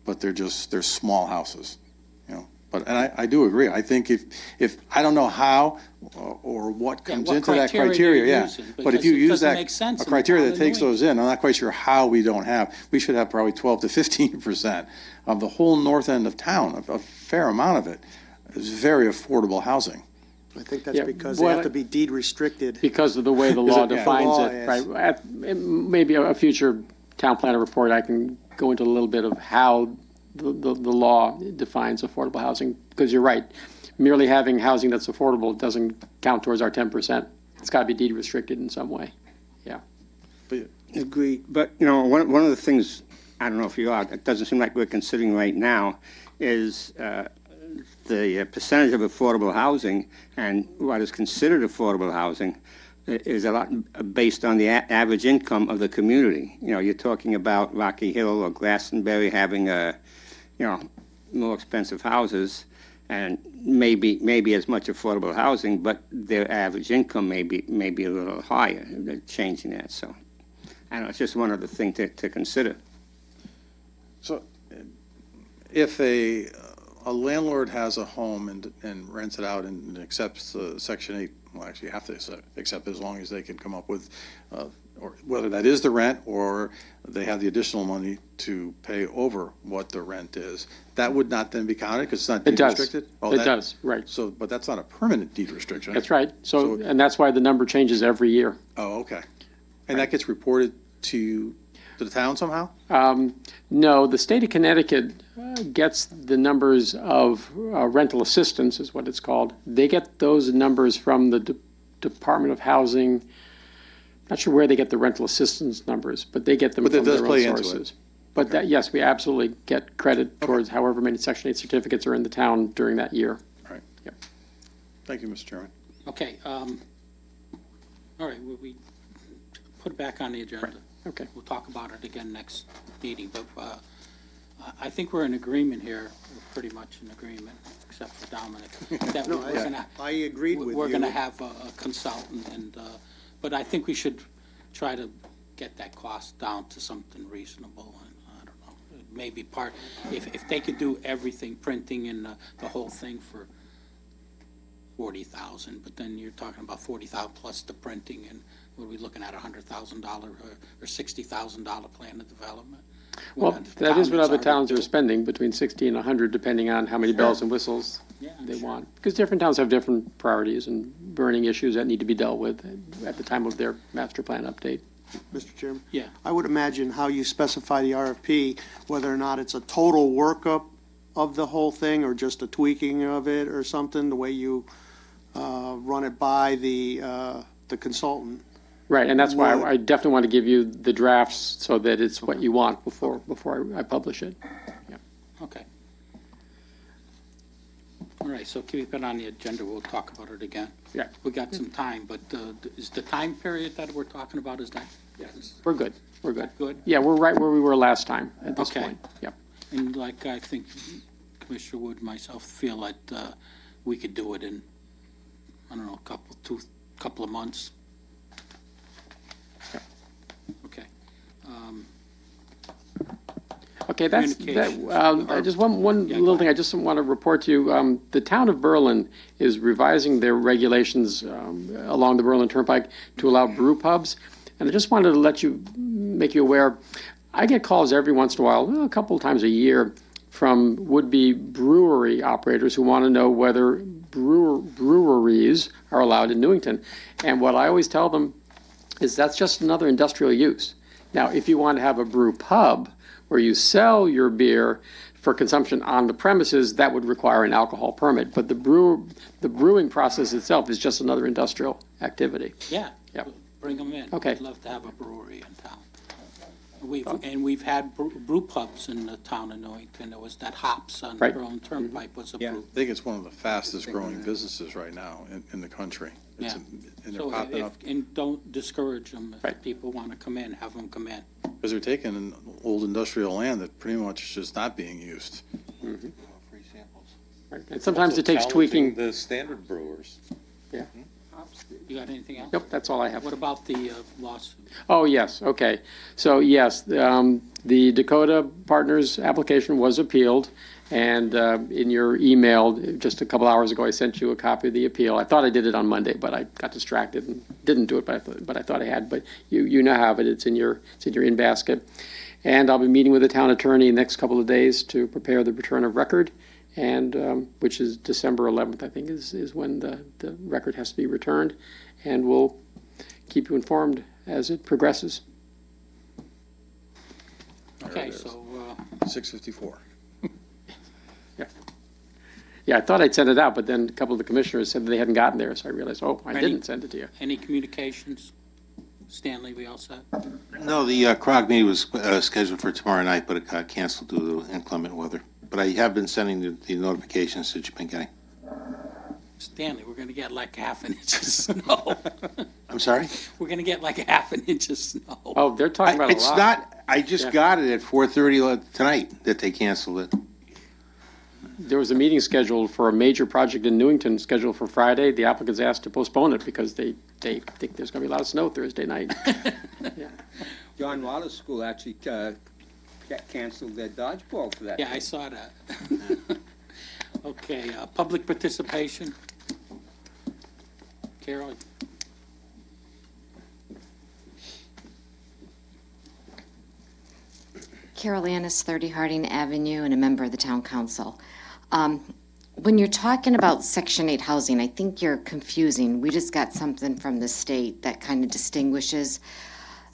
but they're small houses, you know. But and I do agree. I think if I don't know how or what comes what into that criteria criteria, they're yeah. using, But if because you it use doesn't that make sense a in the criteria town that of takes New those in, I'm not quite sure how we don't have. We should have probably 12 to 15% of the whole north end of town. A fair amount of it is very affordable housing. I think that's Yeah, because they well, have to be deed restricted. Because of the way the law it? Yeah. defines The law it, is. right? Maybe a future town planner report, I can go into a little bit of how the law defines affordable housing, because you're right. Merely having housing that's affordable doesn't count towards our 10%. It's got to be deed restricted in some way. Yeah. Agreed. But, you know, one of the things, I don't know if you are, it doesn't seem like we're considering right now, is the percentage of affordable housing, and what is considered affordable housing is a lot based on the average income of the community. You know, you're talking about Rocky Hill or Glastonbury having more expensive houses, and maybe as much affordable housing, but their average income may be a little higher. They're changing that, so I don't know. It's just one other thing to consider. So if a landlord has a home and rents it out and accepts Section 8, well, actually you have to accept it as long as they can come up with, or whether that is the rent or they have the additional money to pay over what the rent is, that would not then be counted because it's not deed restricted? It does, right. So, but that's not a permanent deed restriction. That's right. So, and that's why the number changes every year. Oh, okay. And that gets reported to the town somehow? No, the state of Connecticut gets the numbers of rental assistance, is what it's called. They get those numbers from the Department of Housing. Not sure where they get the rental assistance numbers, but they get them But from that does their play own into sources. it. But that, yes, we absolutely get credit towards however many Section 8 certificates are in the town during that year. Right. Yep. Thank you, Mr. Chairman. Okay, all right, we put it back on the agenda. Okay. We'll talk about it again next meeting, but I think we're in agreement here. We're pretty much in agreement, except for Dominic. That No, we're gonna- I agreed with you. We're going to have a consultant, and, but I think we should try to get that cost down to something reasonable, and I don't know, maybe if they could do everything, printing and the whole thing for 40,000, but then you're talking about 40,000 plus the printing, and what are we looking at, $100,000 or $60,000 plan of development? Well, When that is what it's other already towns are built. spending, between 60 and 100, depending on how many bells and whistles Yeah, they sure. want. Because different towns have different priorities and burning issues that need to be dealt with at the time of their master plan update. Mr. Chairman? Yeah. I would imagine how you specify the RFP, whether or not it's a total workup of the whole thing or just a tweaking of it or something, the way you run it by the consultant. Right, and that's why Would- I definitely want to give you the drafts so that it's what you want before I publish it. Okay. All right, so keep it on the agenda, we'll talk about it again. Yeah. We got some time, but is the time period that we're talking about, is that? Yes. We're good, we're good. Good? Yeah, we're right where we were last time at this Okay. point. Yep. And like I think Commissioner Wood and myself feel that we could do it in, I don't know, couple of months. Okay. Okay, that's, that, Communications. just one Yeah, little go thing I just want to report to you. The town of Berlin is revising their regulations along the Berlin Turnpike to allow brew pubs. And I just wanted to make you aware, I get calls every once in a while, a couple of times a year, from would-be brewery operators who want to know whether breweries are allowed in Newington. And what I always tell them is that's just another industrial use. Now, if you want to have a brew pub where you sell your beer for consumption on the premises, that would require an alcohol permit. But the brewing process itself is just another industrial activity. Yeah. Yep. Bring them in. Okay. I'd love to have a brewery in town. We've had brew pubs in the town of Newington. There was that Hops on the Right. Berlin Turnpike was a I brew. think it's one of the fastest growing businesses right now in the country. Yeah. And they're So popping up, and don't discourage them. If Right. people want to come in, have them come in. because they're taking an old industrial land that pretty much is just not being used. Free samples. Right. And sometimes Also it takes challenging tweaking. the standard brewers. Yeah. You got anything else? Nope, that's all I have. What about the lawsuit? Oh, yes, okay. So, yes, the Dakota Partners application was appealed, and in your email, just a couple hours ago, I sent you a copy of the appeal. I thought I did it on Monday, but I got distracted and didn't do it, but I thought I had. But you now have it. It's in your in basket. And I'll be meeting with the town attorney in the next couple of days to prepare the return of record, and which is December 11th, I think, is when the record has to be returned. And we'll keep you informed as it progresses. Okay, so, 654. Yeah, I thought I'd send it out, but then a couple of the commissioners said they hadn't gotten there, so I realized, oh, I Ready? didn't send it to you. any communications? Stanley, we all set? No, the CROG meeting was scheduled for tomorrow night, but it got canceled due to inclement weather. But I have been sending the notifications that you've been getting. Stanley, we're gonna get like half an inch of snow. I'm sorry? We're gonna get like half an inch of snow. Oh, they're talking about a lot. It's not, I just Yeah. got it at 4:30 tonight that they canceled it. There was a meeting scheduled for a major project in Newington, scheduled for Friday. The applicants asked to postpone it because they think there's going to be a lot of snow Thursday night. John Wallace School actually canceled their dodgeball for that. Yeah, I saw that. Okay, public participation. Carol? Carol Annis, 30 Harding Avenue, and a member of the Town Council. When you're talking about Section 8 housing, I think you're confusing. We just got something from the state that kind of distinguishes.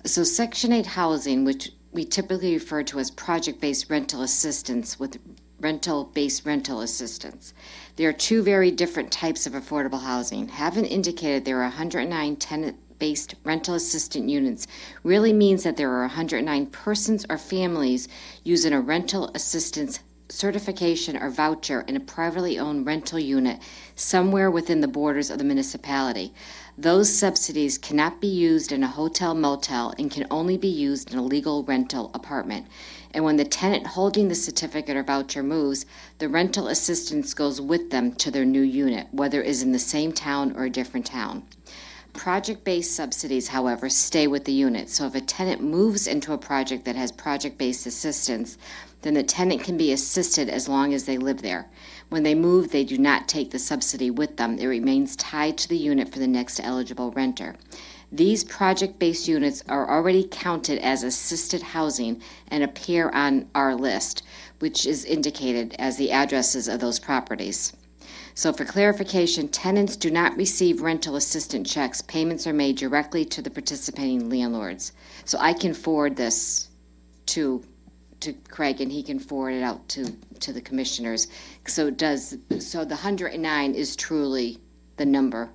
So Section 8 housing, which we typically refer to as project-based rental assistance with rental-based rental assistance. There are two very different types of affordable housing. Having indicated there are 109 tenant-based rental assistant units really means that there are 109 persons or families using a rental assistance certification or voucher in a privately owned rental unit somewhere within the borders of the municipality. Those subsidies cannot be used in a hotel motel and can only be used in a legal rental apartment. And when the tenant holding the certificate or voucher moves, the rental assistance goes with them to their new unit, whether it is in the same town or a different town. Project-based subsidies, however, stay with the unit. So if a tenant moves into a project that has project-based assistance, then the tenant can be assisted as long as they live there. When they move, they do not take the subsidy with them. It remains tied to the unit for the next eligible renter. These project-based units are already counted as assisted housing and appear on our list, which is indicated as the addresses of those properties. So for clarification, tenants do not receive rental assistance checks. Payments are made directly to the participating landlords. So I can forward this to Craig, and he can forward it out to the commissioners. So the 109 is truly the number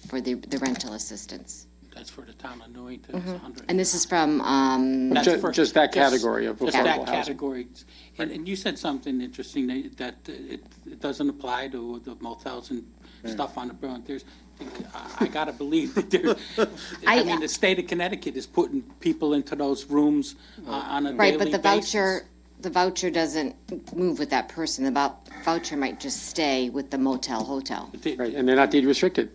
for the rental assistance. That's for the town of Newington. It's 100. And this is from, Just that category of Just affordable that housing. category. And you said something interesting, that it doesn't apply to the motels and stuff on the Brown. I gotta believe that there's, I mean, the state of Connecticut is putting people into those rooms on a daily right, but basis. the voucher doesn't move with that person. The voucher might just stay with the motel, hotel. Right, and they're not deed restricted.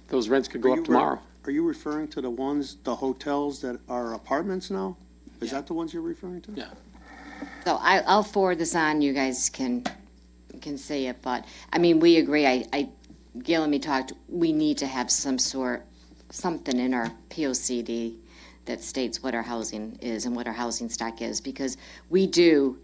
Those rents could go up tomorrow. Are you referring to the hotels that are apartments now? Is that the ones you're referring to? Yeah. So I'll forward this on, you guys can say it, but, I mean, we agree, Gail and me talked, we need to have something in our POCD that states what our housing is and what our housing stock is, because we do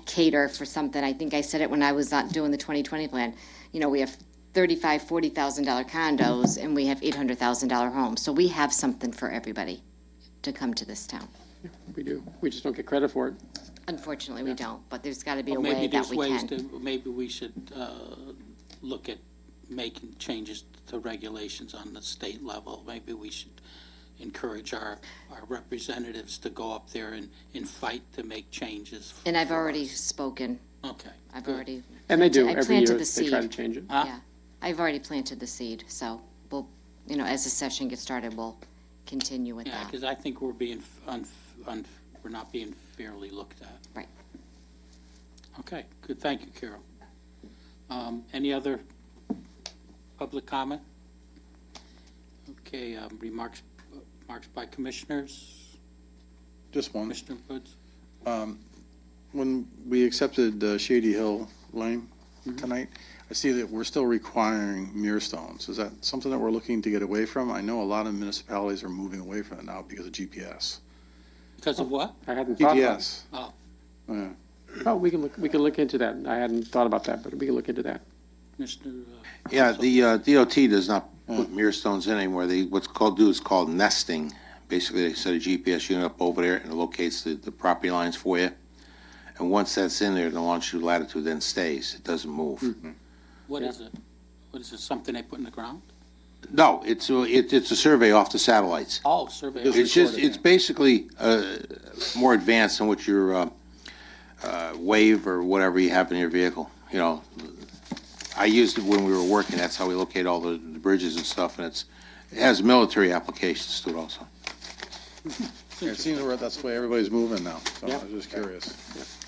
cater for something. I think I said it when I was doing the 2020 plan. You know, we have $35,000, $40,000 condos, and we have $800,000 homes. So we have something for everybody to come to this town. We do. We just don't get credit for it. Unfortunately, we don't, but there's got to be a Well, way that we can. Maybe we should look at making changes to regulations on the state level. Maybe we should encourage our representatives to go up there and fight to make changes. And I've already spoken. Okay. I've already. And they do. I Every planted year the they try to seed. change it. Yeah, I've already planted the seed, so we'll, as the session gets started, we'll continue with Yeah, that. because I think we're being, we're not being fairly looked at. Right. Okay, good, thank you, Carol. Any other public comment? Okay, remarks by commissioners? Just one. Commissioner Woods? When we accepted Shady Hill Lane tonight, I see that we're still requiring mirror stones. Is that something that we're looking to get away from? I know a lot of municipalities are moving away from it now because of GPS. Because of what? I hadn't thought about it. GPS. Oh, Yeah. Oh, we can look into that. I hadn't thought about that, but we can look into that. Commissioner? Yeah, the DOT does not put mirror stones in anymore. What's called nesting. Basically, they set a GPS unit up over there and it locates the property lines for you. And once that's in there, the longitude latitude then stays. It doesn't move. What is it? What is it, something they put in the ground? No, it's a survey off the satellites. Oh, survey. It's basically more advanced than what your wave or whatever you have in your vehicle. You know, I used it when we were working. That's how we locate all the bridges and stuff, and it has military applications to it also. Yeah, it seems that that's the way everybody's moving now, so I was just curious.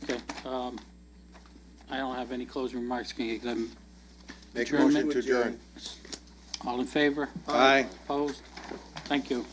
Okay, I don't have any closing remarks. Can you Make a motion to adjourn. All in favor? Aye. Opposed? Thank you.